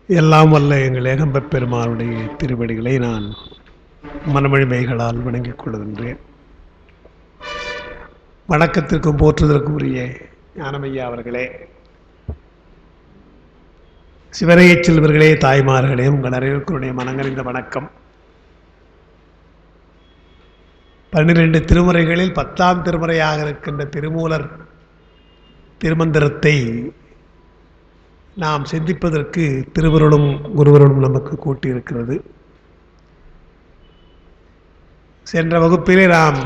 எல்லாம் வல்ல எங்கள் ஏகம்பப் பெருமானுடைய திருவடிகளை நான் மனமொழிமைகளால் வணங்கிக் கொள்கின்றேன். வணக்கத்திற்கும் போற்றுதற்கும் உரிய ஞானமையா அவர்களே, சிவரைய செல்வர்களே, தாய்மார்களே, உங்கள் அனைவருக்குடைய மனங்கறிந்த வணக்கம். 12 திருமுறைகளில் 10ஆம் திருமுறையாக இருக்கின்ற திருமூலர் திருமந்திரத்தை நாம் சிந்திப்பதற்கு திருவருளும் குருவருளும் நமக்கு கூட்டியிருக்கிறது. சென்ற வகுப்பிலே நாம்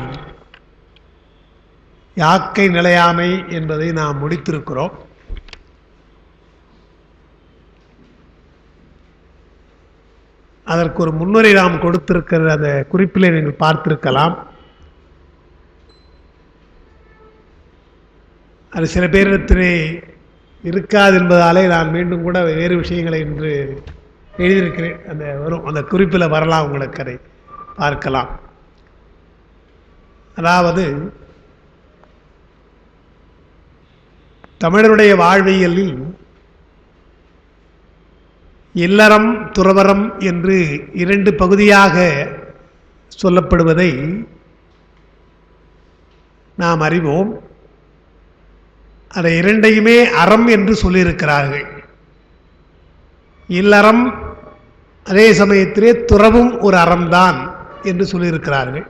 யாக்கை நிலையாமை என்பதை நாம் முடித்திருக்கிறோம். அதற்கு ஒரு முன்னுரை நாம் கொடுத்திருக்கிற அந்த குறிப்பிலே நீங்கள் பார்த்திருக்கலாம். அது சில பேரிடத்திலே இருக்காது என்பதாலே நான் மீண்டும் கூட வேறு விஷயங்களை இன்று எழுதியிருக்கிறேன். அந்த குறிப்பில் வரலாம், உங்களுக்கு அதை பார்க்கலாம். அதாவது தமிழருடைய வாழ்வியலில் இல்லறம் துறவறம் என்று 2 பகுதியாக சொல்லப்படுவதை நாம் அறிவோம். அதை 2ஐயுமே அறம் என்று சொல்லியிருக்கிறார்கள். இல்லறம் அதே சமயத்திலே துறவும் ஒரு அறம்தான் என்று சொல்லியிருக்கிறார்கள்.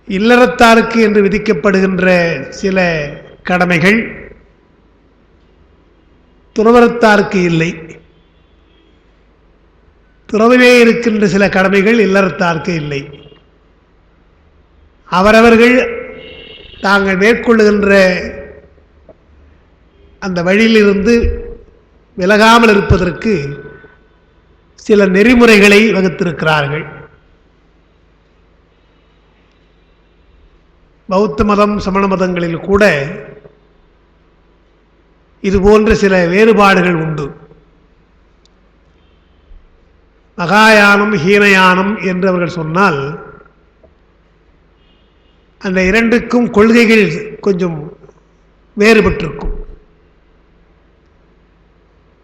இல்லறத்தாருக்கு என்று விதிக்கப்படுகின்ற சில கடமைகள் துறவரத்தாருக்கு இல்லை. துறவிலே இருக்கின்ற சில கடமைகள் இல்லறத்தாருக்கு இல்லை. அவரவர்கள் தாங்கள் மேற்கொள்ளுகின்ற அந்த வழியிலிருந்து விலகாமல் இருப்பதற்கு சில நெறிமுறைகளை வகுத்திருக்கிறார்கள். பௌத்த மதம், சமண மதங்களில் கூட இது போன்ற சில வேறுபாடுகள் உண்டு. மகாயானம் ஹீனயானம் என்று அவர்கள் சொன்னால் அந்த 2க்கும் கொள்கைகள் கொஞ்சம் வேறுபட்டிருக்கும்.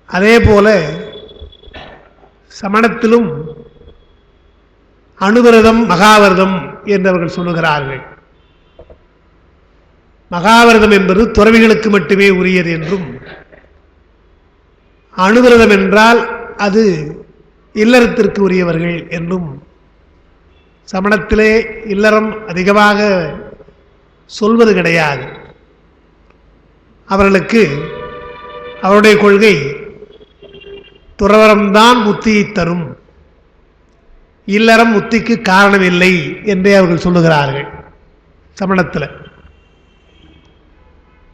அதே போல சமணத்திலும் அணுவிரதம் மகாவிரதம் என்று அவர்கள் சொல்லுகிறார்கள். மகாவிரதம் என்பது துறவிகளுக்கு மட்டுமே உரியது என்றும், அணுவிரதம் என்றால் அது இல்லறத்திற்கு உரியவர்கள் என்றும், சமணத்திலே இல்லறம் அதிகமாக சொல்வது கிடையாது. அவர்களுக்கு அவருடைய கொள்கை துறவரம்தான் முத்தியை தரும், இல்லறம் முத்திக்கு காரணமில்லை என்றே அவர்கள் சொல்லுகிறார்கள். சமணத்தில்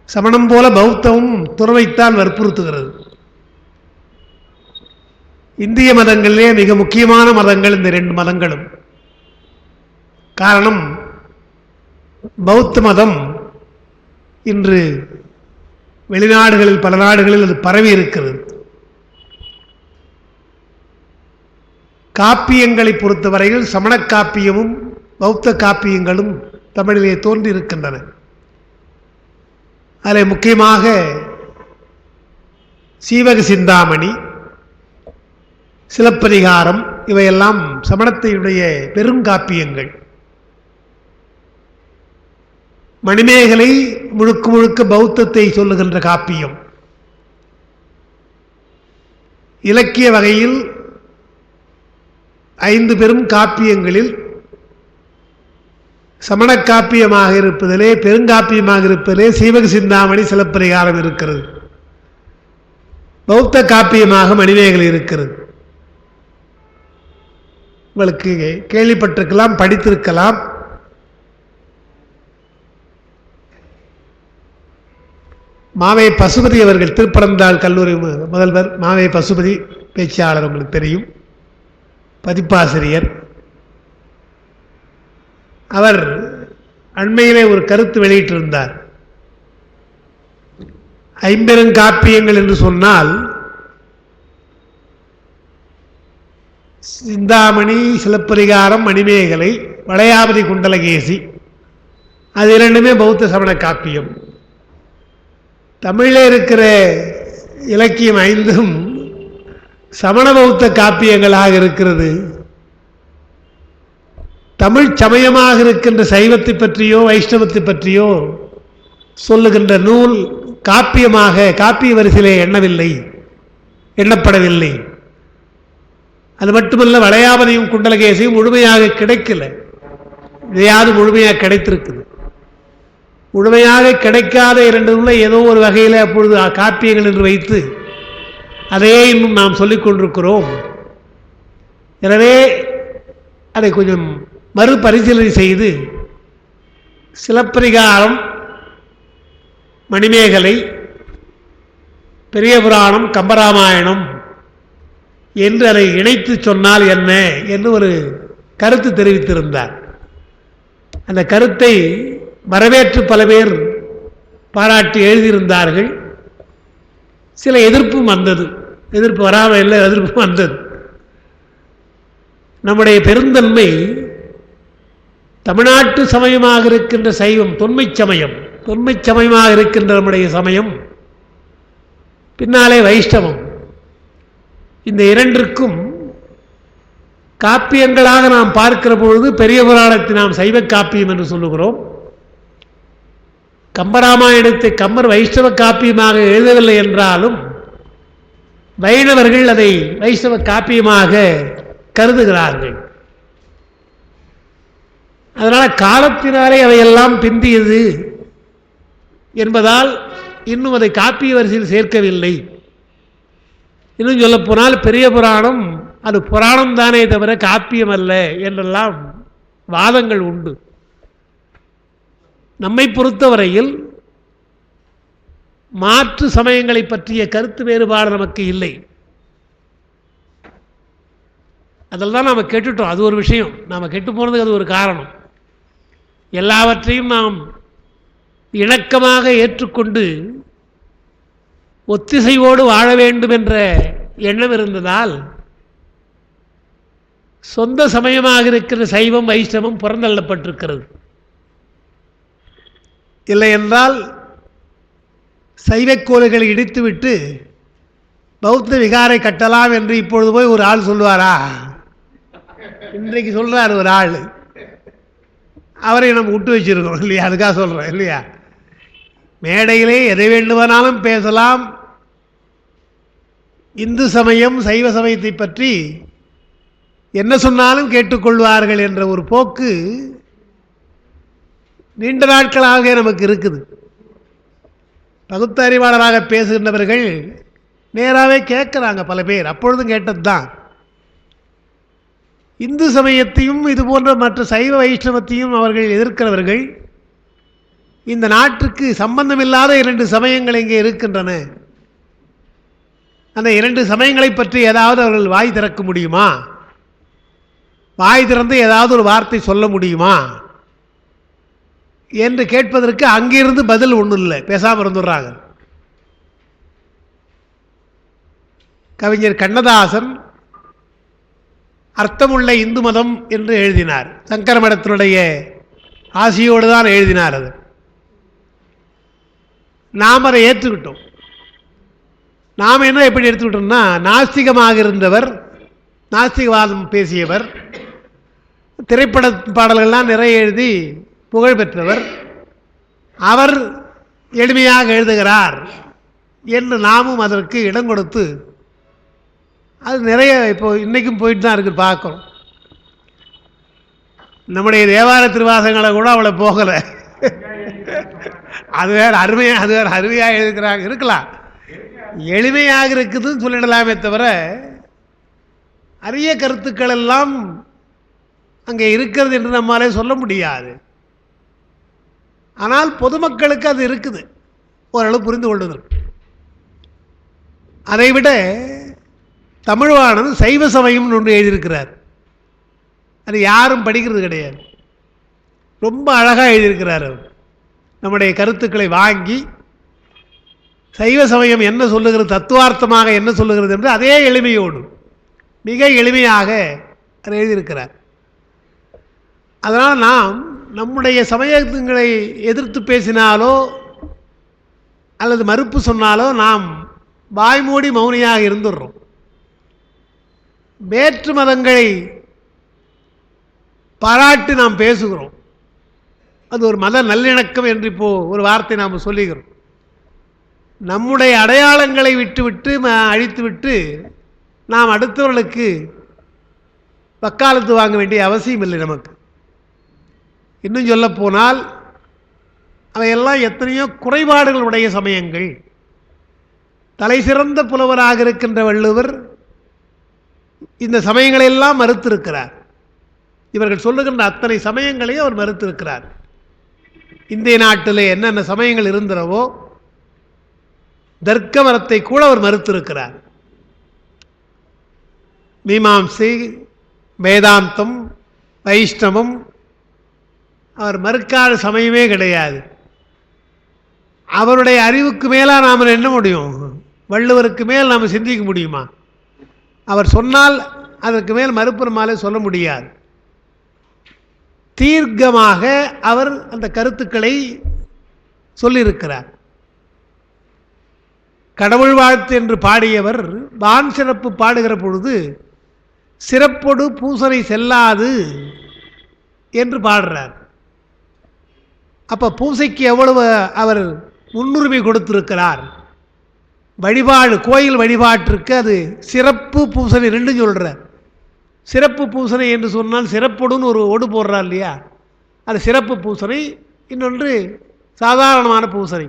சமணம் போல பௌத்தமும் துறவைத்தான் வற்புறுத்துகிறது. இந்திய மதங்களிலே மிக முக்கியமான மதங்கள் இந்த 2 மதங்களும். காரணம், பௌத்த மதம் இன்று வெளிநாடுகளில் பல நாடுகளில் அது பரவி இருக்கிறது. காப்பியங்களை பொறுத்தவரையில் சமண காப்பியமும் பௌத்த காப்பியங்களும் தமிழிலே தோன்றி இருக்கின்றன. அதில் முக்கியமாக சீவக சிந்தாமணி, சிலப்பதிகாரம் இவையெல்லாம் சமணத்தினுடைய பெருங்காப்பியங்கள். மணிமேகலை முழுக்க முழுக்க பௌத்தத்தை சொல்லுகின்ற காப்பியம். இலக்கிய வகையில் 5 பெரும் காப்பியங்களில் சமண காப்பியமாக இருப்பதிலே, பெருங்காப்பியமாக இருப்பதிலே சீவக சிந்தாமணி சிலப்பதிகாரம் இருக்கிறது. பௌத்த காப்பியமாக மணிமேகலை இருக்கிறது. உங்களுக்கு கேள்விப்பட்டிருக்கலாம், படித்திருக்கலாம். மாவை பசுபதி அவர்கள், திருப்பரந்தாள் கல்லூரி முதல்வர் மாவை பசுபதி பேச்சாளர், உங்களுக்கு தெரியும், பதிப்பாசிரியர். அவர் அண்மையிலே ஒரு கருத்து வெளியிட்டிருந்தார். 50 காப்பியங்கள் என்று சொன்னால் சிந்தாமணி, சிலப்பதிகாரம், மணிமேகலை, வளையாபதி குண்டலகேசி, அது 2மே பௌத்த சமண காப்பியம். தமிழில் இருக்கிற இலக்கியம் 5ம் சமண பௌத்த காப்பியங்களாக இருக்கிறது. தமிழ் சமயமாக இருக்கின்ற சைவத்தை பற்றியோ வைஷ்ணவத்தை பற்றியோ சொல்லுகின்ற நூல் காப்பியமாக காப்பிய வரிசையிலே எண்ணப்படவில்லை. அது மட்டுமல்ல, வளையாபதியும் குண்டலகேசியும் முழுமையாக கிடைக்கல. இதையாவது முழுமையாக கிடைத்திருக்குது. முழுமையாக கிடைக்காத 2 நூலை ஏதோ ஒரு வகையில் அப்பொழுது காப்பியங்கள் என்று வைத்து அதையே இன்னும் நாம் சொல்லிக் கொண்டிருக்கிறோம். எனவே அதை கொஞ்சம் மறுபரிசீலனை செய்து சிலப்பதிகாரம், மணிமேகலை, பெரிய புராணம், கம்பராமாயணம் என்று அதை இணைத்து சொன்னால் என்ன என்று ஒரு கருத்து தெரிவித்திருந்தார். அந்த கருத்தை வரவேற்று பல பேர் பாராட்டி எழுதியிருந்தார்கள். சில எதிர்ப்பும் வந்தது. எதிர்ப்பு வராமல் இல்லை, எதிர்ப்பும் வந்தது. நம்முடைய பெருந்தன்மை தமிழ்நாட்டு சமயமாக இருக்கின்ற சைவம் தொன்மை சமயமாக இருக்கின்ற நம்முடைய சமயம், பின்னாலே வைஷ்ணவம், இந்த 2ற்கும் காப்பியங்களாக நாம் பார்க்கிற பொழுது பெரிய புராணத்தை நாம் சைவ காப்பியம் என்று சொல்லுகிறோம். கம்பராமாயணத்தை கம்பர் வைஷ்ணவ காப்பியமாக எழுதவில்லை என்றாலும் வைணவர்கள் அதை வைஷ்ணவ காப்பியமாக கருதுகிறார்கள். அதனால் காலத்தினாலே அவையெல்லாம் பிந்தியது என்பதால் இன்னும் அதை காப்பிய வரிசையில் சேர்க்கவில்லை. இன்னும் சொல்லப்போனால் பெரிய புராணம் அது புராணம் தானே தவிர காப்பியம் அல்ல என்றெல்லாம் வாதங்கள் உண்டு. நம்மை பொறுத்தவரையில் மாற்று சமயங்களை பற்றிய கருத்து வேறுபாடு நமக்கு இல்லை. அதெல்லாம் நாம் கேட்டுட்டோம். அது ஒரு விஷயம். நாம் கெட்டு போனதுக்கு அது ஒரு காரணம். எல்லாவற்றையும் நாம் இணக்கமாக ஏற்றுக்கொண்டு ஒத்திசைவோடு வாழ வேண்டும் என்ற எண்ணம் இருந்ததால் சொந்த சமயமாக இருக்கிற சைவம் வைஷ்ணவம் புறந்தள்ளப்பட்டிருக்கிறது. இல்லை என்றால் சைவக் கோயில்களை இடித்துவிட்டு பௌத்த விகாரை கட்டலாம் என்று இப்பொழுது போய் ஒரு ஆள் சொல்லுவாரா? இன்றைக்கு சொல்றார் ஒரு ஆள். அவரை நம்ம விட்டு வச்சிருக்கோம் இல்லையா? அதுக்காக சொல்றேன் இல்லையா? மேடையிலே எதை வேண்டுமானாலும் பேசலாம். இந்து சமயம் சைவ சமயத்தை பற்றி என்ன சொன்னாலும் கேட்டுக்கொள்வார்கள் என்ற ஒரு போக்கு நீண்ட நாட்களாக நமக்கு இருக்குது. பகுத்தறிவாளராக பேசுகின்றவர்கள் நேராகவே கேட்குறாங்க பல பேர். அப்பொழுதும் கேட்டது தான். இந்து சமயத்தையும் இது போன்ற மற்ற சைவ வைஷ்ணவத்தையும் அவர்கள் எதிர்க்கிறவர்கள் இந்த நாட்டுக்கு சம்பந்தமில்லாத 2 சமயங்கள் இங்கே இருக்கின்றன. அந்த 2 சமயங்களை பற்றி ஏதாவது அவர்கள் வாய் திறக்க முடியுமா? வாய் திறந்து ஏதாவது ஒரு வார்த்தை சொல்ல முடியுமா என்று கேட்பதற்கு அங்கிருந்து பதில் ஒன்றும் இல்லை, பேசாமல் இருந்துடுறாங்க. கவிஞர் கண்ணதாசன் அர்த்தமுள்ள இந்து மதம் என்று எழுதினார். சங்கர மடத்தினுடைய ஆசியோடு தான் எழுதினார். அது நாம் அதை ஏற்றுக்கிட்டோம். நாம் என்ன எப்படி எடுத்துக்கிட்டோம்னா, நாஸ்திகமாக இருந்தவர், நாஸ்திகவாதம் பேசியவர், திரைப்பட பாடல்கள்லாம் நிறைய எழுதி புகழ் பெற்றவர், அவர் எளிமையாக எழுதுகிறார் என்று நாமும் அதற்கு இடம் கொடுத்து அது நிறைய இப்போ இன்றைக்கும் போயிட்டு தான் இருக்குது பார்க்குறோம். நம்முடைய தேவார திருவாசங்களை கூட அவளை போகலை. அது வேறு அருமையாக எழுதுகிறாங்க. இருக்கலாம், எளிமையாக இருக்குதுன்னு சொல்லிடலாமே தவிர அரிய கருத்துக்கள் எல்லாம் அங்கே இருக்கிறது என்று நம்மாலே சொல்ல முடியாது. ஆனால் பொதுமக்களுக்கு அது இருக்குது, ஓரளவு புரிந்து கொள்வதற்கு. அதைவிட தமிழ்வாணன் சைவ சமயம் ஒன்று எழுதியிருக்கிறார். அது யாரும் படிக்கிறது கிடையாது. ரொம்ப அழகாக எழுதியிருக்கிறார். அவர் நம்முடைய கருத்துக்களை வாங்கி சைவ சமயம் என்ன சொல்லுகிறது, தத்துவார்த்தமாக என்ன சொல்லுகிறது என்று அதே எளிமையோடு மிக எளிமையாக அதை எழுதியிருக்கிறார். அதனால் நாம் நம்முடைய சமயங்களை எதிர்த்து பேசினாலோ அல்லது மறுப்பு சொன்னாலோ நாம் வாய்மூடி மௌனியாக இருந்துடுறோம். வேற்று மதங்களை பாராட்டி நாம் பேசுகிறோம். அது ஒரு மத நல்லிணக்கம் என்று இப்போது ஒரு வார்த்தை நாம் சொல்லுகிறோம். நம்முடைய அடையாளங்களை விட்டுவிட்டு அழித்துவிட்டு நாம் அடுத்தவர்களுக்கு வக்காலத்து வாங்க வேண்டிய அவசியம் இல்லை நமக்கு. இன்னும் சொல்லப்போனால் அவையெல்லாம் எத்தனையோ குறைபாடுகளுடைய சமயங்கள். தலை சிறந்த புலவராக இருக்கின்ற வள்ளுவர் இந்த சமயங்களெல்லாம் மறுத்திருக்கிறார். இவர்கள் சொல்லுகின்ற அத்தனை சமயங்களையும் அவர் மறுத்திருக்கிறார். இந்திய நாட்டிலே என்னென்ன சமயங்கள் இருந்தனவோ தர்க்க மரத்தை கூட அவர் மறுத்திருக்கிறார். மீமாம்சை, வேதாந்தம், வைஷ்ணவம் அவர் மறுக்காத சமயமே கிடையாது. அவருடைய அறிவுக்கு மேலாக நாம் என்ன முடியும்? வள்ளுவருக்கு மேல் நாம் சிந்திக்க முடியுமா? அவர் சொன்னால் அதற்கு மேல் மறுப்புறமாலே சொல்ல முடியாது. தீர்க்கமாக அவர் அந்த கருத்துக்களை சொல்லியிருக்கிறார். கடவுள் வாழ்த்து என்று பாடியவர் வான் சிறப்பு பாடுகிற பொழுது சிறப்பொடு பூசனை செல்லாது என்று பாடுறார். அப்போ பூசைக்கு எவ்வளவு அவர் முன்னுரிமை கொடுத்திருக்கிறார். வழிபாடு, கோயில் வழிபாட்டிற்கு அது சிறப்பு பூசனை ரெண்டு சொல்கிறார். சிறப்பு பூசனை என்று சொன்னால் சிறப்புடன் ஒரு ஒடு போடுறார் இல்லையா, அது சிறப்பு பூசனை. இன்னொன்று சாதாரணமான பூசனை.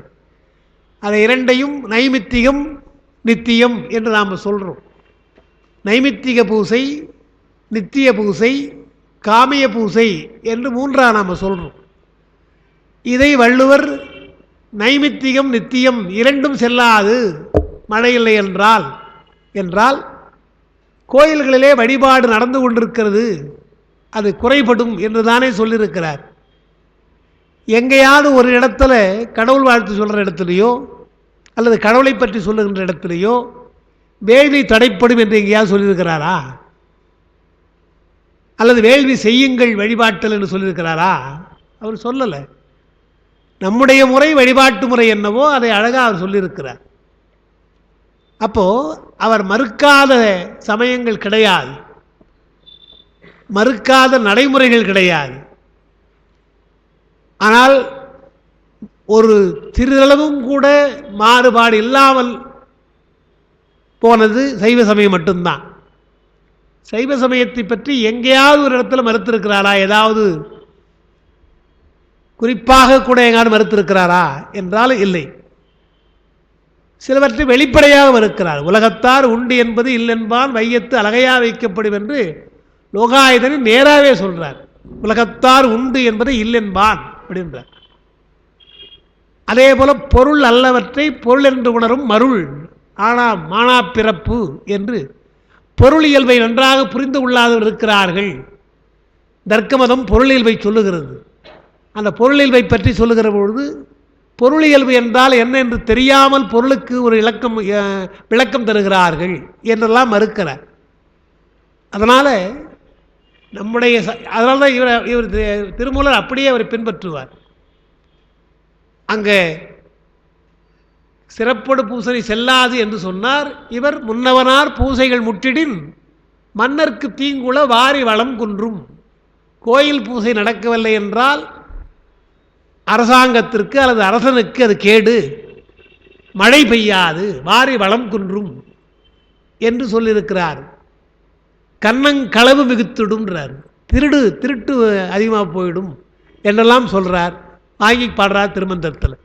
அதை இரண்டையும் நைமித்திகம், நித்தியம் என்று நாம் சொல்கிறோம். நைமித்திக பூசை, நித்திய பூசை, காமிய பூசை என்று மூன்றாக நாம் சொல்கிறோம். இதை வள்ளுவர் நைமித்திகம் நித்தியம் இரண்டும் செல்லாது மழை இல்லை என்றால் கோயில்களிலே வழிபாடு நடந்து கொண்டிருக்கிறது, அது குறைபடும் என்று தானே சொல்லியிருக்கிறார். எங்கேயாவது ஒரு இடத்துல கடவுள் வாழ்த்து சொல்கிற இடத்துலையோ அல்லது கடவுளை பற்றி சொல்லுகின்ற இடத்துலையோ வேள்வி தடைப்படும் என்று எங்கேயாவது சொல்லியிருக்கிறாரா? அல்லது வேள்வி செய்யுங்கள் வழிபாட்டல் என்று சொல்லியிருக்கிறாரா? அவர் சொல்லலை. நம்முடைய முறை, வழிபாட்டு முறை என்னவோ அதை அழகாக அவர் சொல்லியிருக்கிறார். அப்போது அவர் மறுக்காத சமயங்கள் கிடையாது, மறுக்காத நடைமுறைகள் கிடையாது. ஆனால் ஒரு சிறிதளவும் கூட மாறுபாடு இல்லாமல் போனது சைவ சமயம் மட்டும்தான். சைவ சமயத்தை பற்றி எங்கேயாவது ஒரு இடத்துல மறுத்திருக்கிறாரா? ஏதாவது குறிப்பாக கூட எங்காவது மறுத்திருக்கிறாரா என்றால் இல்லை. சிலவற்றை வெளிப்படையாக மறுக்கிறார். உலகத்தார் உண்டு என்பது இல்லென்பான், வையத்து அழகையா வைக்கப்படும் என்று லோகாயுதன் நேராகவே சொல்றார். உலகத்தார் உண்டு என்பது இல்லென்பான் அப்படின்றார். அதே போல பொருள் அல்லவற்றை பொருள் என்று உணரும் மருள் ஆனால் மானா பிறப்பு என்று பொருள் இயல்பை நன்றாக புரிந்து கொள்ளாதவர் இருக்கிறார்கள். தர்க்க மதம் பொருள் இயல்பை சொல்லுகிறது. அந்த பொருள் இயல்பை பற்றி சொல்லுகிற பொழுது பொருள் இயல்பு என்றால் என்ன என்று தெரியாமல் பொருளுக்கு ஒரு விளக்கம் தருகிறார்கள் என்றெல்லாம் மறுக்கிறார். அதனால் தான் இவர் திருமூலர் அப்படியே அவர் பின்பற்றுவார். அங்கே சிறப்பொடு பூசனை செல்லாது என்று சொன்னார். இவர் முன்னவனார் பூசைகள் முற்றிடின் மன்னர்க்கு தீங்குள வாரி வளம் குன்றும். கோயில் பூசை நடக்கவில்லை என்றால் அரசாங்கத்திற்கு அல்லது அரசனுக்கு அது கேடு, மழை பெய்யாது, வாரி வளம் குன்றும் என்று சொல்லியிருக்கிறார். கண்ணங்களவு மிகுத்திடும்ன்றார். திருட்டு அதிகமாக போயிடும் என்றெல்லாம் சொல்கிறார். வாங்கி பாடுறார் திருமந்திரத்தில்.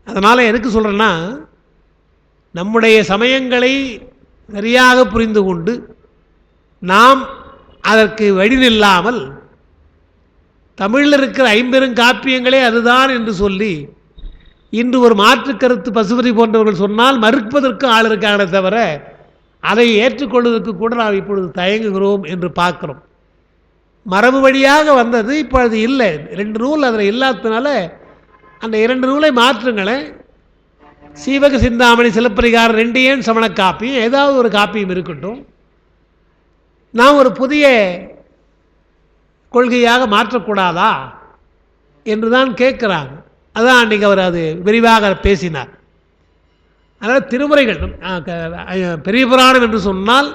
அதனால் எதுக்கு சொல்கிறேன்னா, நம்முடைய சமயங்களை சரியாக புரிந்து கொண்டு நாம் அதற்கு வழிநில்லாமல் தமிழில் இருக்கிற 50 காப்பியங்களே அதுதான் என்று சொல்லி இன்று ஒரு மாற்று கருத்து பசுபதி போன்றவர்கள் சொன்னால் மறுப்பதற்கு ஆள் இருக்காங்களே தவிர அதை ஏற்றுக்கொள்வதற்கு கூட நாம் இப்பொழுது தயங்குகிறோம் என்று பார்க்குறோம். மரபு வழியாக வந்தது இப்பொழுது இல்லை. 2 நூல் அதில் இல்லாததுனால அந்த 2 நூலை மாற்றுங்களேன். சீவக சிந்தாமணி, சிலப்பதிகாரம் 2 ஏன் சமண காப்பியும் ஏதாவது ஒரு காப்பியும் இருக்கட்டும். நாம் ஒரு புதிய கொள்கையாக மாற்றக்கூடாதா என்று தான் கேட்குறாங்க. அதான் அன்றைக்கி அவர் அது விரிவாக பேசினார். அதனால் திருமுறைகள் பெரிய புராணம் என்று சொன்னால்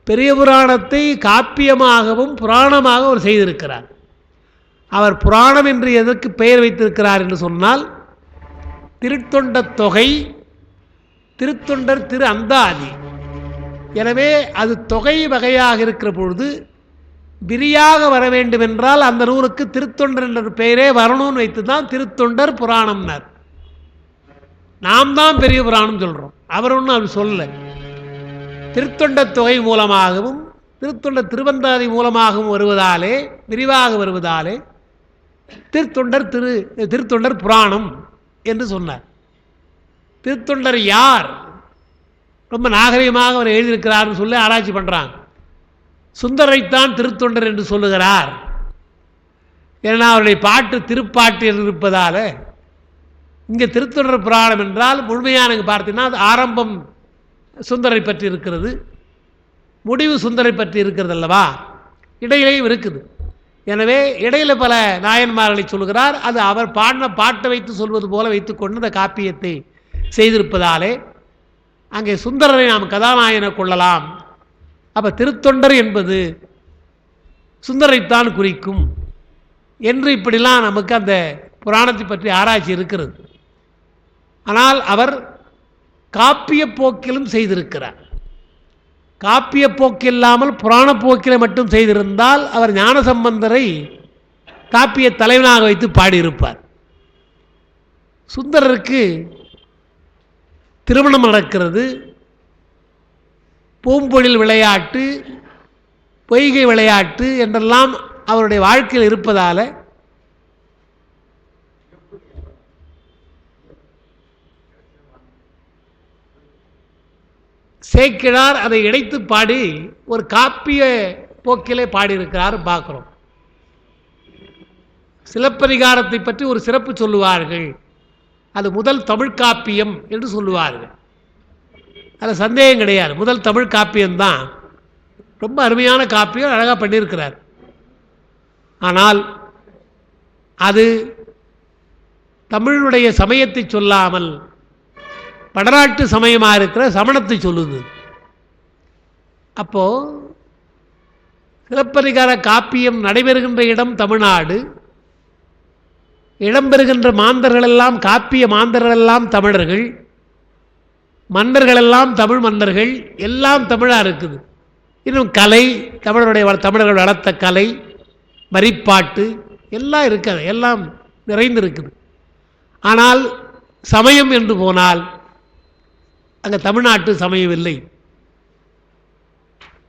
பெரிய புராணத்தை காப்பியமாகவும் புராணமாக அவர் செய்திருக்கிறார். அவர் புராணம் என்று எதற்கு பெயர் வைத்திருக்கிறார் என்று சொன்னால் திருத்தொண்ட தொகை, திருத்தொண்டர் திரு அந்தாதி. எனவே அது தொகை வகையாக இருக்கிற பொழுது விரியாக வர வேண்டும் என்றால் அந்த நூலுக்கு திருத்தொண்டர் என்ற பெயரே வரணும்னு வைத்து தான் திருத்தொண்டர் புராணம்னார். நாம் தான் பெரிய புராணம் சொல்கிறோம், அவர் ஒன்றும் அப்படி சொல்லலை. திருத்தொண்ட தொகை மூலமாகவும் திருத்தொண்ட திருவந்தாதி மூலமாகவும் வருவதாலே, விரிவாக வருவதாலே திருத்தொண்டர் புராணம் என்று சொன்னார். திருத்தொண்டர் யார்? ரொம்ப நாகரிகமாக அவர் எழுதியிருக்கிறார்னு சொல்லி ஆராய்ச்சி பண்ணுறாங்க. சுந்தரைத்தான் திருத்தொண்டர் என்று சொல்லுகிறார். ஏன்னா அவருடைய பாட்டு திருப்பாட்டு என்று இருப்பதால் இங்கே திருத்தொண்டர் புராணம் என்றால் முழுமையான பார்த்தீங்கன்னா அது ஆரம்பம் சுந்தரை பற்றி இருக்கிறது, முடிவு சுந்தரை பற்றி இருக்கிறது அல்லவா, இடையிலையும் இருக்குது. எனவே இடையில பல நாயன்மார்களை சொல்கிறார். அது அவர் பாடின பாட்டை வைத்து சொல்வது போல வைத்துக்கொண்டு இந்த காப்பியத்தை செய்திருப்பதாலே அங்கே சுந்தரரை நாம் கதாநாயகனை கொள்ளலாம். அப்போ திருத்தொண்டர் என்பது சுந்தரைத்தான் குறிக்கும் என்று இப்படிலாம் நமக்கு அந்த புராணத்தை பற்றி ஆராய்ச்சி இருக்கிறது. ஆனால் அவர் காப்பிய போக்கிலும் செய்திருக்கிறார். காப்பிய போக்கில்லாமல் புராண போக்கில் மட்டும் செய்திருந்தால் அவர் ஞானசம்பந்தரை காப்பிய தலைவனாக வைத்து பாடியிருப்பார். சுந்தரருக்கு திருமணம் நடக்கிறது, பூம்பொழில் விளையாட்டு, பொய்கை விளையாட்டு என்றெல்லாம் அவருடைய வாழ்க்கையில் இருப்பதால் சேக்கிழார் அதை இணைத்து பாடி ஒரு காப்பிய போக்கிலே பாடியிருக்கிறார் பார்க்குறோம். சிலப்பதிகாரத்தை பற்றி ஒரு சிறப்பு சொல்லுவார்கள், அது முதல் தமிழ் காப்பியம் என்று சொல்லுவார்கள். அதில் சந்தேகம் கிடையாது, முதல் தமிழ் காப்பியம்தான். ரொம்ப அருமையான காப்பியம், அழகாக பண்ணியிருக்கிறார். ஆனால் அது தமிழுடைய சமயத்தை சொல்லாமல் வடநாட்டு சமயமாக இருக்கிற சமணத்தை சொல்லுது. அப்போது சிலப்பதிகார காப்பியம் நடைபெறுகின்ற இடம் தமிழ்நாடு, இடம்பெறுகின்ற மாந்தர்களெல்லாம் காப்பிய மாந்தர்களெல்லாம் தமிழர்கள், மன்னர்களெல்லாம் தமிழ் மன்னர்கள், எல்லாம் தமிழாக இருக்குது. இன்னும் கலை, தமிழர்கள் வளர்த்த கலை, வரிப்பாட்டு எல்லாம் இருக்காது, எல்லாம் நிறைந்திருக்குது. ஆனால் சமயம் என்று போனால் அங்கே தமிழ்நாட்டு சமயம் இல்லை,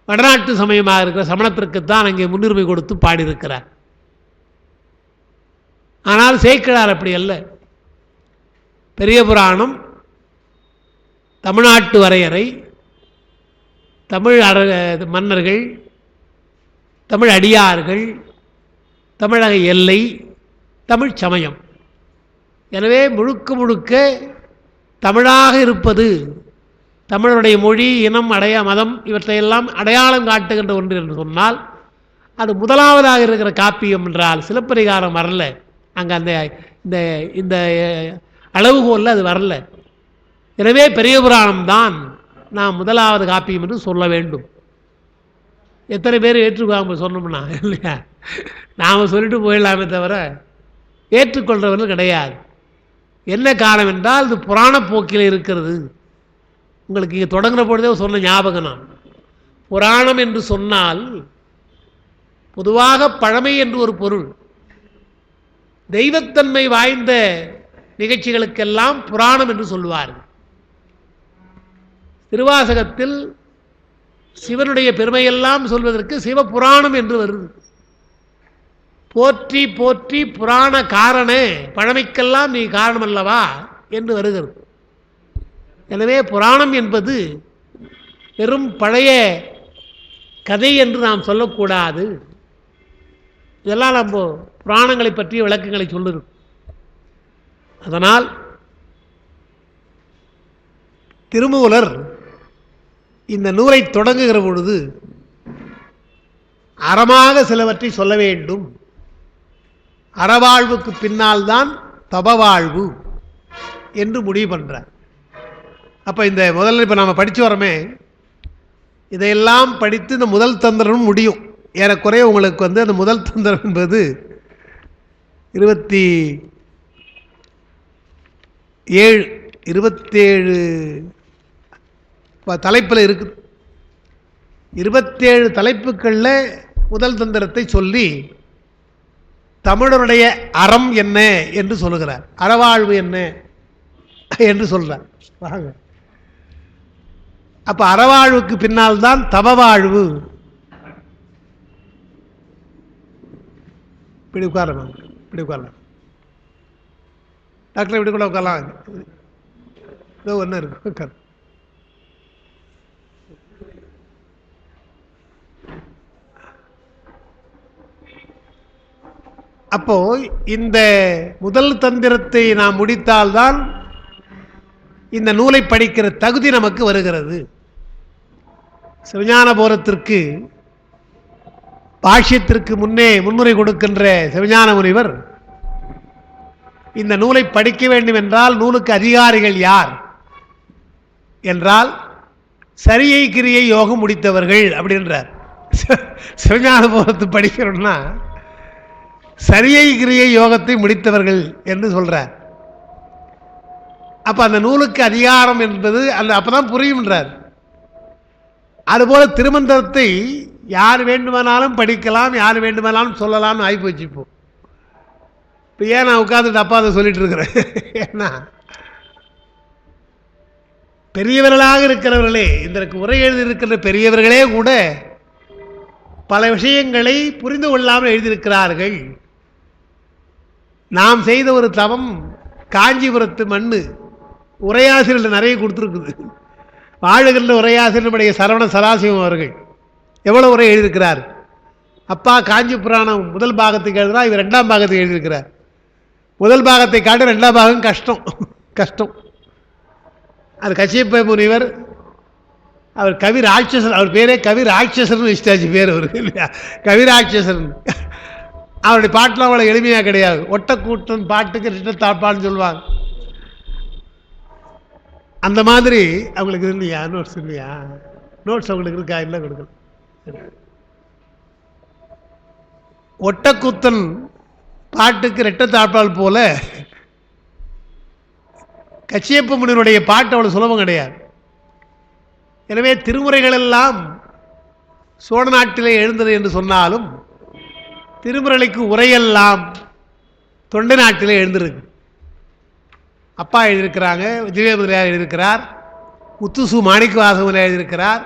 வடநாட்டு சமயமாக இருக்கிற சமணத்திற்குத்தான் அங்கே முன்னுரிமை கொடுத்து பாடியிருக்கிறார். ஆனால் சேக்கிழார் அப்படி அல்ல. பெரிய புராணம் தமிழ்நாட்டு வரையறை, தமிழ் மன்னர்கள், தமிழ் அடியார்கள், தமிழக எல்லை, தமிழ் சமயம். எனவே முழுக்க முழுக்க தமிழாக இருப்பது, தமிழருடைய மொழி, இனம், மதம் இவற்றையெல்லாம் அடையாளம் காட்டுகின்ற ஒன்று என்று சொன்னால் அது முதலாவதாக இருக்கிற காப்பியம் என்றால் சிலப்பதிகாரம் வரல. அங்கே அந்த இந்த இந்த அளவுகோலில் அது வரல. எனவே பெரிய புராணம் தான் நாம் முதலாவது காப்பியம் என்று சொல்ல வேண்டும். எத்தனை பேர் ஏற்றுக்காம சொன்னோம்னா இல்லையா, நாம் சொல்லிட்டு போயிடலாமே தவிர ஏற்றுக்கொள்கிறவர்கள் கிடையாது. என்ன காரணம் என்றால் இது புராண போக்கில் இருக்கிறது. உங்களுக்கு இங்கே தொடங்குற பொழுதே சொன்ன ஞாபகம், நான் புராணம் என்று சொன்னால் பொதுவாக பழமை என்று ஒரு பொருள். தெய்வத்தன்மை வாய்ந்த நிகழ்ச்சிகளுக்கெல்லாம் புராணம் என்று சொல்லுவார்கள். திருவாசகத்தில் சிவனுடைய பெருமையெல்லாம் சொல்வதற்கு சிவபுராணம் என்று வருது. போற்றி போற்றி புராண காரணே, பழமைக்கெல்லாம் நீ காரணம் அல்லவா என்று வருகிறது. எனவே புராணம் என்பது வெறும் பழைய கதை என்று நாம் சொல்லக்கூடாது. இதெல்லாம் நம்ம புராணங்களை பற்றிய விளக்கங்களை சொல்லுறோம். அதனால் திருமூலர் இந்த நூலை தொடங்குகிற பொழுது அறமாக சிலவற்றை சொல்ல வேண்டும். அறவாழ்வுக்கு பின்னால் தான் தபவாழ்வு என்று முடிவு பண்ணுறார். அப்போ இந்த முதல்ல இப்போ நம்ம படித்து வரோமே, இதையெல்லாம் படித்து இந்த முதல் தந்திரம் முடியும். ஏறக்குறைய உங்களுக்கு அந்த முதல் தந்திரம் என்பது 27 தலைப்பில் இருக்குது. 27 தலைப்புகளில் முதல் தந்திரத்தை சொல்லி தமிழருடைய அறம் என்ன என்று சொல்லுகிறார், அறவாழ்வு என்ன என்று சொல்றார். வாங்க, அப்ப அறவாழ்வுக்கு பின்னால் தான் தவவாழ்வு. இப்படி உட்காரலாம், இப்படி உட்காரலாம் டாக்டர், இப்படி கூட உட்காரலாம். இதோ ஒன்று இருக்கு, உட்கார். அப்போ இந்த முதல் தந்திரத்தை நாம் முடித்தால்தான் இந்த நூலை படிக்கிற தகுதி நமக்கு வருகிறது. சிவஞான போதத்திற்கு பாஷ்யத்திற்கு முன்னுரை கொடுக்கின்ற சிவஞான முனிவர் இந்த நூலை படிக்க வேண்டும் என்றால் நூலுக்கு அதிகாரிகள் யார் என்றால் சரியை கிரியை யோகம் முடித்தவர்கள் அப்படின்றார். சிவஞான போதத்தை படிக்கிறோம்னா சரியை கிரியை யோகத்தை முடித்தவர்கள் என்று சொல்றார். அப்ப அந்த நூலுக்கு அதிகாரம் என்பது அந்த அப்பதான் புரியும்ன்றார். அதுபோல திருமந்திரத்தை யார் வேண்டுமானாலும் படிக்கலாம், யார் வேண்டுமானாலும் சொல்லலாம்னு ஆகி போச்சுப்போம். இப்போ ஏன் நான் உட்காந்து தப்பா அதை சொல்லிட்டு இருக்கிறேன்? ஏன்னா பெரியவர்களாக இருக்கிறவர்களே, இதற்கு உரை எழுதியிருக்கிற பெரியவர்களே கூட பல விஷயங்களை புரிந்து கொள்ளாமல் எழுதியிருக்கிறார்கள். நாம் செய்த ஒரு தவம் காஞ்சிபுரத்து மண்ணு உரையாசிரியர்கள் நிறைய கொடுத்துருக்குது. வாழுகின்ற உரையாசிரியருடைய சரவண சதாசிவம் அவர்கள் எவ்வளவு உரை எழுதியிருக்கிறார். அப்பா காஞ்சி புராணம் முதல் பாகத்துக்கு எழுதுனா, இவர் 2ஆம் பாகத்துக்கு எழுதியிருக்கிறார். முதல் பாகத்தை காட்ட 2ஆம் பாகம் கஷ்டம். அது கச்சியப்ப முனிவர், அவர் கவி ராட்சசன், அவர் பேரே கவி ராட்சசன் வச்சுட்டாச்சு பேர் அவருக்கு இல்லையா, கவி ராட்சசன். அவருடைய பாட்டுலாம் அவ்வளோ எளிமையாக கிடையாது. ஒட்டக்கூட்டன் பாட்டுக்கு ரிட்டத்தாப்பான்னு சொல்லுவாங்க. அந்த மாதிரி அவங்களுக்கு இல்லையா நோட்ஸ்? இல்லையா நோட்ஸ் அவங்களுக்கு இருக்கா? இல்லை, கொடுக்கல. ஒட்டக்கூத்தன் பாட்டுக்கு ரெட்டத்தாப்பால் போல கச்சியப்ப முனிவருடைய பாட்டு அவ்வளவு சுலபம் கிடையாது. எனவே திருமுறைகள் எல்லாம் சோழ நாட்டிலே எழுந்தது என்று சொன்னாலும் திருமுறைக்கு உரையெல்லாம் தொண்டை நாட்டிலே எழுந்திருக்கு. அப்பா எழுதியிருக்கிறாங்க, விஜயமுதிரையார் எழுதியிருக்கிறார், முத்துசு மாணிக்கவாசகர் எழுதியிருக்கிறார்,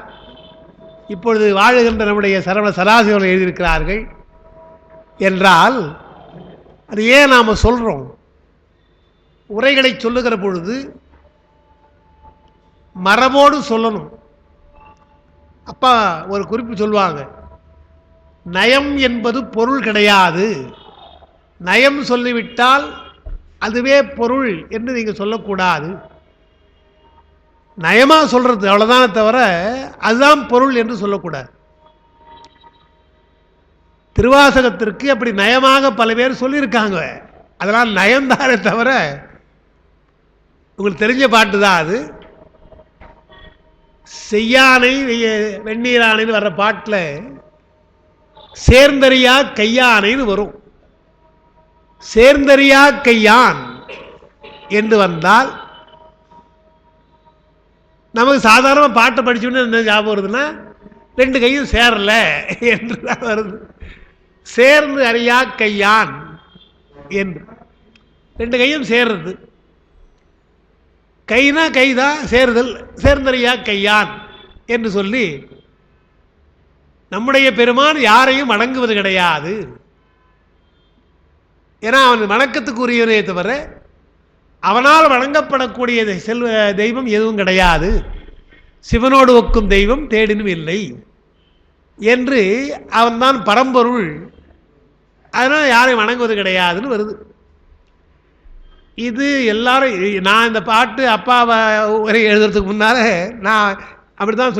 இப்பொழுது வாழுகின்ற நம்முடைய சரவண சதாசிவர்கள் எழுதியிருக்கிறார்கள். என்றால் அது ஏன் நாம் சொல்கிறோம்? உரைகளை சொல்லுகிற பொழுது மரபோடு சொல்லணும். அப்பா ஒரு குறிப்பு சொல்லுவாங்க, நயம் என்பது பொருள் கிடையாது, நயம் சொல்லிவிட்டால் அதுவே பொருள் என்று நீங்கள் சொல்லக்கூடாது. நயமாக சொல்றது அவ்வளோதானே தவிர அதுதான் பொருள் என்று சொல்லக்கூடாது. திருவாசகத்திற்கு அப்படி நயமாக பல பேர் சொல்லியிருக்காங்க, அதெல்லாம் நயம்தானே தவிர உங்களுக்கு தெரிஞ்ச பாட்டு தான் அது. செய்யானை வெந்நீரானைன்னு வர்ற பாட்டில் சேர்ந்தறியா கையானைன்னு வரும். சேர்ந்தறியா கையான் என்று வந்தால் நமக்கு சாதாரண பாட்டை படிச்சோன்னு என்ன ஞாபகம் வருதுன்னா, 2 கையும் சேரல என்று தான் வருது. சேர்ந்து அறியா கையான் என்று 2 கையும் சேர்றது. கைனா கைதான், சேருதல், சேர்ந்தறியா கையான் என்று சொல்லி நம்முடைய பெருமான் யாரையும் வணங்குவது கிடையாது. ஏன்னா அவன் வணக்கத்துக்குரியவனே தவிர அவனால் வணங்கப்படக்கூடிய தெய்வம் எதுவும் கிடையாது. சிவனோடு ஒக்கும் தெய்வம் தேடினும் இல்லை என்று அவன்தான் பரம்பொருள், அதனால் யாரையும் வணங்குவது கிடையாதுன்னு வருது. இது எல்லாரும், நான் இந்த பாட்டு அப்பாவை உரை எழுதுறதுக்கு முன்னால் நான் அப்படி தான்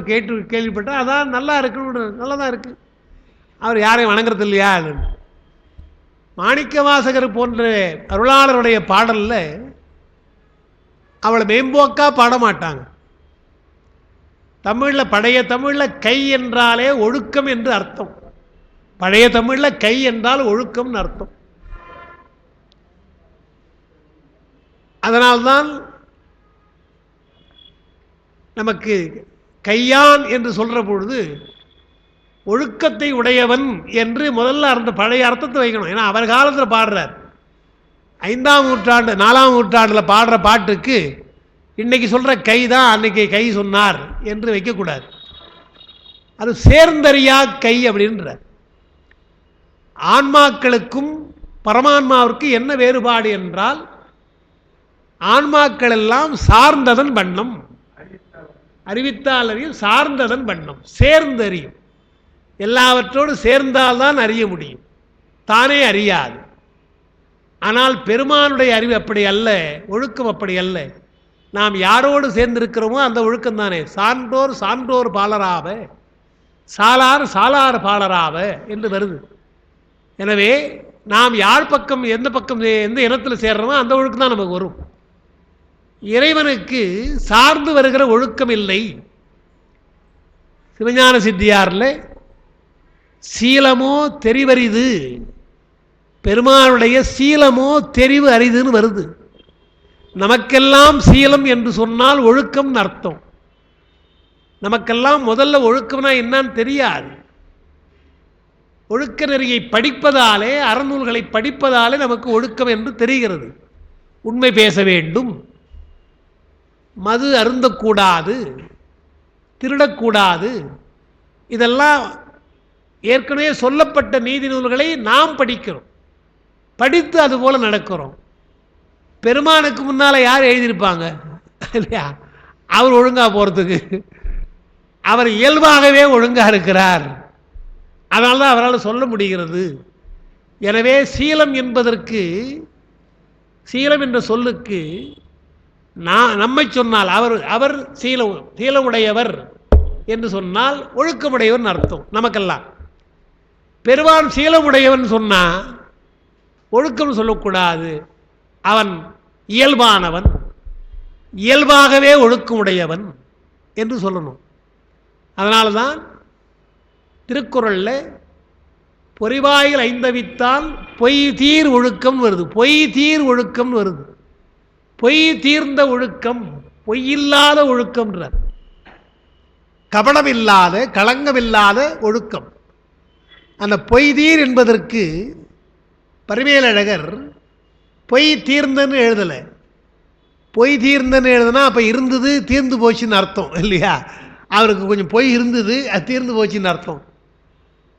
கேள்விப்பட்டேன். அதான் நல்லா இருக்குன்னு, நல்லா தான் இருக்குது, அவர் யாரையும் வணங்குறது இல்லையா? மாணிக்க வாசகர் போன்ற அருளாளருடைய பாடலில் அவளை மேம்போக்காக பாட மாட்டாங்க. தமிழில் பழைய தமிழில் கை என்றாலே ஒழுக்கம் என்று அர்த்தம். பழைய தமிழில் கை என்றால் ஒழுக்கம்னு அர்த்தம். அதனால்தான் நமக்கு கையான் என்று சொல்கிற பொழுது ஒழுக்கத்தை உடையவன் என்று முதல்ல அந்த பழைய அர்த்தத்தை வைக்கணும். ஏன்னா அவர் காலத்தில் பாடுறார். 5ஆம் நூற்றாண்டு 4ஆம் நூற்றாண்டில் பாடுற பாட்டுக்கு இன்றைக்கி சொல்கிற கை தான் அன்றைக்கி கை சொன்னார் என்று வைக்கக்கூடாது. அது சேர்ந்தறியா கை அப்படின்றார். ஆன்மாக்களுக்கும் பரமான்மாவிற்கு என்ன வேறுபாடு என்றால், ஆன்மாக்கள் எல்லாம் சார்ந்ததன் வண்ணம், அறிவித்தால் அறியும், சார்ந்ததன் வண்ணம், சேர்ந்தறியும். எல்லாவற்றோடு சேர்ந்தால்தான் அறிய முடியும், தானே அறியாது. ஆனால் பெருமானுடைய அறிவு அப்படி அல்ல, ஒழுக்கம் அப்படி அல்ல. நாம் யாரோடு சேர்ந்திருக்கிறோமோ அந்த ஒழுக்கம் தானே. சான்றோர் சான்றோர் பாலராவ, சாலார் சாலார் பாலராவ என்று வருது. எனவே நாம் யார் பக்கம் எந்த பக்கம் எந்த இனத்தில் சேர்றோமோ அந்த ஒழுக்கம் தான் நமக்கு வரும். இறைவனுக்கு சார்ந்து வருகிற ஒழுக்கம் இல்லை. சிவஞான சித்தியாரில் சீலமோ தெரிவரிது, பெருமானுடைய சீலமோ தெரிவு அரிதுன்னு வருது. நமக்கெல்லாம் சீலம் என்று சொன்னால் ஒழுக்கம் அர்த்தம். நமக்கெல்லாம் முதல்ல ஒழுக்கம்னா என்னன்னு தெரியாது. ஒழுக்க நெறியை படிப்பதாலே, அறநூல்களை படிப்பதாலே நமக்கு ஒழுக்கம் என்று தெரிகிறது. உண்மை பேச வேண்டும், மது அருந்தக்கூடாது, திருடக்கூடாது, இதெல்லாம் ஏற்கனவே சொல்லப்பட்ட நீதி நூல்களை நாம் படிக்கிறோம், படித்து அதுபோல நடக்கிறோம். பெருமானுக்கு முன்னால் யார் எழுதியிருப்பாங்க இல்லையா? அவர் ஒழுங்காக போகிறதுக்கு அவர் இயல்பாகவே ஒழுங்காக இருக்கிறார். அதனால தான் அவரால் சொல்ல முடிகிறது. எனவே சீலம் என்பதற்கு, சீலம் என்ற சொல்லுக்கு நம்மை சொன்னால் அவர் சீலமுடையவர் என்று சொன்னால் ஒழுக்கமுடையவன் அர்த்தம் நமக்கெல்லாம். பெருமான் சீலமுடையவன் சொன்னால் ஒழுக்கம் சொல்லக்கூடாது, அவன் இயல்பானவன், இயல்பாகவே ஒழுக்கமுடையவன் என்று சொல்லணும். அதனால தான் திருக்குறளில் பொறிவாயில் ஐந்தவித்தால் பொய் தீர் ஒழுக்கம் வருது. பொய் தீர் ஒழுக்கம் வருது. பொய் தீர்ந்த ஒழுக்கம், பொய்யில்லாத ஒழுக்கம்ன்றார். கபடமில்லாத களங்கமில்லாத ஒழுக்கம். அந்த பொய்தீர் என்பதற்கு பரிமேலழகர் பொய் தீர்ந்தன்னு எழுதலை. பொய் தீர்ந்தன்னு எழுதுனா அப்போ இருந்தது தீர்ந்து போச்சுன்னு அர்த்தம் இல்லையா? அவருக்கு கொஞ்சம் பொய் இருந்தது, அது தீர்ந்து போச்சுன்னு அர்த்தம்.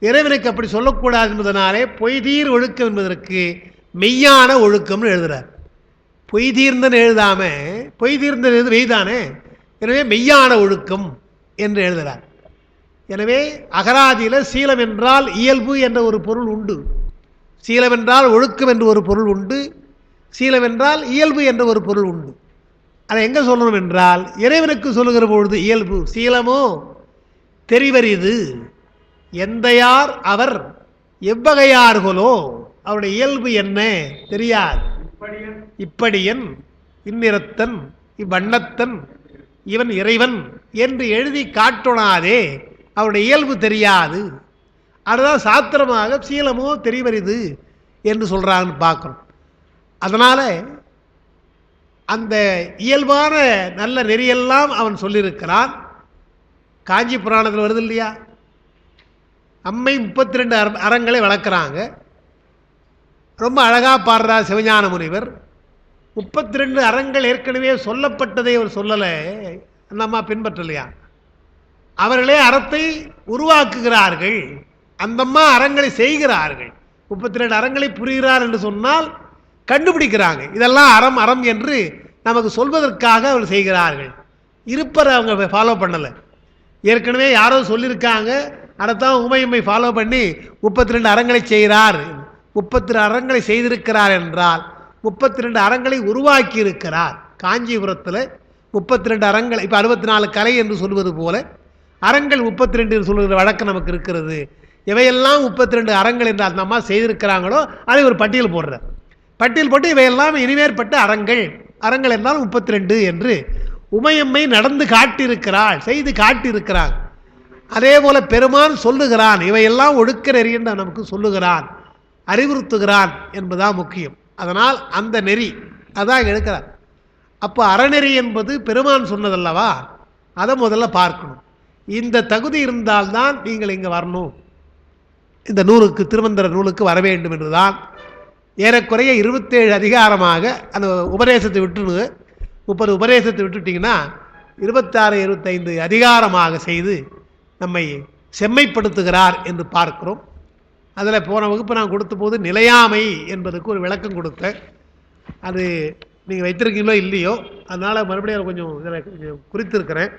இறைவனுக்கு அப்படி சொல்லக்கூடாது என்பதனாலே பொய்தீர் ஒழுக்கம் என்பதற்கு மெய்யான ஒழுக்கம்னு எழுதுகிறார். பொய் தீர்ந்தன்னு எழுதாமல் பொய் தீர்ந்த எழுது மெய்தானே, எனவே மெய்யான ஒழுக்கம் என்று எழுதுகிறார். எனவே அகராதியில் சீலம் என்றால் இயல்பு என்ற ஒரு பொருள் உண்டு, சீலம் என்றால் ஒழுக்கம் என்று ஒரு பொருள் உண்டு, சீலம் என்றால் இயல்பு என்ற ஒரு பொருள் உண்டு. அதை எங்கே சொல்லணும் என்றால் இறைவனுக்கு சொல்லுகிற பொழுது இயல்பு. சீலமோ தெரிவரிது, எந்தையார் அவர் எவ்வகையார்களோ அவருடைய இயல்பு என்ன தெரியாது. இப்படியன், இந்நிறத்தன், இவ்வண்ணத்தன், இவன் இறைவன் என்று எழுதி காட்டொணாதே, அவருடைய இயல்பு தெரியாது. அதுதான் சாத்திரமாக சீலமோ தெரிவரிது என்று சொல்கிறான்னு பார்க்கணும். அதனால் அந்த இயல்பான நல்ல நெறியெல்லாம் அவன் சொல்லியிருக்கிறான். காஞ்சி புராணத்தில் வருது இல்லையா? அம்மை 32 அறங்களை வளர்க்குறாங்க. ரொம்ப அழகாக பாடுறார் சிவஞான முனிவர். 32 அறங்கள் ஏற்கனவே சொல்லப்பட்டதை அவர் சொல்லலை, அந்த அம்மா பின்பற்றலையா? அவர்களே அறத்தை உருவாக்குகிறார்கள், அந்தம்மா அறங்களை செய்கிறார்கள். 32 அறங்களை புரிகிறார் என்று சொன்னால் கண்டுபிடிக்கிறாங்க. இதெல்லாம் அறம் அறம் என்று நமக்கு சொல்வதற்காக அவர் செய்கிறார்கள். இருப்பரை அவங்க ஃபாலோ பண்ணலை. ஏற்கனவே யாரோ சொல்லியிருக்காங்க, அதைத்தான் உமையம்மை ஃபாலோ பண்ணி 32 அறங்களை செய்கிறார். 32 அறங்களை செய்திருக்கிறார் என்றால் 32 அறங்களை உருவாக்கி இருக்கிறார். காஞ்சிபுரத்தில் 32 அறங்கள், இப்போ 64 கலை என்று சொல்வது போல அறங்கள் 32 என்று சொல்லுகிற வழக்கம் நமக்கு இருக்கிறது. இவையெல்லாம் 32 அறங்கள் என்று அந்த அம்மா செய்திருக்கிறாங்களோ அதை ஒரு பட்டியல் போடுறார். பட்டியல் போட்டு இவையெல்லாம் இனிமேற்பட்ட அறங்கள், அறங்கள் என்றால் 32 என்று உமையம்மை நடந்து காட்டியிருக்கிறாள், செய்து காட்டியிருக்கிறாள். அதே போல பெருமான் சொல்லுகிறான், இவையெல்லாம் ஒழுக்க நெறி என்று நமக்கு சொல்லுகிறான், அறிவுறுத்துகிறான் என்பதுதான் முக்கியம். அதனால் அந்த நெறி அதான் எடுக்கிறார். அப்போ அறநெறி என்பது பெருமான் சொன்னதல்லவா, அதை முதல்ல பார்க்கணும். இந்த தகுதி இருந்தால்தான் நீங்கள் இங்கே வரணும், இந்த நூலுக்கு, திருமந்திர நூலுக்கு வர வேண்டும் என்றுதான் ஏறக்குறைய 27 அதிகாரமாக அந்த உபதேசத்தை விட்டுருங்க. 30 உபதேசத்தை விட்டுட்டிங்கன்னா 26 25 அதிகாரமாக செய்து நம்மை செம்மைப்படுத்துகிறார் என்று பார்க்கிறோம். அதில் போன வகுப்பு நான் கொடுத்த போது நிலையாமை என்பதுக்கு ஒரு விளக்கம் கொடுத்தேன். அது நீங்கள் வைத்திருக்கீங்களோ இல்லையோ, அதனால் மறுபடியும் கொஞ்சம் இதில் கொஞ்சம் குறித்திருக்கிறேன்.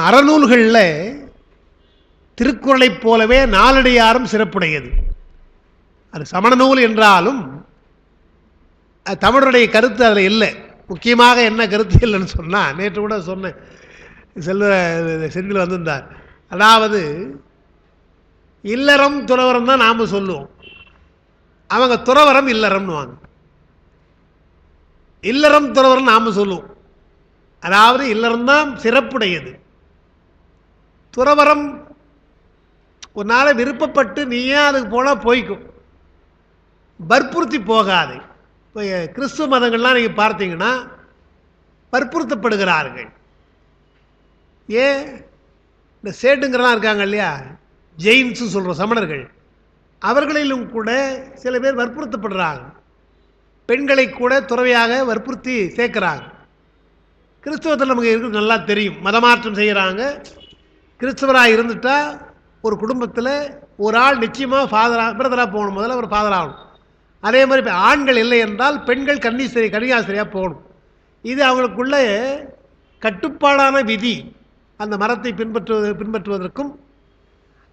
அறநூல்களில் திருக்குறளைப் போலவே நாலடியாரும் சிறப்புடையது. அது சமண நூல் என்றாலும் தமிழருடைய கருத்து அதில் இல்லை. முக்கியமாக என்ன கருத்து இல்லைன்னு சொன்னால், நேற்று கூட சொன்னேன், செந்தில் வந்திருந்தார். அதாவது இல்லறம் துறவரம் தான் நாம் சொல்லுவோம், அவங்க துறவரம் இல்லறம்னு வாங்க. இல்லறம் துறவரம் நாம் சொல்லுவோம், அதாவது இல்லறம் தான் சிறப்புடையது. துறவரம் ஒரு நாளை விருப்பப்பட்டு நீயே அதுக்கு போனால் போய்க்கும், வற்புறுத்தி போகாது. இப்போ கிறிஸ்துவ மதங்கள்லாம் நீங்கள் பார்த்தீங்கன்னா வற்புறுத்தப்படுகிறார்கள். ஏன் இந்த சேட்டுங்கிறலாம் இருக்காங்க இல்லையா, ஜெயின்ஸு சொல்கிற சமணர்கள், அவர்களிலும் கூட சில பேர் வற்புறுத்தப்படுறாங்க. பெண்களை கூட துறவியாக வற்புறுத்தி சேர்க்குறாங்க. கிறிஸ்தவத்தில் நமக்கு இருக்கிறது நல்லா தெரியும். மதமாற்றம் செய்கிறாங்க. கிறிஸ்தவராக இருந்துட்டால் ஒரு குடும்பத்தில் ஒரு ஆள் நிச்சயமாக பிரதராக போகணும், முதல்ல ஒரு ஃபாதர் ஆகணும். அதே மாதிரி இப்போ ஆண்கள் இல்லை என்றால் பெண்கள் கன்னியாஸ்திரியாக போகணும். இது அவங்களுக்குள்ள கட்டுப்பாடான விதி. அந்த மரத்தை பின்பற்றுவதற்கும்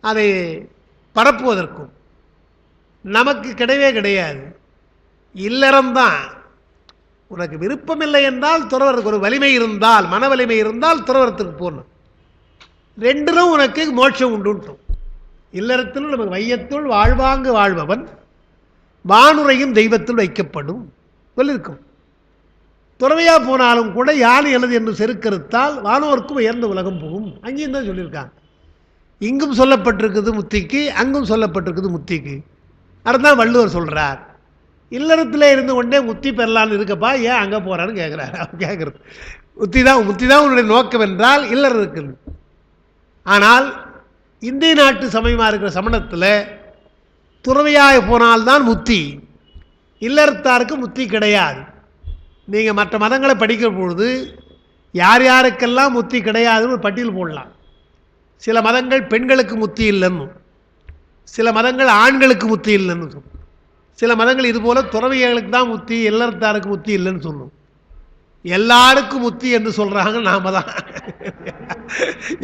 அதை பரப்புவதற்கும் நமக்கு கிடையவே கிடையாது. இல்லறம்தான். உனக்கு விருப்பம் இல்லை என்றால் துறவரத்துக்கு ஒரு வலிமை இருந்தால், மன வலிமை இருந்தால் துறவரத்துக்கு போகணும். ரெண்டிலும் உனக்கு மோட்சம் உண்டு. இல்லறத்திலும் நமக்கு வையத்துள் வாழ்வாங்கு வாழ்பவன் வானுரையும் தெய்வத்தில் வைக்கப்படும் சொல்லியிருக்கும். துறவையாக போனாலும் கூட யானை எனது என்று செருக்கறுத்தால் வானோருக்கும் உயர்ந்த உலகம் போகும், அங்கேயும் தான் சொல்லியிருக்காங்க. இங்கும் சொல்லப்பட்டிருக்குது முத்திக்கு, அங்கும் சொல்லப்பட்டிருக்குது முத்திக்கு. அதுதான் வள்ளுவர் சொல்கிறார், இல்லறத்தில் இருந்து கொண்டே முத்தி பெறலான்னு இருக்கப்பா, ஏன் அங்கே போகிறான்னு கேட்குறாரு. அவர் கேட்குறது முத்தி தான் உன்னுடைய நோக்கம் என்றால் இல்லறம் இருக்குது. ஆனால் இந்திய நாட்டு சமயமாக இருக்கிற சமணத்தில் துறவியாக போனால்தான் முத்தி, இல்லறத்தாருக்கு முத்தி கிடையாது. நீங்கள் மற்ற மதங்களை படிக்கிற பொழுது யார் யாருக்கெல்லாம் முத்தி கிடையாதுன்னு ஒரு பட்டியல் போடலாம். சில மதங்கள் பெண்களுக்கு முத்தி இல்லைன்னு, சில மதங்கள் ஆண்களுக்கு முத்தி இல்லைன்னு சொல்லும், சில மதங்கள் இதுபோல் துறவிகளுக்கு தான் முத்தி, இல்லறத்தாருக்கு முத்தி இல்லைன்னு சொல்லும். எல்லாருக்கும் முத்தி என்று சொல்கிறாங்க. நாம் தான்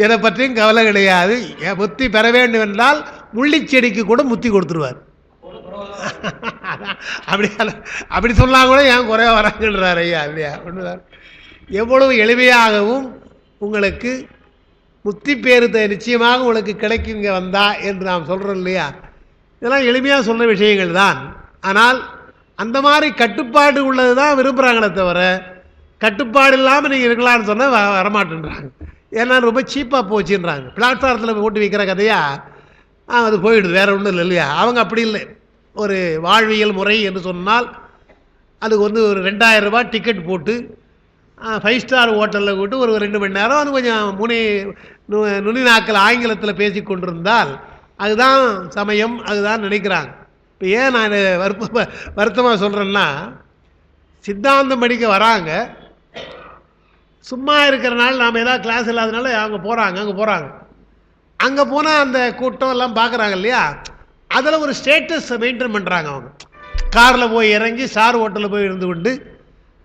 எதை பற்றியும் கவலை கிடையாது. முத்தி பெற வேண்டும் என்றால் முள்ளிச்செடிக்கு கூட முத்தி கொடுத்துருவார். அப்படி சொன்னால் கூட ஏன் குறைய வராங்கன்றார் ஐயா இல்லையா. ஒன்றுதான் எவ்வளவு எளிமையாகவும் உங்களுக்கு முத்தி பேரு நிச்சயமாக உங்களுக்கு கிடைக்குங்க வந்தா என்று நாம் சொல்கிறோம் இல்லையா. இதெல்லாம் எளிமையாக சொல்கிற விஷயங்கள் தான். ஆனால் அந்த மாதிரி கட்டுப்பாடு உள்ளது தான் விரும்புகிறாங்களே தவிர, கட்டுப்பாடு இல்லாமல் நீங்கள் இருக்கலாம்னு சொன்னால் வரமாட்டேன்றாங்க. ஏன்னா ரொம்ப சீப்பாக போச்சுன்றாங்க. பிளாட்ஃபாரத்தில் போட்டு விற்கிற கதையாக அது போயிடுது, வேறு ஒன்றும் இல்லை இல்லையா. அவங்க அப்படி இல்லை. ஒரு வாழ்வியல் முறை என்று சொன்னால் அதுக்கு ஒரு 2000 ரூபாய் டிக்கெட் போட்டு 5 ஸ்டார் ஹோட்டலில் போட்டு ஒரு 2 மணி நேரம் அது கொஞ்சம் நுனி நாட்கள் ஆங்கிலத்தில் பேசி கொண்டிருந்தால் அதுதான் சமயம், அதுதான் நினைக்கிறாங்க. இப்போ ஏன் நான் வருத்தமாக சொல்கிறேன்னா, சித்தாந்தம் படிக்க வராங்க, சும்மா இருக்கிறனால நாம் ஏதாவது கிளாஸ் இல்லாதனால அங்கே போகிறாங்க. அங்கே போனால் அந்த கூட்டம் எல்லாம் பார்க்குறாங்க இல்லையா, அதில் ஒரு ஸ்டேட்டஸை மெயின்டைன் பண்ணுறாங்க. அவங்க காரில் போய் இறங்கி ஸ்டார் ஹோட்டலில் போய் இருந்து கொண்டு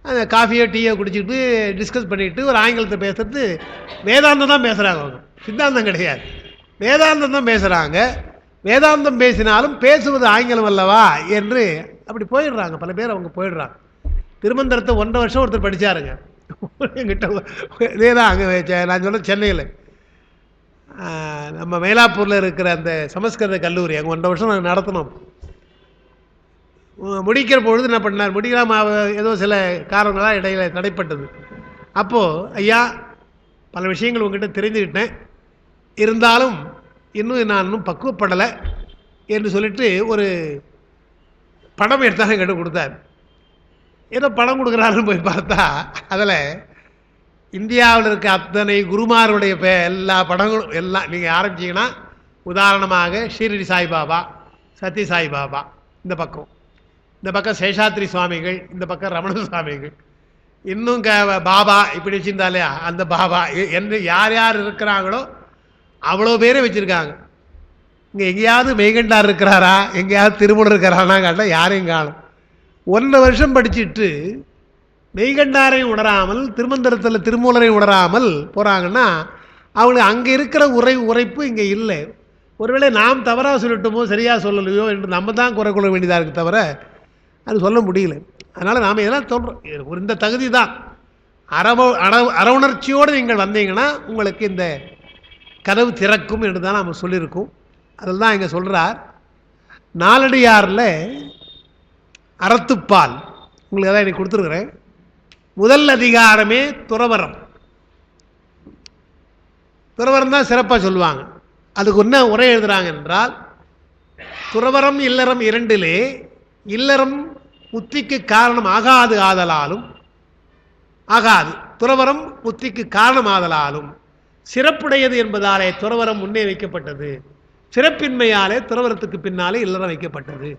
அந்த காஃபியோ டீயோ குடிச்சிக்கிட்டு டிஸ்கஸ் பண்ணிவிட்டு ஒரு ஆங்கிலத்தை பேசுறது வேதாந்தம் தான் பேசுகிறாங்க. அவங்க சித்தாந்தம் கிடையாது, வேதாந்தம் தான் பேசுகிறாங்க. வேதாந்தம் பேசினாலும் பேசுவது ஆங்கிலம் அல்லவா என்று அப்படி போயிடுறாங்க. பல பேர் அவங்க போயிடுறாங்க. திருமந்திரத்தை 1.5 வருஷம் ஒருத்தர் படித்தாருங்க என்கிட்ட. இதே தான் அங்கே நான் சொல்ல சென்னையில் நம்ம மயிலாப்பூரில் இருக்கிற அந்த சமஸ்கிருத கல்லூரி, அங்கே 1.5 வருஷம் நாங்கள் நடத்தினோம். முடிக்கிற பொழுது என்ன பண்ணார், முடிக்காமல் ஏதோ சில காரணங்களாக இடையில தடைப்பட்டது. அப்போது ஐயா பல விஷயங்கள் உங்ககிட்ட தெரிஞ்சுக்கிட்டேன், இருந்தாலும் நான் இன்னும் பக்குவப்படலை என்று சொல்லிட்டு ஒரு படம் எடுத்தாங்க என்கிட்ட கொடுத்தார். ஏதோ படம் கொடுக்குறாருன்னு போய் பார்த்தா அதில் இந்தியாவில் இருக்க அத்தனை குருமாருடைய எல்லா படங்களும் எல்லாம் நீங்கள் ஆரம்பிச்சிங்கன்னா, உதாரணமாக ஷீரடி சாய்பாபா, சத்ய சாய்பாபா இந்த பக்கம் சேஷாத்ரி சுவாமிகள், இந்த பக்கம் ரமண சுவாமிகள், இன்னும் பாபா இப்படி வச்சுருந்தாலே அந்த பாபா என்று யார் யார் இருக்கிறாங்களோ அவ்வளோ பேரை வச்சுருக்காங்க. இங்கே எங்கேயாவது மெய்கண்டார் இருக்கிறாரா, எங்கேயாவது திருமூலர் இருக்கிறானா கேட்டால் யாரையும் காணும். 1 வருஷம் படிச்சுட்டு மெய்கண்டாரையும் உணராமல், திருமந்திரத்தில் திருமூலரையும் உணராமல் போகிறாங்கன்னா அவங்களுக்கு அங்கே இருக்கிற உரைப்பு இங்கே இல்லை. ஒருவேளை நாம் தவறாக சொல்லிட்டோமோ சரியாக சொல்லலையோ என்று நம்ம தான் குறை கொள்ள வேண்டியதாக இருக்குது, தவிர அது சொல்ல முடியல. அதனால் நாம் இதெல்லாம் சொல்கிறோம், இந்த தகுதி தான். அறவுணர்ச்சியோடு நீங்கள் வந்தீங்கன்னா உங்களுக்கு இந்த கதவு திறக்கும் என்று தான் நாம் சொல்லியிருக்கோம். அதில் தான் இங்கே சொல்கிறார் நாலடியாரில் அறத்துப்பால். உங்களுக்கு அதான் எனக்கு கொடுத்துருக்குறேன். முதல் அதிகாரமே துறவரம். துறவரம் தான் சிறப்பாக சொல்லுவாங்க. அதுக்கு என்ன உரை எழுதுகிறாங்க என்றால், துறவரம் இல்லறம் இரண்டிலே இல்லறம் முத்திக்கு காரணம் ஆகாது ஆதலாலும், துறவரம் முத்திக்கு காரணம் ஆதலாலும் சிறப்புடையது என்பதாலே துறவரம் முன்னே வைக்கப்பட்டது, சிறப்பின்மையாலே துறவரத்துக்கு பின்னாலே இல்லறம் வைக்கப்பட்டது.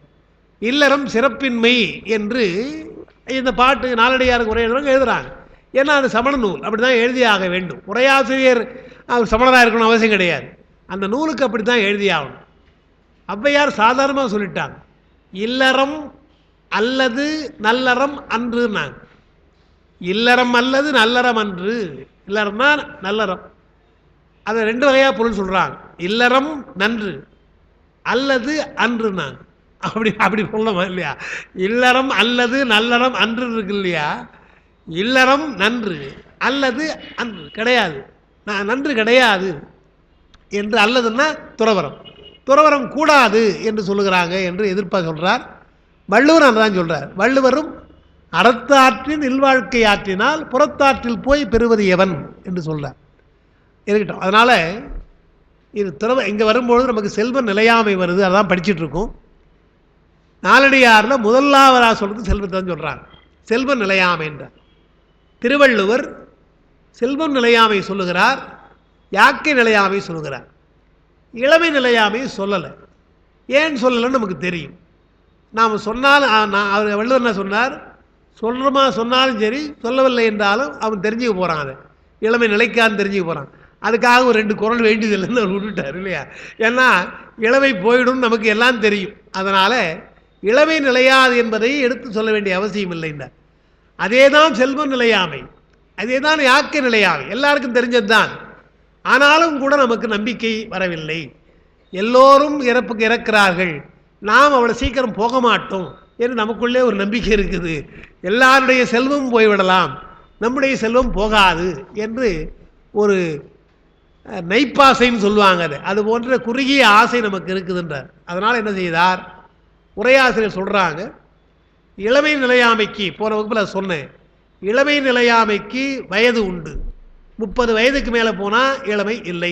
இல்லறம் சிறப்பின்மை என்று இந்த பாட்டு நாலடியாருக்கு உரை எழுதுறாங்க. ஏன்னா அது சமண நூல், அப்படி தான் எழுதியாக வேண்டும். உரையாசிரியர் அவர் சமணராக இருக்கணும் அவசியம் கிடையாது, அந்த நூலுக்கு அப்படி தான் எழுதியாகணும். ஔவையார் சாதாரணமாக சொல்லிட்டாங்க, இல்லறம் அல்லது நல்லறம் அன்று. நான் இல்லறம் அல்லது நல்லறம் அன்று. இல்லறம்னா நல்லறம், அதை 2 வகையாக பொருள் சொல்கிறாங்க. இல்லறம் நன்று அல்லது அன்று. நான் அப்படி சொல்லமா இல்லையா? இல்லறம் அல்லது நல்லறம் அன்று இருக்கு இல்லையா? இல்லறம் நன்று அல்லது அன்று கிடையாது, நான் நன்று கிடையாது என்று. அல்லதுன்னா துறவரம் கூடாது என்று சொல்லுகிறாங்க என்று எதிர்ப்பாக சொல்கிறார். வள்ளுவர் அதான் சொல்கிறார். வள்ளுவரும் அறத்தாற்றின் இல்வாழ்க்கை ஆற்றினால் புறத்தாற்றில் போய் பெறுவது எவன் என்று சொல்கிறார். இருக்கட்டும். அதனால் இது இங்கே வரும்பொழுது நமக்கு செல்வ நிலையாமை வருது, அதான் படிச்சுட்டு இருக்கோம். நாலடியாரில் முதலாவதாக சொல்கிறது செல்வத்தை தான் சொல்கிறாங்க, செல்வ நிலையாமை என்றார். திருவள்ளுவர் செல்வம் நிலையாமை சொல்லுகிறார், யாக்கை நிலையாமை சொல்லுகிறார். இளமை நிலையாமை சொல்லலை. ஏன் சொல்லலைன்னு நமக்கு தெரியும். நாம் சொன்னால் அவர் வள்ளுவர் என்ன சொன்னார், சொல்கிறோமா சொன்னாலும் சரி, சொல்லவில்லை என்றாலும் அவன் தெரிஞ்சுக்க போகிறான், அதை இளமை நிலைக்கான்னு தெரிஞ்சுக்க போகிறான். அதுக்காக ஒரு 2 குறள் வேண்டியதில்லைன்னு அவர் விட்டுட்டார் இல்லையா? ஏன்னா இளமை போயிடும் நமக்கு எல்லாம் தெரியும். அதனால் இளமை நிலையாது என்பதை எடுத்து சொல்ல வேண்டிய அவசியம் இல்லைன்னார். அதே தான் செல்வம் நிலையாமை, அதே தான் யாக்கை நிலையாமை, எல்லாருக்கும் தெரிஞ்சது தான். ஆனாலும் கூட நமக்கு நம்பிக்கை வரவில்லை. எல்லோரும் இறப்புக்கு இறக்கிறார்கள், நாம் அவ்வளோ சீக்கிரம் போக மாட்டோம் என்று நமக்குள்ளே ஒரு நம்பிக்கை இருக்குது. எல்லாருடைய செல்வம் போய்விடலாம், நம்முடைய செல்வம் போகாது என்று ஒரு நைப்பாசைன்னு சொல்லுவாங்க. அது போன்ற குறுகிய ஆசை நமக்கு இருக்குதுன்றார். அதனால் என்ன செய்தார், உரையாசிரியர் சொல்கிறாங்க, இளமை நிலையாமைக்கு போன வகுப்பில் சொன்னேன், இளமை நிலையாமைக்கு வயது உண்டு. 30 வயதுக்கு மேலே போனால் இளமை இல்லை.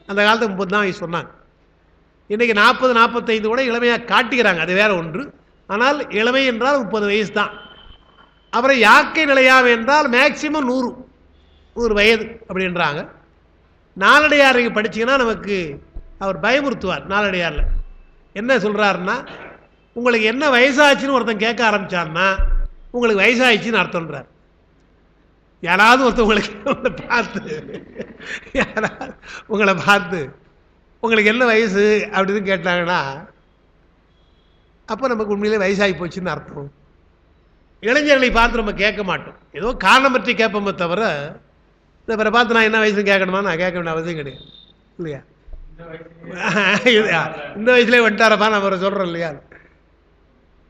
அந்த காலத்தில் 30 தான் வயசு சொன்னாங்க. இன்றைக்கி 40, 45 கூட இளமையாக காட்டுகிறாங்க, அது வேறு ஒன்று. ஆனால் இளமை என்றால் 30 வயசு தான். அப்புறம் யாக்கை நிலையாமை என்றால் மேக்சிமம் 100 வயது அப்படின்றாங்க. நாலடியார் நீங்கள் படிச்சிங்கன்னா நமக்கு அவர் பயமுறுத்துவார். நாலடியாரில் என்ன சொல்கிறாருன்னா, உங்களுக்கு என்ன வயசாச்சுன்னு ஒருத்தன் கேட்க ஆரம்பித்தான்னா உங்களுக்கு வயசாகிடுச்சின்னு அர்த்தம்ன்றார். யாராவது ஒருத்தவங்களுக்கு பார்த்து உங்களை பார்த்து உங்களுக்கு என்ன வயசு அப்படின்னு கேட்டாங்கன்னா அப்போ நமக்கு உண்மையிலே வயசாகி போச்சுன்னு அர்த்தம். இளைஞர்களை பார்த்து நம்ம கேட்க மாட்டோம், ஏதோ காரணம் பற்றி கேட்போமே தவிர இந்த பிற பார்த்து நான் என்ன வயசுன்னு கேட்கணுமா, நான் கேட்க வேண்டிய அவசியம் கிடையாது இல்லையா? இந்த வயசுலேயே வந்துட்டாரப்பா நம்ம சொல்கிறோம் இல்லையா?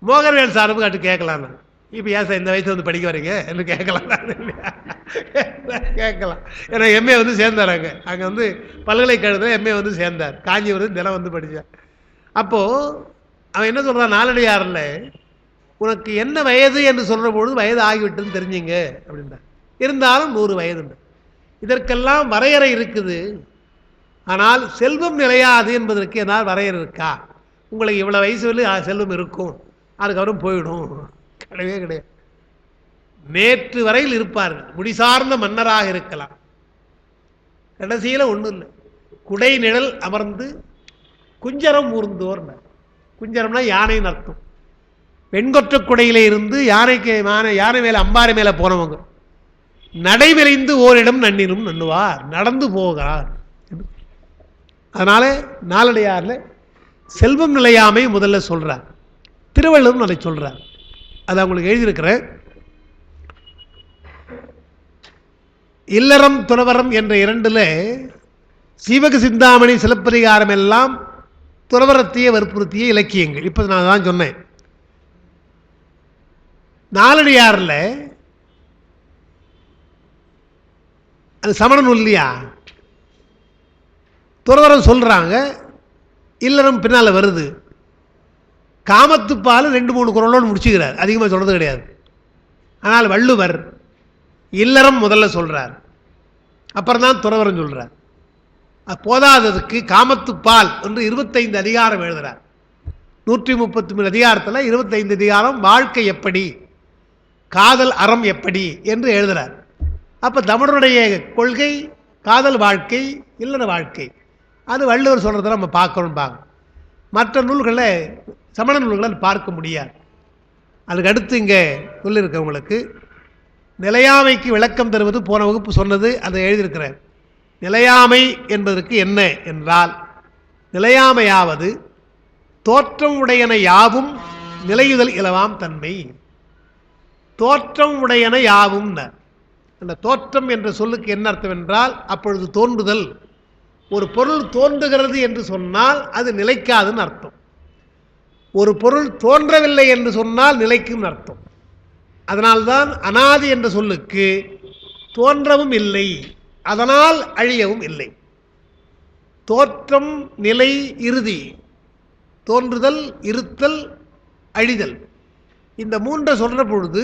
மோகன்வேல் சாருக்கு அட்டு கேட்கலாம். நான் இப்போ ஏன் சார் இந்த வயசில் வந்து படிக்க வரீங்க என்று கேட்கலாம் இல்லையா? கேட்கலாம். ஏன்னா எம்ஏ வந்து சேர்ந்தார், அங்கே வந்து பல்கலைக்கழகத்தில் எம்ஏ வந்து சேர்ந்தார், காஞ்சிபுரம் தினம் வந்து படித்தார். அப்போது அவன் என்ன சொல்கிறான், நாலடியாரில் உனக்கு என்ன வயது என்று சொல்கிற பொழுது வயது ஆகிவிட்டுன்னு தெரிஞ்சுங்க அப்படின்ற. இருந்தாலும் 100 வயது. இதற்கெல்லாம் வரையறை இருக்குது. ஆனால் செல்வம் நிலையாது என்பதற்கு என்னால் வரையறை இருக்கா? உங்களுக்கு இவ்வளோ வயசு வரலும் செல்வம் இருக்கும், அதுக்கப்புறம் போயிடும். கிடையவே கிடையாது. நேற்று வரையில் இருப்பார்கள். முடிசார்ந்த மன்னராக இருக்கலாம். கடைசியில் ஒன்றும் இல்லை. குடை நிழல் அமர்ந்து குஞ்சரம் ஊர்ந்தோர். குஞ்சரம்னா யானைன்னு அர்த்தம். வெண்கொற்ற குடையிலே இருந்து யானை மேலே அம்பாறை மேலே போனவங்க நடைவிரைந்து ஓரிடம் நன்னினும் நண்ணுவார், நடந்து போகிறார். அதனால நாலடியாரில் செல்வம் நிலையாமை முதல்ல சொல்றார். திருவள்ளுவரும் அதை சொல்றார். அதை அவங்களுக்கு எழுதியிருக்கிறேன். இல்லறம் துறவரம் என்ற 2ல் சீவக சிந்தாமணி சிலப்பதிகாரம் எல்லாம் துறவரத்தையே வற்புறுத்திய இலக்கியங்கள். இப்போ நான் தான் சொன்னேன். நாலடியாரில் அது சமண நூல் இல்லையா, துறவரம் சொல்றாங்க, இல்லறம் பின்னால் வருது. காமத்துப்பால் 2-3 குறளோடு முடிச்சுக்கிறார், அதிகமாக சொல்றது கிடையாது. ஆனால் வள்ளுவர் இல்லறம் முதல்ல சொல்றார், அப்புறம் தான் துறவரம் சொல்றார். போதாததுக்கு காமத்துப்பால் என்று 25 அதிகாரம் எழுதுறார். 133 அதிகாரத்தில் 25 அதிகாரம் வாழ்க்கை எப்படி, காதல் அறம் எப்படி என்று எழுதுறார். அப்போ தமிழருடைய கொள்கை காதல் வாழ்க்கை, இல்லற வாழ்க்கை. அது வள்ளுவர் சொல்கிறத நம்ம பார்க்கணும். மற்ற நூல்களை, சமண நூல்களை பார்க்க முடியாது. அதுக்கு அடுத்து இங்கே சொல்லியிருக்கவங்களுக்கு நிலையாமைக்கு விளக்கம் தருவது போன வகுப்பு சொன்னது, அதை எழுதியிருக்கிறேன். நிலையாமை என்பதற்கு என்ன என்றால், நிலையாமையாவது தோற்றம் உடையன யாவும் நிலையுதல் இலவாம் தன்மை. தோற்றம் உடையன யாவும். அந்த தோற்றம் என்ற சொல்லுக்கு என்ன அர்த்தம் என்றால், அப்பொழுது தோன்றுதல். ஒரு பொருள் தோன்றுகிறது என்று சொன்னால் அது நிலைக்காதுன்னு அர்த்தம். ஒரு பொருள் தோன்றவில்லை என்று சொன்னால் நிலைக்கும் அர்த்தம். அதனால்தான் அனாதி என்ற சொல்லுக்கு தோன்றவும் இல்லை, அதனால் அழியவும் இல்லை. தோற்றம், நிலை, இறுதி. தோன்றுதல், இருத்தல், அழிதல். இந்த 3 சொல்ற பொழுது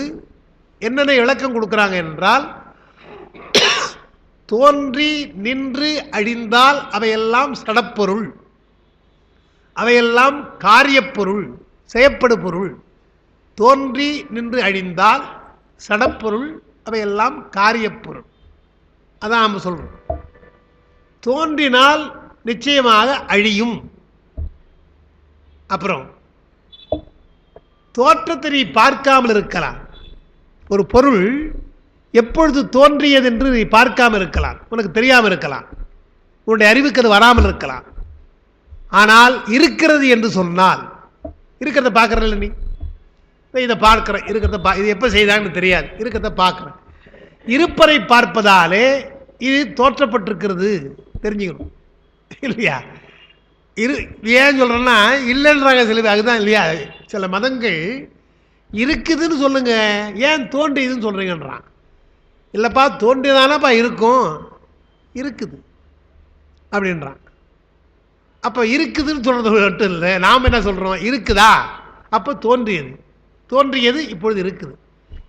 என்னென்ன விளக்கம் கொடுக்குறாங்க என்றால், தோன்றி நின்று அழிந்தால் அவையெல்லாம் சடப்பொருள், அவையெல்லாம் காரியப்பொருள், செயற்படு பொருள். தோன்றி நின்று அழிந்தால் சடப்பொருள், அவையெல்லாம் காரியப்பொருள். அதான் நாம் சொல்றோம். தோன்றினால் நிச்சயமாக அழியும். அப்புறம் தோற்றத்தை நீ பார்க்காமல் இருக்கலாம். ஒரு பொருள் எப்பொழுது தோன்றியது என்று நீ பார்க்காமல் இருக்கலாம், உனக்கு தெரியாமல் இருக்கலாம், உன்னுடைய அறிவுக்கு அது வராமல் இருக்கலாம். ஆனால் இருக்கிறது என்று சொன்னால், இருக்கிறத பார்க்கறதில்ல நீ, இதை பார்க்கிறேன், இருக்கிறத இது எப்போ செய்தாங்கன்னு தெரியாது, இருக்கிறத பார்க்குறேன். இருப்பதை பார்ப்பதாலே இது தோற்றப்பட்டிருக்கிறது தெரிஞ்சுக்கணும் இல்லையா? ஏன் சொல்கிறேன்னா, இல்லைன்றாங்க சில பேர். அதுதான் இல்லையா, சில மதங்கள் இருக்குதுன்னு சொல்லுங்க, ஏன் தோன்றியதுன்னு சொல்கிறீங்கன்றான். இல்லைப்பா தோன்றியதானப்பா இருக்கும், இருக்குது அப்படின்றான். அப்போ இருக்குதுன்னு சொல்கிறது மட்டும் இல்லை, நாம் என்ன சொல்கிறோம், இருக்குதா, அப்போ தோன்றியது, தோன்றியது இப்பொழுது இருக்குது,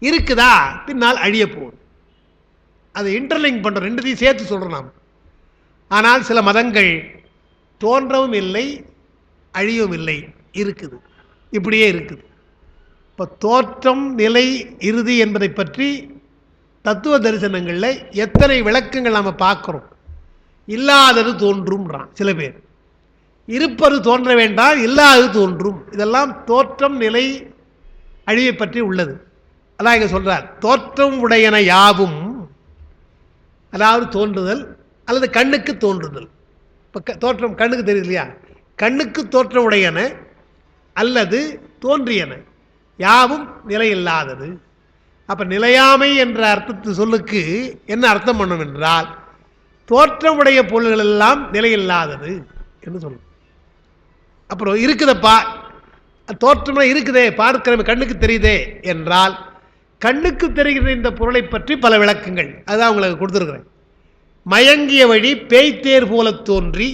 இருக்குதா பின்னால் அழிய போகுது. அதை இன்டர்லிங்க் பண்ணுறோம், 2த்தையும் சேர்த்து சொல்கிறோம் நாம். ஆனால் சில மதங்கள் தோன்றவும் இல்லை அழியவும் இல்லை, இருக்குது, இப்படியே இருக்குது. இப்போ தோற்றம், நிலை, இறுதி என்பதை பற்றி தத்துவ தரிசனங்களில் எத்தனை விளக்கங்கள் நாம் பார்க்குறோம். இல்லாதது தோன்றும்ன்றான் சில பேர், இருப்பது தோன்ற வேண்டாம், இல்லாதது தோன்றும். இதெல்லாம் தோற்றம், நிலை, அழிவை பற்றி உள்ளது. அதான் இங்கே சொல்கிறார், தோற்றம் உடையன யாவும், அதாவது தோன்றுதல் அல்லது கண்ணுக்கு தோன்றுதல். இப்போ தோற்றம் கண்ணுக்கு தெரியுது இல்லையா, கண்ணுக்கு தோற்றம் உடையன அல்லது தோன்றியன யாவும் நிலையில்லாதது. அப்போ நிலையாமை என்ற அர்த்தத்து சொல்லுக்கு என்ன அர்த்தம் பண்ணும் என்றால், தோற்றமுடைய பொருள்கள் எல்லாம் நிலையில்லாதது என்று சொல்லும். அப்புறம் இருக்குதப்பா, தோற்றமா இருக்குதே, பார்க்கிற கண்ணுக்கு தெரியுதே என்றால், கண்ணுக்கு தெரிகிற இந்த பொருளை பற்றி பல விளக்கங்கள் அதுதான் உங்களுக்கு கொடுத்துருக்குறேன். மயங்கிய வழி பேய்த்தேர் போல தோன்றி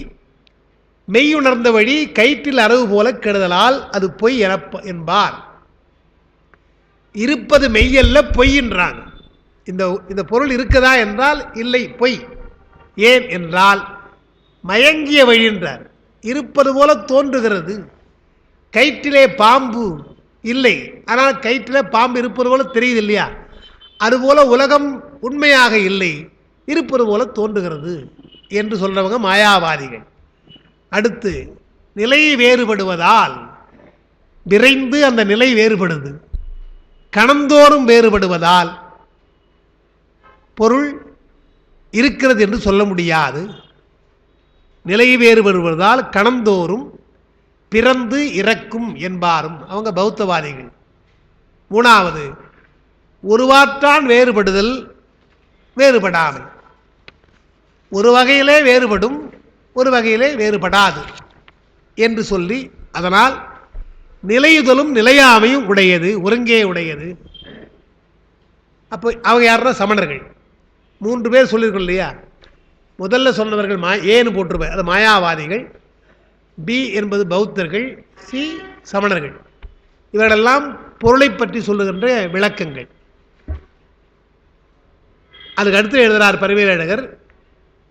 மெய்யுணர்ந்த வழி கயிற்றில் அரவு போல கெடுதலால் அது பொய் என்பார். இருப்பது மெய்யல்ல பொய்ன்றாங்க. இந்த இந்த பொருள் இருக்குதா என்றால் இல்லை, பொய். ஏன் என்றால் மயங்கிய வழின்றார். இருப்பது போல தோன்றுகிறது. கயிற்றிலே பாம்பு இல்லை, ஆனால் கயிற்றிலே பாம்பு இருப்பது போல தெரியுது இல்லையா? அதுபோல உலகம் உண்மையாக இல்லை, இருப்பது போல தோன்றுகிறது என்று சொல்றவங்க மாயாவாதிகள். அடுத்து நிலை வேறுபடுவதால் விரைந்து அந்த நிலை வேறுபடுது. கணந்தோறும் வேறுபடுவதால் பொருள் இருக்கிறது என்று சொல்ல முடியாது. நிலை வேறுபடுவதால் கணந்தோறும் பிறந்து இறக்கும் என்பாரும் அவங்க பௌத்தவாதிகள். மூணாவது, ஒருவாற்றான் வேறுபடுதல் வேறுபடாமை. ஒரு வகையிலே வேறுபடும், ஒரு வகையிலே வேறுபடாது என்று சொல்லி, அதனால் நிலையுதலும் நிலையாமையும் உடையது, ஒருங்கே உடையது. அப்போ அவங்க யாருன்னா சமணர்கள். 3 பேர் சொல்லியிருக்கோம் இல்லையா? முதல்ல சொன்னவர்கள் ஏன்னு போட்டிருப்பேன், அது மாயாவாதிகள். பி என்பது பௌத்தர்கள், சி சமணர்கள். இவர்களெல்லாம் பொருளை பற்றி சொல்லுகின்ற விளக்கங்கள். அதுக்கு அடுத்து எழுதுகிறார் பரிமேலழகர்,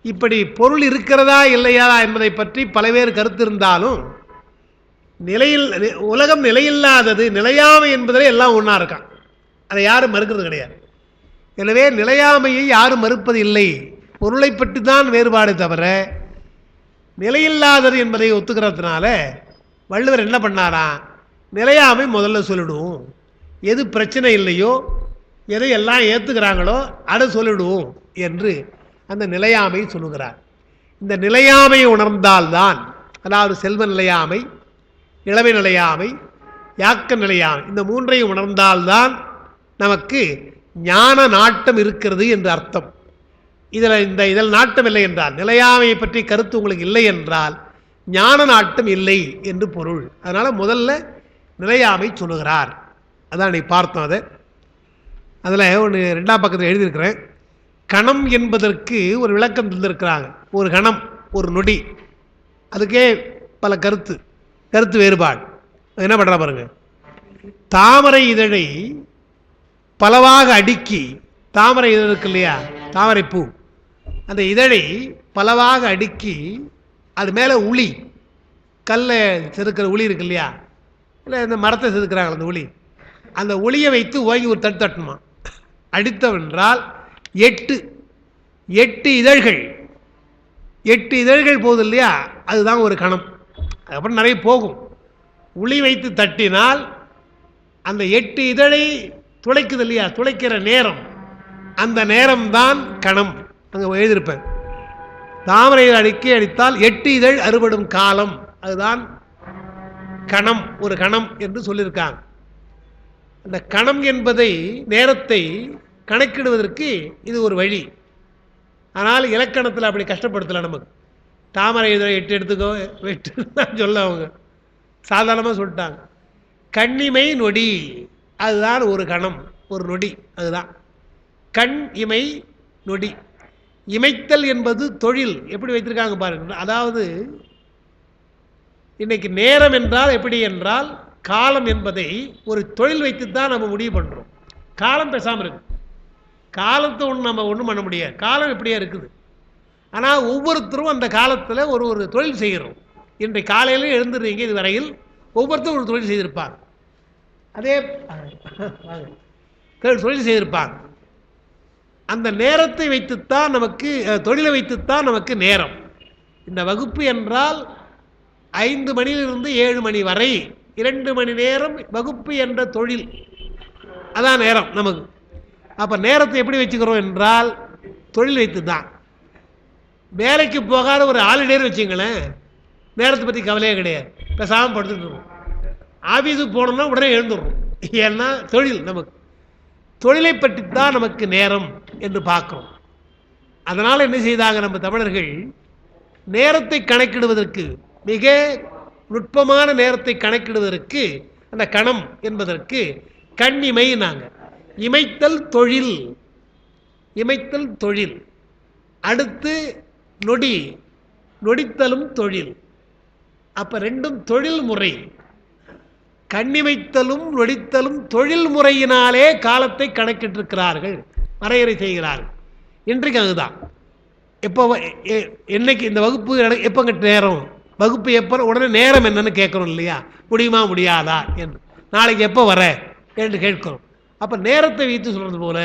இப்படி பொருள் இருக்கிறதா இல்லையா என்பதை பற்றி பலவேறு கருத்து இருந்தாலும் நிலையில் உலகம் நிலையில்லாதது, நிலையாமை என்பதில் எல்லாம் ஒன்றா இருக்கான். அதை யாரும் மறுக்கிறது கிடையாது. எனவே நிலையாமையை யாரும் மறுப்பது இல்லை. பொருளை பற்றி தான் வேறுபாடு தவிர நிலையில்லாதது என்பதை ஒத்துக்கிறதுனால வள்ளுவர் என்ன பண்ணாரா, நிலையாமை முதல்ல சொல்லிடுவோம், எது பிரச்சனை இல்லையோ எதை எல்லாம் ஏற்றுக்கிறாங்களோ அதை சொல்லிடுவோம் என்று அந்த நிலையாமை சொல்லுகிறார். இந்த நிலையாமையை உணர்ந்தால்தான், அதாவது செல்வ நிலையாமை, இளமை நிலையாமை, யாக்க நிலையாமை, இந்த 3ஐயும் உணர்ந்தால்தான் நமக்கு ஞான நாட்டம் இருக்கிறது என்று அர்த்தம். இதில் நாட்டம் இல்லை என்றால், நிலையாமையை பற்றி கருத்து உங்களுக்கு இல்லை என்றால் ஞான நாட்டம் இல்லை என்று பொருள். அதனால் முதல்ல நிலையாமை சொல்லுகிறார். அதான் நீ பார்த்தோம். அதில் ஒன்று 2ஆம் பக்கத்தில் எழுதியிருக்கிறேன். கணம் என்பதற்கு ஒரு விளக்கம் தந்திருக்கிறாங்க. ஒரு கணம், ஒரு நொடி, அதுக்கே பல கருத்து வேறுபாடு. என்ன பண்ணுற பாருங்க, தாமரை இதழை பலவாக அடுக்கி, தாமரை இதழ் இருக்கு இல்லையா, தாமரை பூ, அந்த இதழை பலவாக அடுக்கி அது மேலே உளி, கல்லை செதுக்கிற உளி இருக்கு இல்லையா, இல்லை இந்த மரத்தை செதுக்கிறாங்க அந்த உளி, அந்த உளியை வைத்து ஓங்கி ஒரு தட்டு தட்டணுமா. அடித்தவென்றால் 8 இதழ்கள், 8 இதழ்கள் போகுது இல்லையா, அதுதான் ஒரு கணம். அதுக்கப்புறம் நிறைய போகும். உளி வைத்து தட்டினால் அந்த 8 இதழை துளைக்குது இல்லையா, துளைக்கிற நேரம், அந்த நேரம்தான் கணம். அங்கே எழுதியிருப்பேன், தாமரை அடுக்கி அடித்தால் 8 இதழ் அறுபடும் காலம், அதுதான் கணம், ஒரு கணம் என்று சொல்லியிருக்காங்க. அந்த கணம் என்பதை, நேரத்தை கணக்கிடுவதற்கு இது ஒரு வழி. ஆனால் இலக்கணத்தில் அப்படி கஷ்டப்படுத்தலை நமக்கு. தாமரை இதழை 8 எடுத்துக்கோ 8 சொல்ல அவங்க சாதாரணமாக சொல்லிட்டாங்க. கண்ணிமை நொடி, அதுதான் ஒரு கணம், ஒரு நொடி, அதுதான் கண் இமை நொடி. இமைத்தல் என்பது தொழில். எப்படி வைத்திருக்காங்க பாருங்க. அதாவது இன்னைக்கு நேரம் என்றால் எப்படி என்றால், காலம் என்பதை ஒரு தொழில் வைத்து தான் நம்ம முடிவு பண்ணுறோம். காலம் பேசாமல் இருக்கு, காலத்தை நம்ம ஒன்றும் பண்ண முடியாது. காலம் எப்படியா இருக்குது. ஆனால் ஒவ்வொருத்தரும் அந்த காலத்தில் ஒரு தொழில் செய்கிறோம். இன்றைக்கு காலையில் எழுந்துடுறீங்க, இது வரையில் ஒவ்வொருத்தரும் ஒரு தொழில் செய்திருப்பாங்க. அதே தொழில் செய்திருப்பாங்க. அந்த நேரத்தை வைத்துத்தான் நமக்கு, தொழிலை வைத்துத்தான் நமக்கு நேரம். இந்த வகுப்பு என்றால் 5 மணியிலிருந்து 7 மணி வரை 2 மணி நேரம் வகுப்பு என்ற தொழில், அதான் நேரம் நமக்கு. அப்போ நேரத்தை எப்படி வச்சுக்கிறோம் என்றால் தொழில் வைத்து தான். வேலைக்கு போகாத ஒரு ஹாலிடேன்னு வச்சுங்களேன், நேரத்தை பற்றி கவலையே கிடையாது, பேசாமல் படுத்துட்டு இருக்கோம். ஆஃபீஸுக்கு போனோம்னா உடனே எழுந்துடுறோம். ஏன்னா தொழில், நமக்கு தொழிலை பற்றி தான் நமக்கு நேரம் என்று பார்க்குறோம். அதனால் என்ன செய்தாங்க நம்ம தமிழர்கள், நேரத்தை கணக்கிடுவதற்கு, மிக நுட்பமான நேரத்தை கணக்கிடுவதற்கு, அந்த கணம் என்பதற்கு கண்ணிமை நாங்கள். இமைத்தல் தொழில், இமைத்தல் தொழில். அடுத்து நொடி, நொடித்தலும் தொழில். அப்போ ரெண்டும் தொழில் முறை. கண்ணிமைத்தலும் நொடித்தலும் தொழில் முறையினாலே காலத்தை கணக்கிட்டிருக்கிறார்கள், வரையறை செய்கிறார்கள். இன்றைக்கு அதுதான். எப்போ என்னைக்கு இந்த வகுப்பு எப்போ நேரம், வகுப்பு எப்போ, உடனே நேரம் என்னன்னு கேட்குறோம் இல்லையா, முடியுமா முடியாதா என்று, நாளைக்கு எப்போ வர என்று கேட்கிறோம். அப்போ நேரத்தை வைத்து சொல்கிறது போல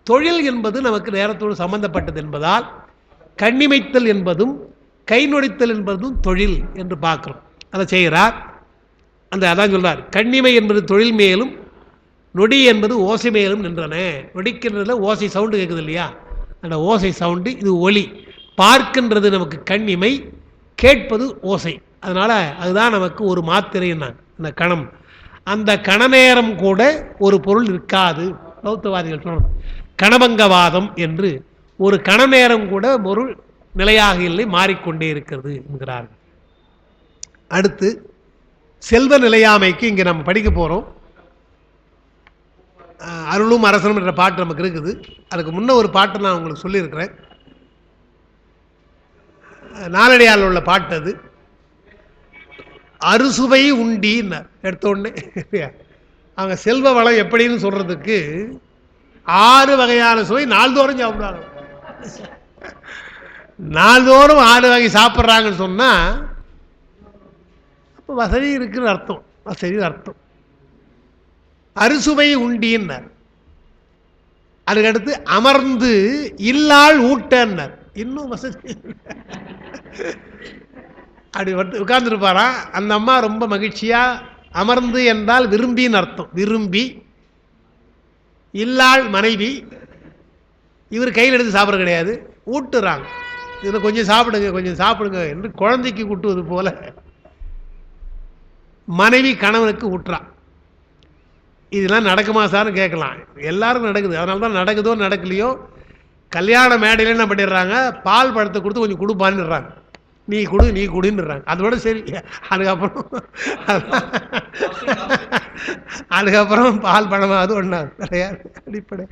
தொழில் என்பது நமக்கு நேரத்தோடு சம்பந்தப்பட்டது என்பதால் கண்ணிமைத்தல் என்பதும் கை நொடித்தல் என்பதும் தொழில் என்று பார்க்குறோம். அதை செய்கிறார். அதான் சொல்றார், கண்ணிமை என்பது தொழில் மேலும் நொடி என்பது ஓசை மேலும் நின்றன. நொடிக்கின்றதுல ஓசை சவுண்டு கேட்குது இல்லையா, அந்த ஓசை சவுண்டு, இது ஒலி. பார்க்கின்றது நமக்கு கண்ணிமை, கேட்பது ஓசை. அதனால் அதுதான் நமக்கு ஒரு மாத்திரைன்னாங்க அந்த கணம். அந்த கண நேரம் கூட ஒரு பொருள் இருக்காது. பௌத்தவாதிகள் சொல்லணும் கணபங்கவாதம் என்று, ஒரு கண நேரம் கூட பொருள் நிலையாக இல்லை, மாறிக்கொண்டே இருக்கிறது என்கிறார்கள். அடுத்து செல்வ நிலையாமைக்கு இங்கே நம்ம படிக்க போகிறோம். அருளும் அரசனும் என்ற பாட்டு நமக்கு இருக்குது. அதுக்கு முன்ன ஒரு பாட்டு நான் உங்களுக்கு சொல்லியிருக்கிறேன், நாலடியால் உள்ள பாட்டு. அது அறுசுவை உண்டின்னு எடுத்தோடனே அவங்க செல்வ வளம் எப்படின்னு சொல்றதுக்கு 6 வகையான சுவை நாள்தோறும் சாப்பிடுறாங்க. நாள்தோறும் 6 வகை சாப்பிட்றாங்கன்னு சொன்னால் அப்போ வசதி இருக்குன்னு அர்த்தம். வசதி அர்த்தம். அறுசுவை உண்டின்னார். அதுக்கடுத்து அமர்ந்து இல்லாள் ஊட்டன்னார். இன்னும் வசதி. அப்படி உட்கார்ந்துருப்பாரா அந்த அம்மா, ரொம்ப மகிழ்ச்சியாக. அமர்ந்து என்றால் விரும்பின்னு அர்த்தம், விரும்பி. இல்லாள் மனைவி, இவர் கையில் எடுத்து சாப்பிட கிடையாது, ஊட்டுறாங்க. இதில் கொஞ்சம் சாப்பிடுங்க கொஞ்சம் சாப்பிடுங்க என்று குழந்தைக்கு ஊட்டுவது போல மனைவி கணவனுக்கு ஊட்டுறான். இதெல்லாம் நடக்குமா சார்னு கேட்கலாம். எல்லாருக்கும் நடக்குது. அதனால தான் நடக்குதோ நடக்கலையோ கல்யாண மேடையில் என்ன பண்ணிடுறாங்க, பால் பழத்தை கொடுத்து கொஞ்சம் கொடுப்பான்னுறாங்க. நீ கொடு நீ கொடுன்னுறாங்க. அதோட சரி. அதுக்கப்புறம் பால் பழமாவது ஒன்றா கிடையாது. அடிப்படை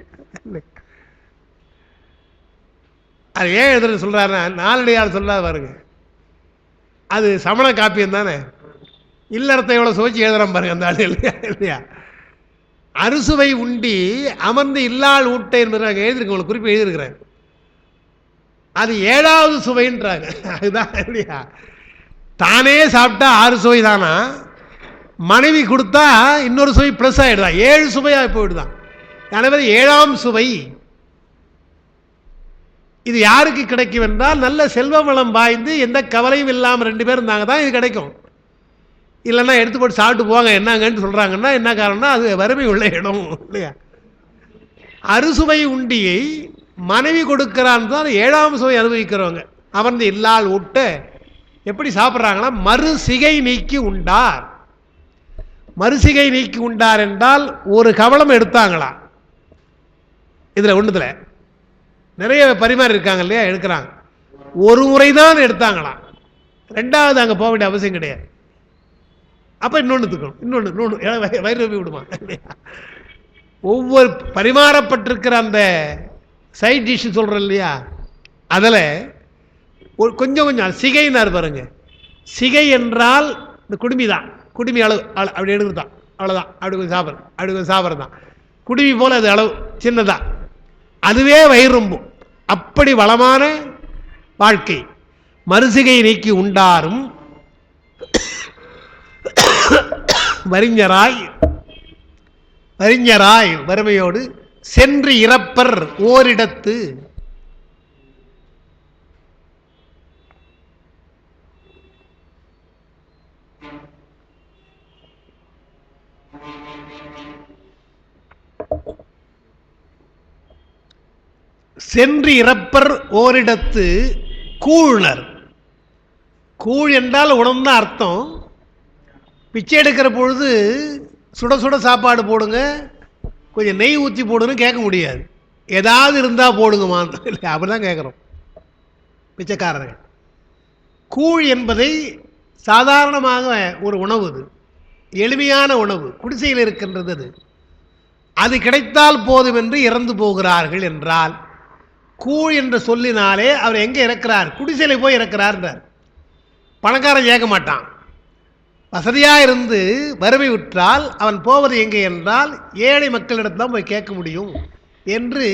அது ஏன் எதிர சொல்கிறாருன்னா, நாலடியால் சொல்லாத பாருங்க, அது சமண காப்பியம் தானே. இல்லறத்தை எவ்வளோ சுவைச்சு எழுதுறான் பாருங்க அந்த ஆள், இல்லையா இல்லையா. அறுசுவை உண்டி அமர்ந்து இல்லாள் ஊட்டை என்பது நாங்கள் எழுதியிருக்கோம், உங்களுக்கு குறிப்பு எழுதியிருக்கிறேன். அது 7வது சுவைன்றாங்க. அதுதான் இல்லையா. தானே சாப்பிட்டா 6 சுவை தானா, மனைவி கொடுத்தா இன்னொரு சுவை ப்ளஸ் ஆகிடுதான், 7 சுவையாக போயிடுதான். எனவே 7ஆம் சுவை. இது யாருக்கு கிடைக்கும் என்றால், நல்ல செல்வ வளம் வாய்ந்து எந்த கவலையும் இல்லாமல் 2 பேர் இருந்தாங்க தான் இது கிடைக்கும். இல்லைன்னா எடுத்து போட்டு சாப்பிட்டு போங்க என்னங்கன்னு சொல்கிறாங்கன்னா என்ன காரணம்னா, அது வறுமை உள்ள இடம் இல்லையா. அறுசுவை உண்டியை மனைவி கொடுக்கிறான்னு தான் 7ஆம் சுவை அனுபவிக்கிறவங்க. அமர்ந்து இல்லாள் ஊட்ட எப்படி சாப்பிட்றாங்கன்னா, மறுசிகை நீக்கி உண்டார். மறுசிகை நீக்கி உண்டார் என்றால் ஒரு கவலம் எடுத்தாங்களா இதில் ஒன்றுத்தில் நிறைய பரிமாறி இருக்காங்க இல்லையா, எடுக்கிறாங்க. ஒரு முறை தான் எடுத்தாங்களாம், 2வது அங்கே போக வேண்டிய அவசியம் கிடையாது. அப்போ இன்னொன்றுத்துக்கணும், இன்னொன்று வயிறு விடுமா. ஒவ்வொரு பரிமாறப்பட்டிருக்கிற அந்த சைட் டிஷ் சொல்கிறோம் இல்லையா, அதில் ஒரு கொஞ்சம் கொஞ்சம் சிகைன்னார் பாருங்க. சிகை என்றால் இந்த குடுமி தான், குடுமி அளவு அப்படி எடுக்கிறது தான், அவ்வளோதான். அப்படி கொஞ்சம் சாப்பிட்றது, அப்படி கொஞ்சம் சாப்பிட்றது தான் குடுமி போல். அது அளவு சின்னதான், அதுவே வயிறு ரொம்பும். அப்படி வளமான வாழ்க்கை. மறுசிகை நீக்கி உண்டாரும் வறிஞராய் வறுமையோடு சென்று இறப்பர் ஓரிடத்து. சென்று இறப்பர் ஓரிடத்து கூழ்னர். கூழ் என்றால் உணவுன்னு அர்த்தம். பிச்சை எடுக்கிற பொழுது சுட சுட சாப்பாடு போடுங்க, கொஞ்சம் நெய் ஊற்றி போடுன்னு கேட்க முடியாது. ஏதாவது இருந்தால் போடுங்கம்மான் இல்லை, அப்படி தான் கேட்குறோம் பிச்சைக்காரர்கள். கூழ் என்பதை சாதாரணமாக ஒரு உணவு, அது எளிமையான உணவு, குடிசையில் இருக்கின்றது. அது கிடைத்தால் போதும் என்று இறந்து போகிறார்கள் என்றால், கூழ் என்று சொல்லினாலே அவர் எங்கே இறக்கிறார், குடிசையில் போய் இறக்கிறார். பணக்காரன் கேட்க மாட்டான், வசதியாக இருந்து வறுமை உற்றால் அவன் போவது எங்கே என்றால் ஏழை மக்களிடத்தான் போய் கேட்க முடியும் என்று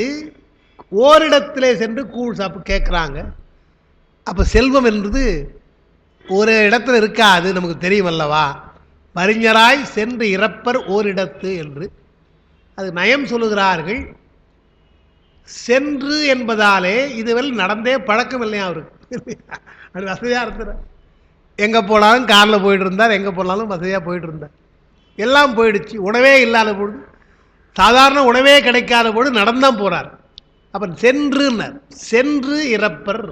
ஓரிடத்திலே சென்று கூழ் சாப்பிட்டு கேட்குறாங்க. அப்போ செல்வம் என்பது ஒரு இடத்துல இருக்காது, நமக்கு தெரியும் அல்லவா. வறிஞராய் சென்று இறப்பர் ஓரிடத்து என்று அது நயம் சொல்லுகிறார்கள். சென்று என்பதாலே இதுவரை நடந்தே பழக்கம் இல்லையா அவருக்கு. அது வசதியாக இருந்தார், எங்கே போனாலும் காரில் போயிட்டு இருந்தார், எங்கே போனாலும் வசதியாக போயிட்டு இருந்தார். எல்லாம் போயிடுச்சு. உணவே இல்லாத பொழுது, சாதாரண உணவே கிடைக்காத பொழுது நடந்தான் போகிறார். அப்போ சென்றுனர், சென்று இறப்பர்,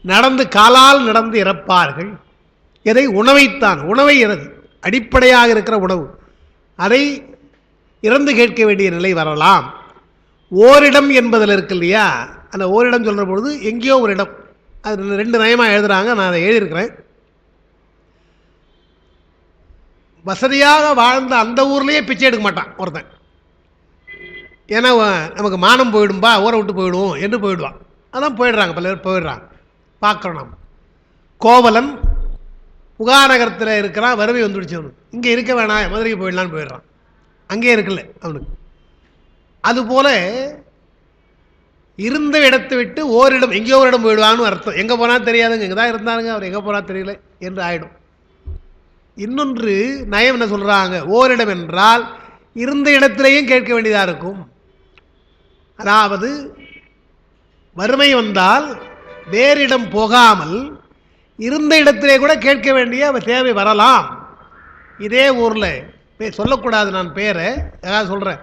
நடந்து காலால் நடந்து இறப்பார்கள். எதை? உணவைத்தான். உணவை அடிப்படையாக இருக்கிற உணவு, அதை இறந்து கேட்க வேண்டிய நிலை வரலாம். ஓரிடம் என்பதில் இருக்கு இல்லையா, அந்த ஓரிடம் சொல்கிற பொழுது எங்கேயோ ஒரு இடம், அது ரெண்டு நயமாக எழுதுகிறாங்க, நான் அதை எழுதியிருக்கிறேன். வசதியாக வாழ்ந்த அந்த ஊர்லேயே பிச்சை எடுக்க மாட்டான் ஒருத்தன். ஏன்னா நமக்கு மானம் போயிடும்பா, ஊரை விட்டு போயிடுவோம் என்று போயிடுவான். அதான் போயிடுறாங்க, பல பேர் போயிடுறாங்க, பார்க்குறோம். நாம் கோவலன் புகாநகரத்தில் இருக்கிறான், வறுமை வந்துடுச்சு அவனுக்கு, இங்கே இருக்க வேணாம் மதுரைக்கு போயிடலான்னு போயிடுறான், அங்கேயே இருக்குல்ல அவனுக்கு. அதுபோல் இருந்த இடத்தை விட்டு ஓரிடம் எங்கேயோ ஒரு இடம் போயிடுவான்னு அர்த்தம். எங்கே போனால் தெரியாதுங்க, இங்கே தான் இருந்தாருங்க, அவர் எங்கே போனால் தெரியல என்று ஆகிடும். இன்னொன்று நயம் என்ன சொல்கிறாங்க, ஓரிடம் என்றால் இருந்த இடத்திலேயும் கேட்க வேண்டியதாக இருக்கும். அதாவது வறுமை வந்தால் வேறு இடம் போகாமல் இருந்த இடத்திலே கூட கேட்க வேண்டிய தேவை வரலாம். இதே ஊரில் சொல்லக்கூடாது நான் பேரை, ஏதாவது சொல்கிறேன்,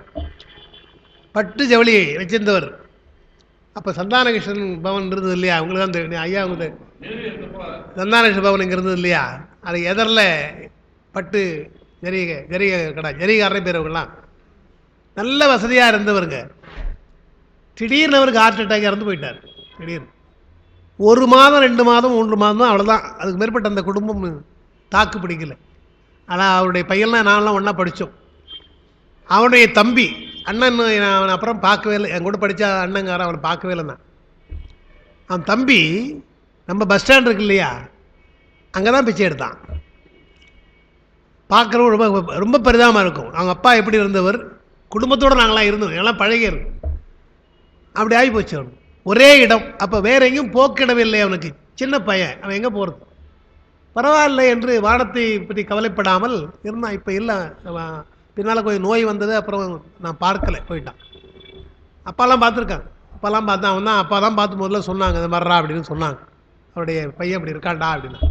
பட்டு ஜவுளி வச்சிருந்தவர். அப்போ சந்தானகிருஷ்ணன் பவன் இருந்தது இல்லையா, அவங்களுக்கு தான் தெரியும் ஐயா, அவங்க சந்தானகிருஷ்ணன் பவன் இங்கே இருந்தது இல்லையா, அது எதிரில் பட்டு ஜரிகை கடை, ஜரிகாரே பேர். அவங்களாம் நல்ல வசதியாக இருந்தவருங்க. திடீர்னு அவருக்கு ஹார்ட் அட்டாக் இறந்து போயிட்டார். திடீர்னு 1 மாதம் 2 மாதம் 3 மாதம் தான், அவ்வளோதான். அதுக்கு மேற்பட்ட அந்த குடும்பம் தாக்கு பிடிக்கல. ஆனால் அவருடைய பையன்லாம் நான்லாம் ஒன்றா படித்தோம். அவனுடைய தம்பி அண்ணன் அவன் அப்புறம் பார்க்கவே இல்லை, என் கூட படித்த அண்ணங்காரன் அவனை பார்க்கவே இல்லை. நான் அவன் தம்பி நம்ம பஸ் ஸ்டாண்ட் இருக்கு இல்லையா, அங்கே தான் பிச்சை எடுத்தான். பார்க்குறவங்க ரொம்ப ரொம்ப பரிதாபமாக இருக்கும். அவங்க அப்பா எப்படி இருந்தவர், குடும்பத்தோடு நாங்களாம் இருந்தோம், எல்லாம் பழகிடும். அப்படி ஆகி போச்சு அவனுக்கு. ஒரே இடம், அப்போ வேறு எங்கேயும் போக்கிடவில்லை அவனுக்கு. சின்ன பையன், அவன் எங்கே போகிறது, பரவாயில்லை என்று வானத்தை பற்றி கவலைப்படாமல் இருந்தான். இப்போ இல்லை, பின்னால் கொஞ்சம் நோய் வந்தது, அப்புறம் நான் பார்க்கலை, போயிட்டான். அப்பாலாம் பார்த்துருக்காங்க, அப்பாலாம் பார்த்தா அவன் தான் அப்பா தான் பார்த்து முதல்ல சொன்னாங்க, இது மாதிரிடா அப்படின்னு சொன்னாங்க, அவருடைய பையன் அப்படி இருக்காண்டா அப்படின்னா.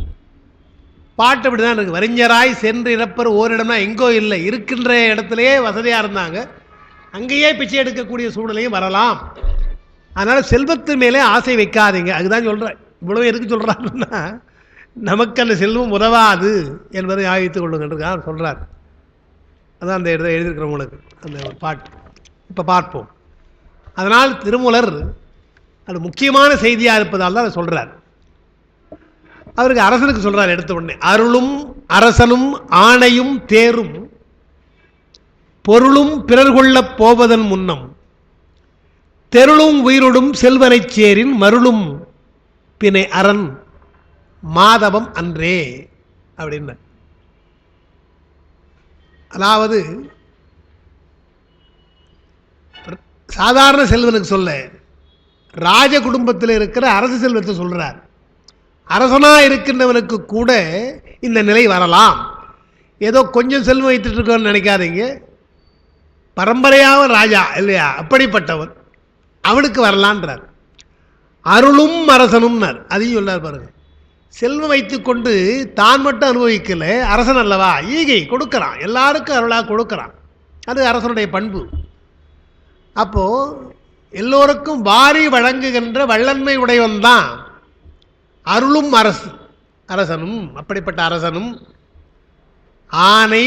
பாட்டு அப்படி தான் இருக்குது. வறிஞராய் சென்று இறப்பர் ஓரிடம்னா எங்கோ இல்லை, இருக்கின்ற இடத்துலையே வசதியாக இருந்தாங்க, அங்கேயே பிச்சை எடுக்கக்கூடிய சூழ்நிலையும் வரலாம். அதனால் செல்வத்து மேலே ஆசை வைக்காதீங்க. அதுதான் சொல்கிறேன். இவ்வளோ எதுக்கு சொல்கிறாருன்னா, நமக்கு அந்த செல்வம் உதவாது என்பதை ஆகித்துக் கொள்ளுங்கன்றதுக்காக சொல்கிறார். அதான் அந்த இடத்துல எழுதியிருக்கிறவங்களுக்கு அந்த பாட்டு. இப்போ பார்ப்போம். அதனால் திருமூலர் அது முக்கியமான செய்தியாக இருப்பதால் தான் அதை சொல்கிறார். அவருக்கு அரசனுக்கு சொல்கிறார் எடுத்த உடனே, அருளும் அரசனும் ஆணையும் தேரும் பொருளும் பிறர் கொள்ளப் போவதன் முன்னம் தெருளும் உயிரோடும் செல்வனைச் சேரின் மருளும் பிணை அரண் மாதவம் அன்றே அப்படின்னு. அதாவது சாதாரண செல்வனுக்கு சொல்ல, ராஜ குடும்பத்தில் இருக்கிற அரசு செல்வத்தை சொல்கிறார். அரசனாக இருக்கின்றவனுக்கு கூட இந்த நிலை வரலாம். ஏதோ கொஞ்சம் செல்வம் வைத்துட்டு இருக்கோன்னு நினைக்காதீங்க, பரம்பரையாக ராஜா இல்லையா, அப்படிப்பட்டவன் அவனுக்கு வரலான்றார். அருளும் அரசனும்னார், அதையும் சொல்லார் பாருங்க. செல்வம் வைத்து கொண்டு தான் மட்டும் அனுபவிக்கல, அரசன் அல்லவா, ஈகை கொடுக்குறான், எல்லாருக்கும் அருளாக கொடுக்குறான், அது அரசனுடைய பண்பு. அப்போது எல்லோருக்கும் வாரி வழங்குகின்ற வள்ளன்மை உடையவன் தான் அருளும் அரசனும். அப்படிப்பட்ட அரசனும் ஆனை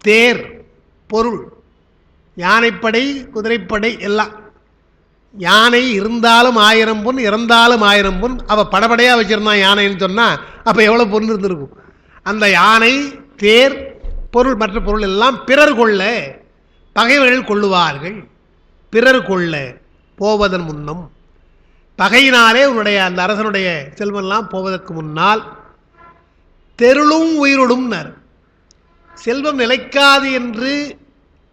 தேர் பொருள், யானைப்படை குதிரைப்படை எல்லாம். யானை இருந்தாலும் 1000 பொன், இறந்தாலும் 1000 பொன். அவள் படபடையாக வச்சுருந்தான் யானைன்னு சொன்னால் அப்போ எவ்வளோ பொன் இருந்திருக்கும். அந்த யானை தேர் பொருள் மற்ற பொருள் எல்லாம் பிறர் கொள்ள பகைவர்கள் கொள்ளுவார்கள். பிறர் கொள்ள போவதன் முன்னம், பகையினாலே உன்னுடைய அந்த அரசனுடைய செல்வெல்லாம் போவதற்கு முன்னால் தெருளும் உயிரோடும், செல்வம் நிலைக்காது என்று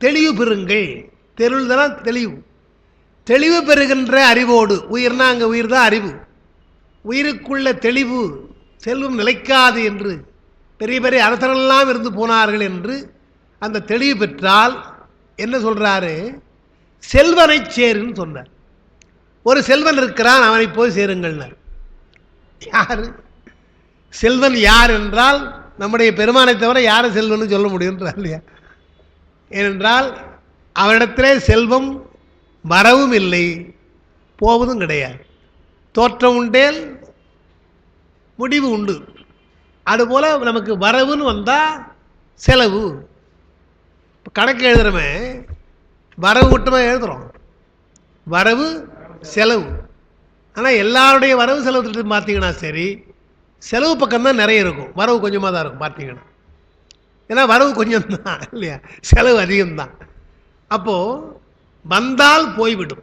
தெளிவு பெறுங்கள். தெருள்தான் தெளிவு. தெளிவு பெறுகின்ற அறிவோடு, உயிர்னா அங்கே உயிர் தான் அறிவு, உயிருக்குள்ள தெளிவு, செல்வம் நிலைக்காது என்று பெரிய பெரிய அரசரெல்லாம் இருந்து போனார்கள் என்று அந்த தெளிவு பெற்றால் என்ன சொல்றாரு? செல்வனை சேருன்னு சொன்னார். ஒரு செல்வன் இருக்கிறான், அவனை போய் சேருங்கள்னார். யாரு செல்வன்? யார் என்றால் நம்முடைய பெருமானை தவிர யாரை செல்வன் சொல்ல முடியுன்றார் இல்லையா? ஏனென்றால் அவனிடத்திலே செல்வம் வரவும் இல்லை, போவதும் கிடையாது. தோற்றம் உண்டேல் முடிவு உண்டு. அதுபோல் நமக்கு வரவுன்னு வந்தால் செலவு. கணக்கு எழுதுறமே வரவு மட்டுமே எழுதுகிறோம், வரவு செலவு. ஆனால் எல்லாருடைய வரவு செலவு திட்டம் பார்த்தீங்கன்னா சரி, செலவு பக்கம்தான் நிறைய இருக்கும், வரவு கொஞ்சமாக தான் இருக்கும் பார்த்தீங்கன்னா. ஏன்னா வரவு கொஞ்சம் தான் இல்லையா, செலவு அதிகம்தான். அப்போது வந்தால் போய்விடும்.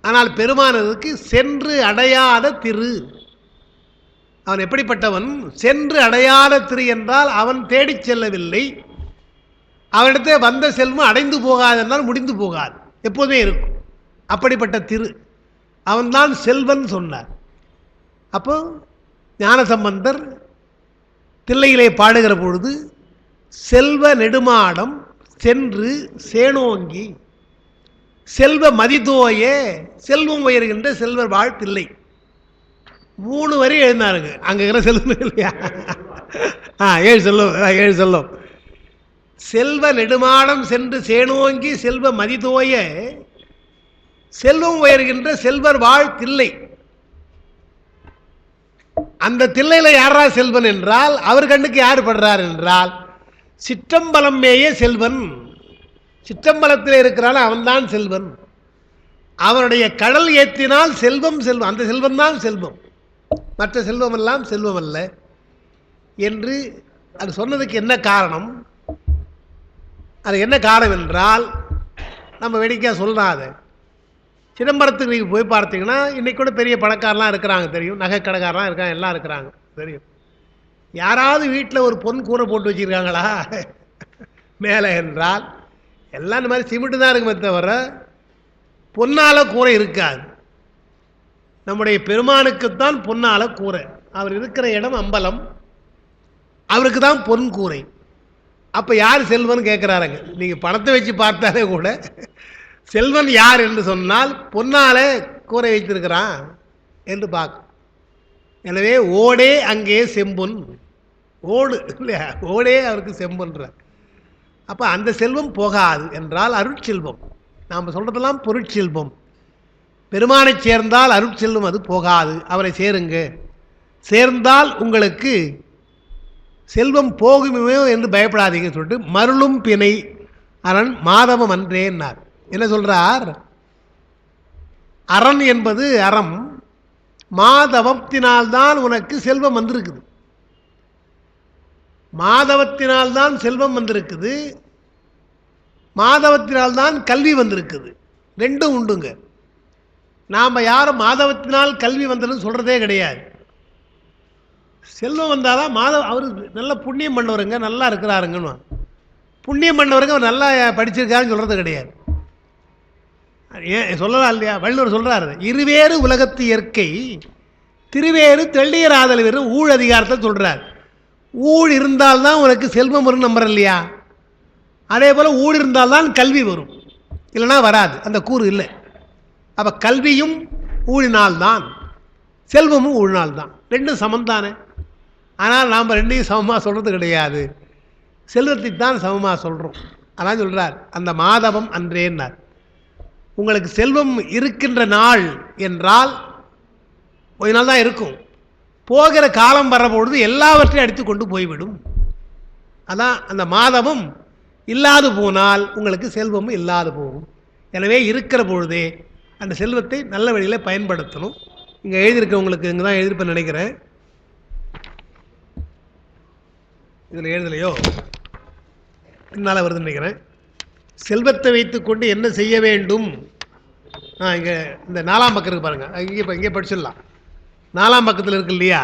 ஆனால் பெருமானதுக்கு சென்று அடையாத திரு. அவன் எப்படிப்பட்டவன்? சென்று அடையாத திரு என்றால் அவன் தேடிச் செல்லவில்லை. அவனிடத்தே வந்த செல்வம் அடைந்து போகாது என்றால் முடிந்து போகாது, எப்போதுமே இருக்கும். அப்படிப்பட்ட திரு அவன்தான் செல்வன் சொன்னார். அப்போ ஞானசம்பந்தர் தில்லையிலே பாடுகிற பொழுது செல்வ நெடுமாடம் சென்று சேனோங்கி செல்வ மதிதோயே செல்வம் உயர்கின்ற செல்வர் வாழ்த்தில்லை. 3 வரி எழுதினாருங்க. அங்கே இருக்கிற செல்வம் இல்லையா? 7 செல்வம், 7 செல்வம். செல்வ நெடுமாடம் சென்று சேனோங்கி செல்வ மதிதோய செல்வம் உயர்கின்ற செல்வர் வாழ்த்தில்லை. அந்த தில்லையில யாரா செல்வன் என்றால் அவர் கண்ணுக்கு யார் படுறார் என்றால் சிற்றம்பலம் மேய செல்வன். சிற்றம்பலத்தில் இருக்கிறான் அவன்தான் செல்வன். அவனுடைய கடல் ஏற்றினால் செல்வம் செல்வம், அந்த செல்வம் தான் செல்வம், மற்ற செல்வம் எல்லாம் செல்வம் அல்ல என்று அது சொன்னதுக்கு என்ன காரணம்? அது என்ன காரணம் என்றால் நம்ம வேடிக்கையாக சொல்லாத. சிதம்பரத்துக்கு நீங்கள் போய் பார்த்தீங்கன்னா இன்றைக்கி கூட பெரிய பணக்காரெலாம் இருக்கிறாங்க தெரியும், நகைக்கடைக்காரெலாம் இருக்காங்க, எல்லாம் இருக்கிறாங்க தெரியும். யாராவது வீட்டில் ஒரு பொன் கூரை போட்டு வச்சுருக்காங்களா மேலே என்றால் எல்லாம் இந்த மாதிரி சிமெண்ட்டு தான் இருக்குமே தவிர பொன்னால கூரை இருக்காது. நம்முடைய பெருமானுக்குத்தான் பொன்னால கூரை. அவர் இருக்கிற இடம் அம்பலம், அவருக்கு தான் பொன் கூரை. அப்போ யார் செல்வன் கேட்குறாருங்க. நீங்கள் பணத்தை வச்சு பார்த்தாலே கூட செல்வன் யார் என்று சொன்னால் பொன்னால கூரை வைத்திருக்கிறான் என்று பார்க்கும். எனவே ஓடே அங்கே செம்பொன், ஓடு இல்லையா, ஓடே அவருக்கு செம்பொன்ற. அப்போ அந்த செல்வம் போகாது என்றால் அருட்செல்வம். நாம் சொல்கிறதெல்லாம் பொருட்செல்வம். பெருமானை சேர்ந்தால் அருட்செல்வம் அது போகாது. அவரை சேருங்க, சேர்ந்தால் உங்களுக்கு செல்வம் போகுமே என்று பயப்படாதீங்க சொல்லிட்டு மருளும் பிணை அரண் மாதவம் அன்றேன்னார். என்ன சொல்றார்? அரண் என்பது அறம், மாதவத்தினால்தான் உனக்கு செல்வம் வந்திருக்குது. மாதவத்தினால்தான் செல்வம் வந்திருக்குது, மாதவத்தினால்தான் கல்வி வந்திருக்குது. ரெண்டும் உண்டுங்க. நாம் யாரும் மாதவத்தினால் கல்வி வந்ததுன்னு சொல்கிறதே கிடையாது. செல்வம் வந்தாதான் மாதவ அவர் நல்ல புண்ணியம் பண்ணவருங்க, நல்லா இருக்கிறாருங்கன்னு. புண்ணியம் பண்ணவருங்க அவர் நல்லா படிச்சிருக்காருன்னு சொல்கிறது கிடையாது. ஏன் சொல்லலாம் இல்லையா? வள்ளுவர் சொல்கிறார், இருவேறு உலகத்து இயற்கை திருவேறு தெள்ளியராதல் வெறும் ஊழ் அதிகாரத்தை சொல்கிறார். ஊழ் இருந்தால்தான் உனக்கு செல்வம் வரும் நம்புற இல்லையா? அதே போல் ஊழ் இருந்தால்தான் கல்வி வரும், இல்லைனா வராது. அந்த கூறு இல்லை. அப்போ கல்வியும் ஊழினால்தான், செல்வமும் ஊழினால்தான், ரெண்டும் சமந்தானே. ஆனால் நாம் ரெண்டையும் சமமாக சொல்கிறது கிடையாது, செல்வத்தை தான் சமமாக சொல்கிறோம். அதான் சொல்கிறார் அந்த மாதவம் அன்றேன்னார். உங்களுக்கு செல்வம் இருக்கின்ற நாள் என்றால் கொஞ்ச நாள் தான் இருக்கும், போகிற காலம் வரப்பொழுது எல்லாவற்றையும் அடித்து கொண்டு போய்விடும். அதான் அந்த மாதவம் இல்லாது போனால் உங்களுக்கு செல்வமும் இல்லாது போகும். எனவே இருக்கிற பொழுதே அந்த செல்வத்தை நல்ல வழியில் பயன்படுத்தணும். இங்கே எழுதியிருக்கவங்களுக்கு இங்கே தான் எழுதியிருப்பேன் நினைக்கிறேன், இதில் எழுதலையோ என்னால் வருதுன்னு நினைக்கிறேன். செல்வத்தை வைத்துக்கொண்டு என்ன செய்ய வேண்டும்? இங்கே இந்த 4ஆம் பக்கம் இருக்கு பாருங்கள், இங்கே படிச்சிடலாம். 4ஆம் பக்கத்தில் இருக்கு இல்லையா?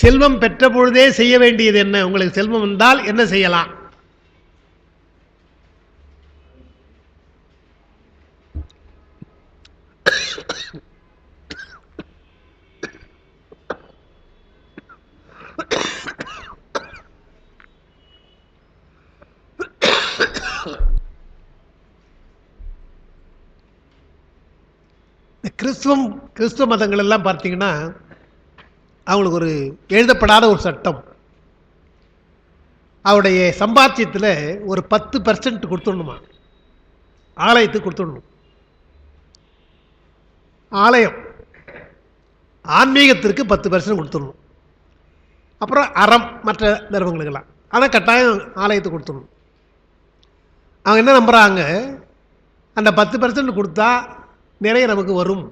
செல்வம் பெற்ற பொழுதே செய்ய வேண்டியது என்ன? உங்களுக்கு செல்வம் வந்தால் என்ன செய்யலாம்? கிறிஸ்துவ மதங்கள் எல்லாம் பார்த்தீங்கன்னா அவங்களுக்கு ஒரு எழுதப்படாத ஒரு சட்டம். அவருடைய சம்பாத்தியத்தில் ஒரு 10% கொடுத்துடணுமா, ஆலயத்துக்கு கொடுத்துடணும். ஆலயம் ஆன்மீகத்திற்கு 10% கொடுத்துடணும். அப்புறம் அறம் மற்ற தர்மங்களுக்கெல்லாம், ஆனால் கட்டாயம் ஆலயத்துக்கு கொடுத்துடணும். அவங்க என்ன நம்புகிறாங்க, அந்த 10% கொடுத்தா நிறைய நமக்கு வரும்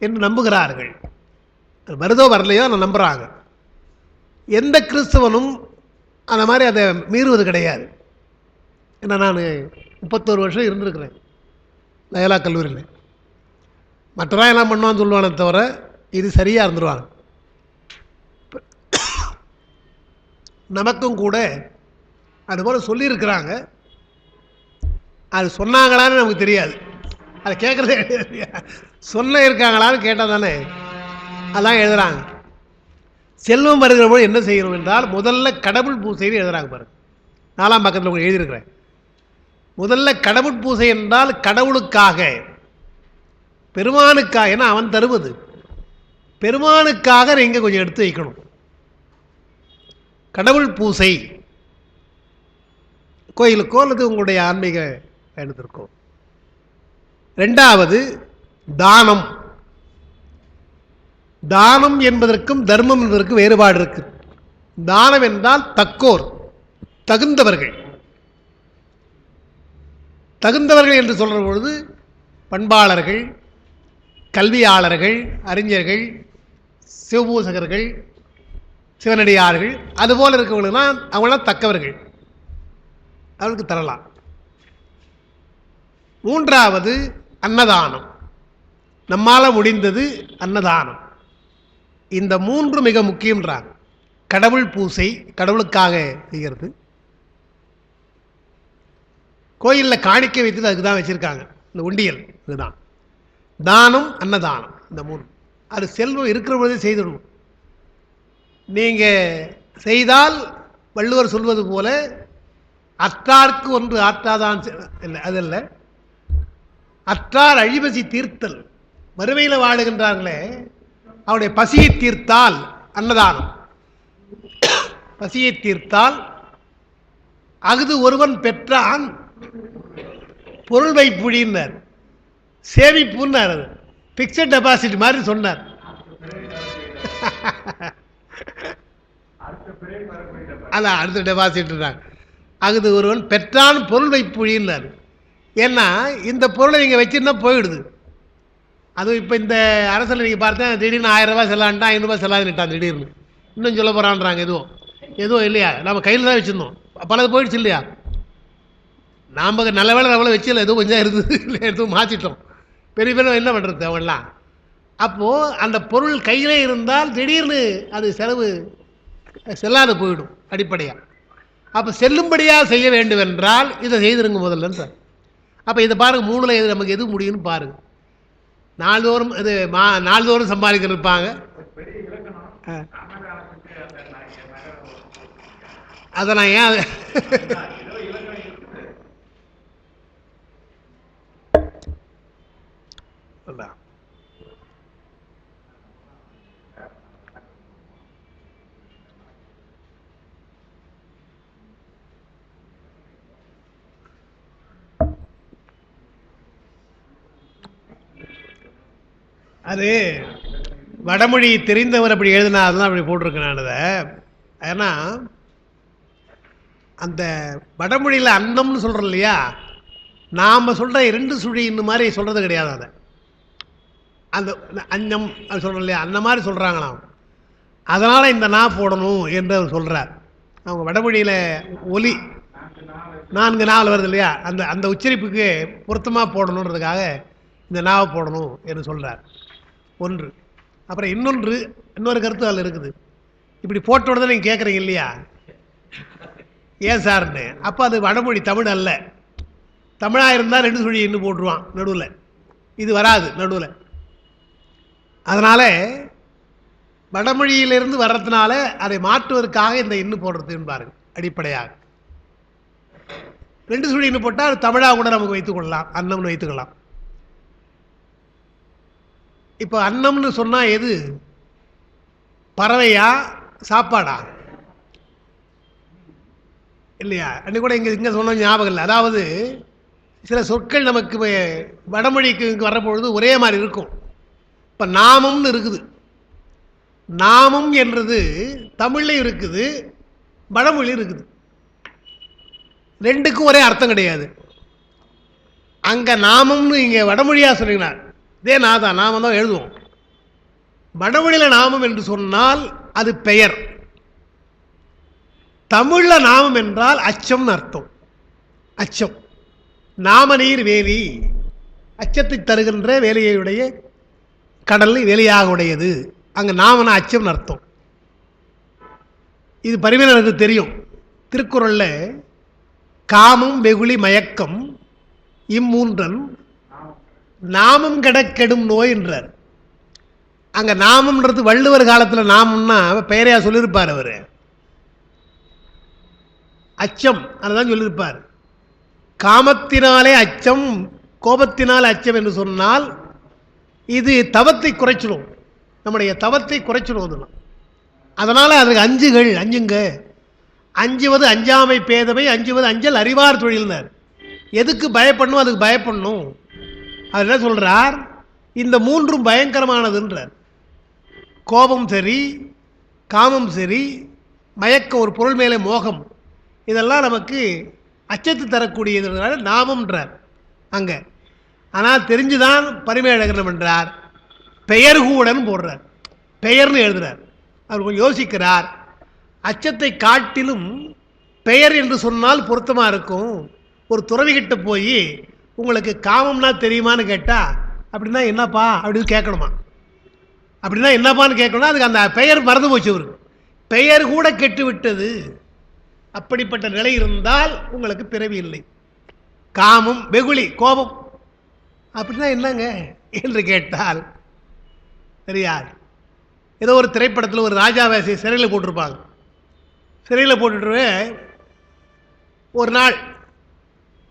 என்று நம்புகிறார்கள். வருதோ வரலையோ நான் நம்புகிறாங்க. எந்த கிறிஸ்தவனும் அந்த மாதிரி அதை மீறுவது கிடையாது. ஏன்னா நான் 31 வருஷம் இருந்திருக்கிறேன் லயோலா கல்லூரியில். மற்றவன் எல்லாம் பண்ணுவான்னு சொல்லுவானே தவிர இது சரியாக இருந்துருவாங்க. நமக்கும் கூட அதுபோல் சொல்லியிருக்கிறாங்க. அது சொன்னாங்களான்னு நமக்கு தெரியாது, அதை கேட்குறதே சொல்ல இருக்காங்களான்னு கேட்டால் தானே அதான் எழுதுகிறாங்க. செல்வம் வருகிற போது என்ன செய்யணும் என்றால் முதல்ல கடவுள் பூசைன்னு எழுதுகிறாங்க பாருங்க. 4ஆம் பக்கத்தில் உங்களுக்கு எழுதியிருக்கிறேன். முதல்ல கடவுள் பூசை என்றால் கடவுளுக்காக, பெருமானுக்காக, ஏன்னா அவன் தருவது, பெருமானுக்காக நீங்கள் கொஞ்சம் எடுத்து வைக்கணும். கடவுள் பூசை கோயிலுக்கோ அல்லது உங்களுடைய ஆன்மீக பயணத்திற்கோ. 2வது தானம். தானம் என்பதற்கும் தர்மம் என்பதற்கும் வேறுபாடு இருக்கு. தானம் என்றால் தக்கோர், தகுந்தவர்கள். தகுந்தவர்கள் என்று சொல்கிற பொழுது பண்பாளர்கள், கல்வியாளர்கள், அறிஞர்கள், சிவபூசகர்கள், சிவனடியார்கள், அதுபோல் இருக்கவங்களுக்குலாம் அவங்களாம் தக்கவர்கள், அவருக்கு தரலாம். 3வது அன்னதானம். நம்மால் முடிந்தது அன்னதானம். இந்த 3 மிக முக்கியம்ன்றாங்க. கடவுள் பூசை, கடவுளுக்காக செய்கிறது. கோயிலில் காணிக்கை வைத்தது அதுக்கு தான் வச்சுருக்காங்க, இந்த உண்டியல். இதுதான் தானம், அன்னதானம். இந்த 3 அது செல்வம் இருக்கிற பொழுதே செய்திடணும். நீங்கள் செய்தால் வள்ளுவர் சொல்வது போல அற்றார்க்கு ஒன்று ஆற்றாதான் இல்லை, அதல்ல, அற்றார் அழிபசி தீர்த்தல். மறுமையில் வாழுகின்றார்களே, அவருடைய பசியை தீர்த்தால் அன்னதானம், பசியை தீர்த்தால். அகுது ஒருவன் பெற்றான் பொருள் வைப்புழின்னார், சேமிப்புன்னார். அது பிக்சட் டெபாசிட் மாதிரி சொன்னார். அதான் அடுத்த டெபாசிட். அகுது ஒருவன் பெற்றான் பொருள் வைப்புழின்னார். ஏன்னா இந்த பொருளை நீங்கள் வச்சுருந்தா போயிடுது. அதுவும் இப்போ இந்த அரசில் நீங்கள் பார்த்தா திடீர்னு 1000 ரூபா செல்லான்ட்டான், 500 ரூபா செல்லாதுன்னுட்டான் திடீர்னு. இன்னும் சொல்ல போகிறான்றாங்க. எதுவும் இல்லையா, நம்ம கையில் தான் வச்சுருந்தோம், பலது போயிடுச்சு இல்லையா. நாம் நல்ல வேலை நம்மள வச்சிடல, எதுவும் கொஞ்சம் இருந்தது இல்லை, எதுவும் மாற்றிட்டோம். பெரிய பெரிய என்ன பண்ணுறது அவங்களாம். அப்போது அந்த பொருள் கையிலே இருந்தால் திடீர்னு அது செலவு செல்லாது போயிடும் அடிப்படையாக. அப்போ செல்லும்படியாக செய்ய வேண்டும் என்றால் இதை செய்திருங்க முதல்ல சார். அப்போ இதை பாருங்கள், 3ல் எது நமக்கு எது முடியும்னு பாருங்கள். நாள்தோறும் இது நாள்தோறும் சம்பாதிக்க இருப்பாங்க. அதை நான் ஏன் அது வடமொழி தெரிந்தவர் அப்படி எழுதினாதான் அப்படி போட்டிருக்கேன் நான் அதை. ஏன்னா அந்த வடமொழியில் அன்னம்னு சொல்கிறோம் இல்லையா, நாம் சொல்கிற 2 சுழி இந்த மாதிரி சொல்கிறது கிடையாது. அதை அந்த அன்னம் அது சொல்கிறோம் இல்லையா, அந்த மாதிரி சொல்கிறாங்களாம். அதனால் இந்த நா போடணும் என்று அவர் சொல்கிறார். அவங்க வடமொழியில் ஒலி 4 நாள் வருது இல்லையா, அந்த அந்த உச்சரிப்புக்கு பொருத்தமாக போடணுன்றதுக்காக இந்த நாவை போடணும் என்று சொல்கிறார். ஒன்று. அப்புறம் இன்னொரு கருத்து அதில் இருக்குது. இப்படி போட்ட உடனே நீங்கள் கேட்குறீங்க இல்லையா, ஏன் சார்ன்னு. அப்போ அது வடமொழி, தமிழ் அல்ல. தமிழாக இருந்தால் 2 சுழி இன்னும் போட்டுருவான் நடுவில், இது வராது நடுவில். அதனால் வடமொழியிலிருந்து வர்றதுனால அதை மாற்றுவதற்காக இந்த இன்னும் போடுறதுன்னு பாருங்க. அடிப்படையாக 2 சுழி இன்னும் போட்டால் அது தமிழாக கூட நமக்கு வைத்துக்கொள்ளலாம், அன்னம்னு வைத்துக்கலாம். இப்போ அன்னம்னு சொன்னால் எது, பறவையா சாப்பாடா இல்லையா? அன்றைக்கி கூட இங்கே சொன்ன ஞாபகம் இல்லை. அதாவது சில சொற்கள் நமக்கு வடமொழிக்கு இங்கே வரப்பொழுது ஒரே மாதிரி இருக்கும். இப்போ நாமம்னு இருக்குது, நாமம் என்றது தமிழ்லையும் இருக்குது, வடமொழியும் இருக்குது. 2க்கும் ஒரே அர்த்தம் கிடையாது. அங்கே நாமம்னு இங்கே வடமொழியாக சொன்னீங்கன்னா இதே நாதான், நாமம் தான் எழுதுவோம். வடமொழியில் நாமம் என்று சொன்னால் அது பெயர். தமிழில் நாமம் என்றால் அச்சம்னு அர்த்தம். அச்சம், நாமநீர் வேலி, அச்சத்தை தருகின்ற வேலையுடைய கடல் வேலையாக உடையது. அங்கே நாமனா அச்சம்னு அர்த்தம். இது பரிமையினருக்கு தெரியும். திருக்குறளில் காமம் வெகுளி மயக்கம் இம்மூன்றன் நாமம் கிடக்கெடும் நோய் என்றார். அங்கே நாமம்ன்றது வள்ளுவர் காலத்தில் நாமம்னா பெயரையா சொல்லியிருப்பார் அவர், அச்சம் அதுதான் சொல்லியிருப்பார். காமத்தினாலே அச்சம், கோபத்தினால் அச்சம் என்று சொன்னால் இது தவத்தை குறைச்சிடும், நம்முடைய தவத்தை குறைச்சிடும். அதனால் அதுக்கு அஞ்சுகள், அஞ்சுங்க, அஞ்சுவது அஞ்சாமை பேதமை, அஞ்சுவது அஞ்சல் அறிவார் தொழில்னார். எதுக்கு பயப்படணும், அதுக்கு பயப்படணும். அவர் என்ன சொல்கிறார், இந்த 3ம் பயங்கரமானதுன்றார். கோபம் சரி, காமம் சரி, மயக்கம், ஒரு பொருள் மேலே மோகம், இதெல்லாம் நமக்கு அச்சத்தை தரக்கூடியதுனால நாமம்ன்றார் அங்கே. ஆனால் தெரிஞ்சுதான் பரிமேழகர் என்றார் பெயர் கூடன்னு போடுறார், பெயர்னு எழுதுறார். அவர் கொஞ்சம் யோசிக்கிறார். அச்சத்தை காட்டிலும் பெயர் என்று சொன்னால் பொருத்தமாக இருக்கும். ஒரு துறவிகிட்ட போய் உங்களுக்கு காமம்னா தெரியுமான்னு கேட்டால் அப்படின்னா என்னப்பா அப்படின்னு கேட்கணுமா, அப்படின்னா என்னப்பான்னு கேட்கணும். அதுக்கு அந்த பெயர் மறந்து போச்சு அவருக்கு, பெயர் கூட கெட்டு விட்டது. அப்படிப்பட்ட நிலை இருந்தால் உங்களுக்கு பிறவி இல்லை. காமம் வெகுளி கோபம் அப்படின்னா என்னங்க என்று கேட்டால் தெரியாது. ஏதோ ஒரு திரைப்படத்தில் ஒரு ராஜாவை சிறையில் போட்டிருப்பாங்க. சிறையில் போட்டுட்டு ஒரு நாள்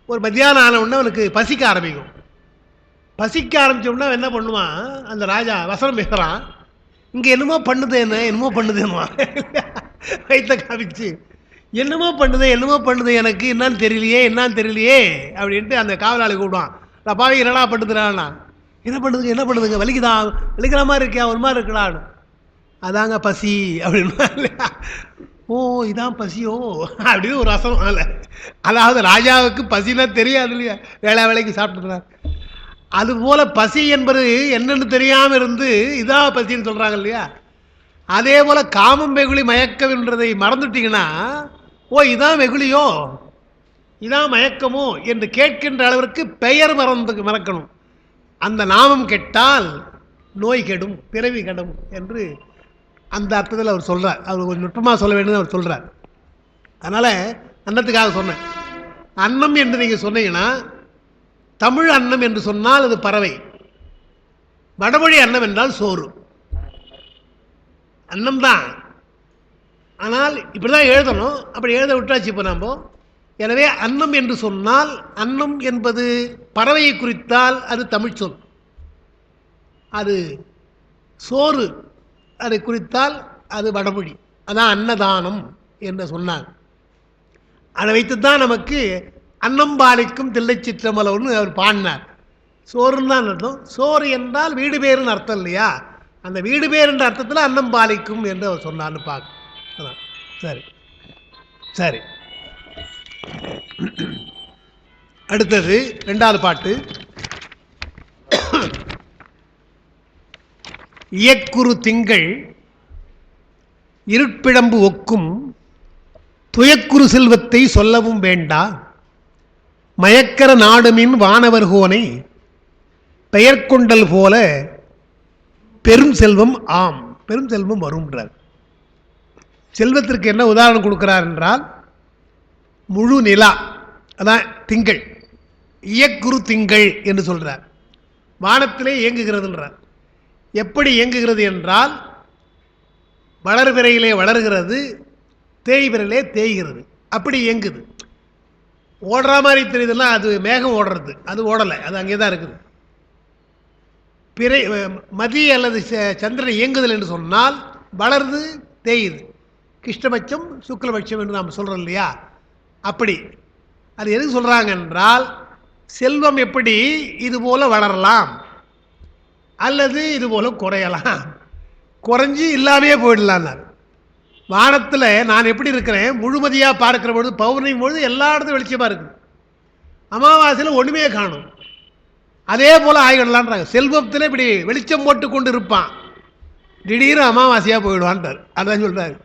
ஒரு மத்தியானம் ஆன உடனே அவனுக்கு பசிக்க ஆரம்பிக்கும். பசிக்க ஆரம்பித்தோம்னா என்ன பண்ணுவான், அந்த ராஜா வசனம் பேசுகிறான், இங்கே என்னமோ பண்ணுது, என்னமோ பண்ணுதுன்னுவான். வயிற்ற காமிச்சு என்னமோ பண்ணுது எனக்கு என்னன்னு தெரியலையே அப்படின்ட்டு அந்த காவலாளி கூப்பிடுவான். அப்பாவி என்னடா பண்ணுதுறான்னா, என்ன பண்ணுதுங்க வலிக்கிற மாதிரி இருக்கியா, ஒரு மாதிரி இருக்கலான்னு. அதாங்க பசி அப்படின்னு. ஓ இதான் பசியோ அப்படின்னு ஒரு ரசம். அதாவது ராஜாவுக்கு பசினா தெரியாது இல்லையா, வேலைக்கு சாப்பிட்டுறாரு. அதுபோல் பசி என்பது என்னென்னு தெரியாமல் இருந்து இதான் பசின்னு சொல்கிறாங்க இல்லையா. அதே போல் காமம் வெகுளி மயக்கம் என்றதை மறந்துட்டிங்கன்னா, ஓ இதான் வெகுளியோ இதான் மயக்கமோ என்று கேட்கின்ற அளவிற்கு பெயர் மறக்கணும். அந்த நாமம் கெட்டால் நோய் கெடும், பிறவி கெடும் என்று அந்த அர்த்தத்தில் அவர் சொல்கிறார். அவர் கொஞ்சம் நுட்பமாக சொல்ல வேண்டியது அவர் சொல்கிறார். அதனால் அன்னத்துக்காக சொன்னேன். அன்னம் என்று நீங்கள் சொன்னீங்கன்னா, தமிழ் அன்னம் என்று சொன்னால் அது பறவை, வடமொழி அன்னம் என்றால் சோறு. அன்னம் தான், ஆனால் இப்படி தான் எழுதணும். அப்படி எழுத விட்டாச்சு இப்போ நாம். எனவே அன்னம் என்று சொன்னால், அன்னம் என்பது பறவையை குறித்தால் அது தமிழ் சொல். அது சோறு அதை குறித்தால் அது வடமொழி. அதான் அன்னதானம் என்று சொன்னாங்க. அதை வைத்து தான் நமக்கு அன்னம் பாலிக்கும் தில்லை சிற்றம்பலம்னு அவர் பாடினார். சோறுன்னு தான் அர்த்தம். சோறு என்றால் வீடு பேருன்னு அர்த்தம் இல்லையா. அந்த வீடு பேர் என்ற அர்த்தத்தில் அன்னம் பாலிக்கும் என்று அவர் சொன்னார்னு பார்க்க. சரி சரி, அடுத்தது 2வது பாட்டு. இயக்குறு திங்கள் இருட்பிழம்பு ஒக்கும் துயக்குறு செல்வத்தை சொல்லவும் வேண்டா, மயக்கர நாடுமின் வானவர்கோனை பெயர் கொண்டல் போல பெரும் செல்வம் ஆம், பெரும் செல்வம் வரும்ன்றார். செல்வத்திற்கு என்ன உதாரணம் கொடுக்கிறார் என்றால், முழு நிலா, அதான் திங்கள், இயக்குரு திங்கள் என்று சொல்கிறார். வானத்திலே இயங்குகிறதுன்றார். எப்படி இயங்குகிறது என்றால், வளர்பிறையிலே வளர்கிறது, தேய்பிறையிலே தேய்கிறது, அப்படி இயங்குது. ஓடுற மாதிரி தெரியுதுன்னா அது மேகம் ஓடுறது, அது ஓடலை, அது அங்கே தான் இருக்குது. பிறை மதி அல்லது சந்திரன் இயங்குதல் என்று சொன்னால் வளருது, தேயுது. கிருஷ்ணபட்சம் சுக்லபட்சம் என்று நாம் சொல்கிறோம் இல்லையா, அப்படி. அது எதுக்கு சொல்கிறாங்க என்றால், செல்வம் எப்படி இதுபோல் வளரலாம் அல்லது இதுபோல் குறையலாம், குறைஞ்சி இல்லாமையே போயிடலான்னார். வானத்தில் நான் எப்படி இருக்கிறேன், முழுமதியாக பார்க்கிற பொழுது, பௌர்ணமி பொழுது எல்லா இடத்துலையும் வெளிச்சமாக இருக்குது, அமாவாசையில் ஒன்றுமே காணும். அதே போல் ஆகிடலான்றாங்க. செல்வத்தில் இப்படி வெளிச்சம் போட்டு கொண்டு இருப்பான், திடீர்னு அமாவாசையாக போயிடுவான்றார். அதான் சொல்கிறார்,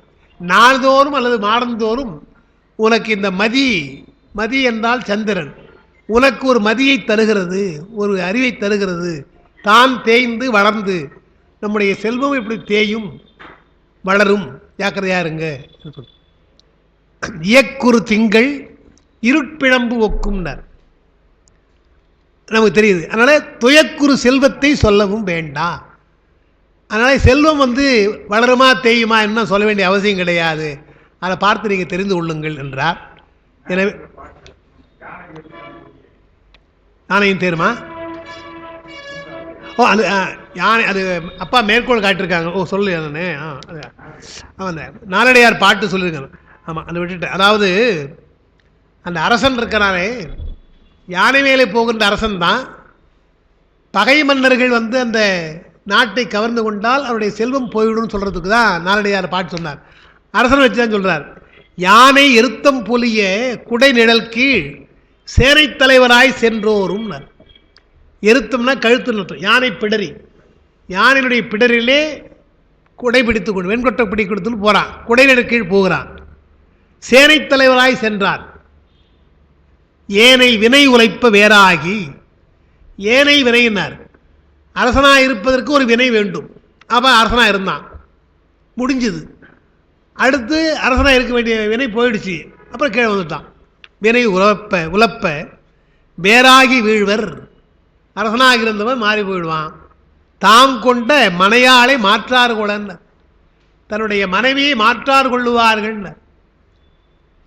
நாள்தோறும் அல்லது மாதந்தோறும் உனக்கு இந்த மதி என்றால் சந்திரன், உனக்கு ஒரு மதியை தருகிறது, ஒரு அறிவை தருகிறது. தான் தேய்ந்து வளர்ந்து நம்முடைய செல்வம் இப்படி தேயும் வளரும், ஜாக்கிரதையாக இருங்க. இயக்குறு திங்கள் இருட்பிழம்பு ஒக்கும்னார். நமக்கு தெரியுது. அதனால் துயக்குறு செல்வத்தை சொல்லவும் வேண்டாம். அதனால் செல்வம் வளருமா தேயுமா என்ன சொல்ல வேண்டிய அவசியம் கிடையாது, அதை பார்த்து நீங்கள் தெரிந்து கொள்ளுங்கள் என்றார். எனவே யானையும் தேருமா? ஓ, அது யானை, அது அப்பா மேற்கோள் காட்டியிருக்காங்க. ஓ, சொல்லு நானே. அந்த நாலடியார் பாட்டு சொல்லியிருக்காங்க. ஆமாம், அதை விட்டுட்டேன். அதாவது அந்த அரசன் இருக்கிறாரே, யானை மேலே போகின்ற அரசன் தான். பகை மன்னர்கள் அந்த நாட்டை கவர்ந்து கொண்டால் அவருடைய செல்வம் போய்விடும் சொல்கிறதுக்கு தான் நாலடியார் பாட்டு சொன்னார். அரசன் வச்சு தான் சொல்கிறார், யானை எருத்தம் புலிய குடை நிழல் கீழ் சேனை தலைவராய் சென்றோரும். எருத்தம்னா கழுத்து நிறுத்தம், யானை பிடரி, யானையினுடைய பிடரிலே குடை பிடித்து கொண்டு வெண்கொட்டை பிடி கொடுத்துன்னு போகிறான், குடை நிழல் கீழ் போகிறான். சேனை தலைவராய் சென்றார். ஏனை வினை உழைப்ப வேறாகி, ஏனை வினையினார். அரசனாக இருப்பதற்கு ஒரு வினை வேண்டும். அப்போ அரசனாக இருந்தான், முடிஞ்சுது. அடுத்து அரசனாக இருக்க வேண்டிய வினை போயிடுச்சு, அப்புறம் கீழே வந்துட்டான். வினை உழப்ப வேறாகி வீழ்வர். அரசனாக இருந்தவன் மாறி போயிடுவான். தாம் கொண்ட மனையாளை மாற்றார் கொள்ளன், தன்னுடைய மனைவியை மாற்றார் கொள்ளுவார்கள்.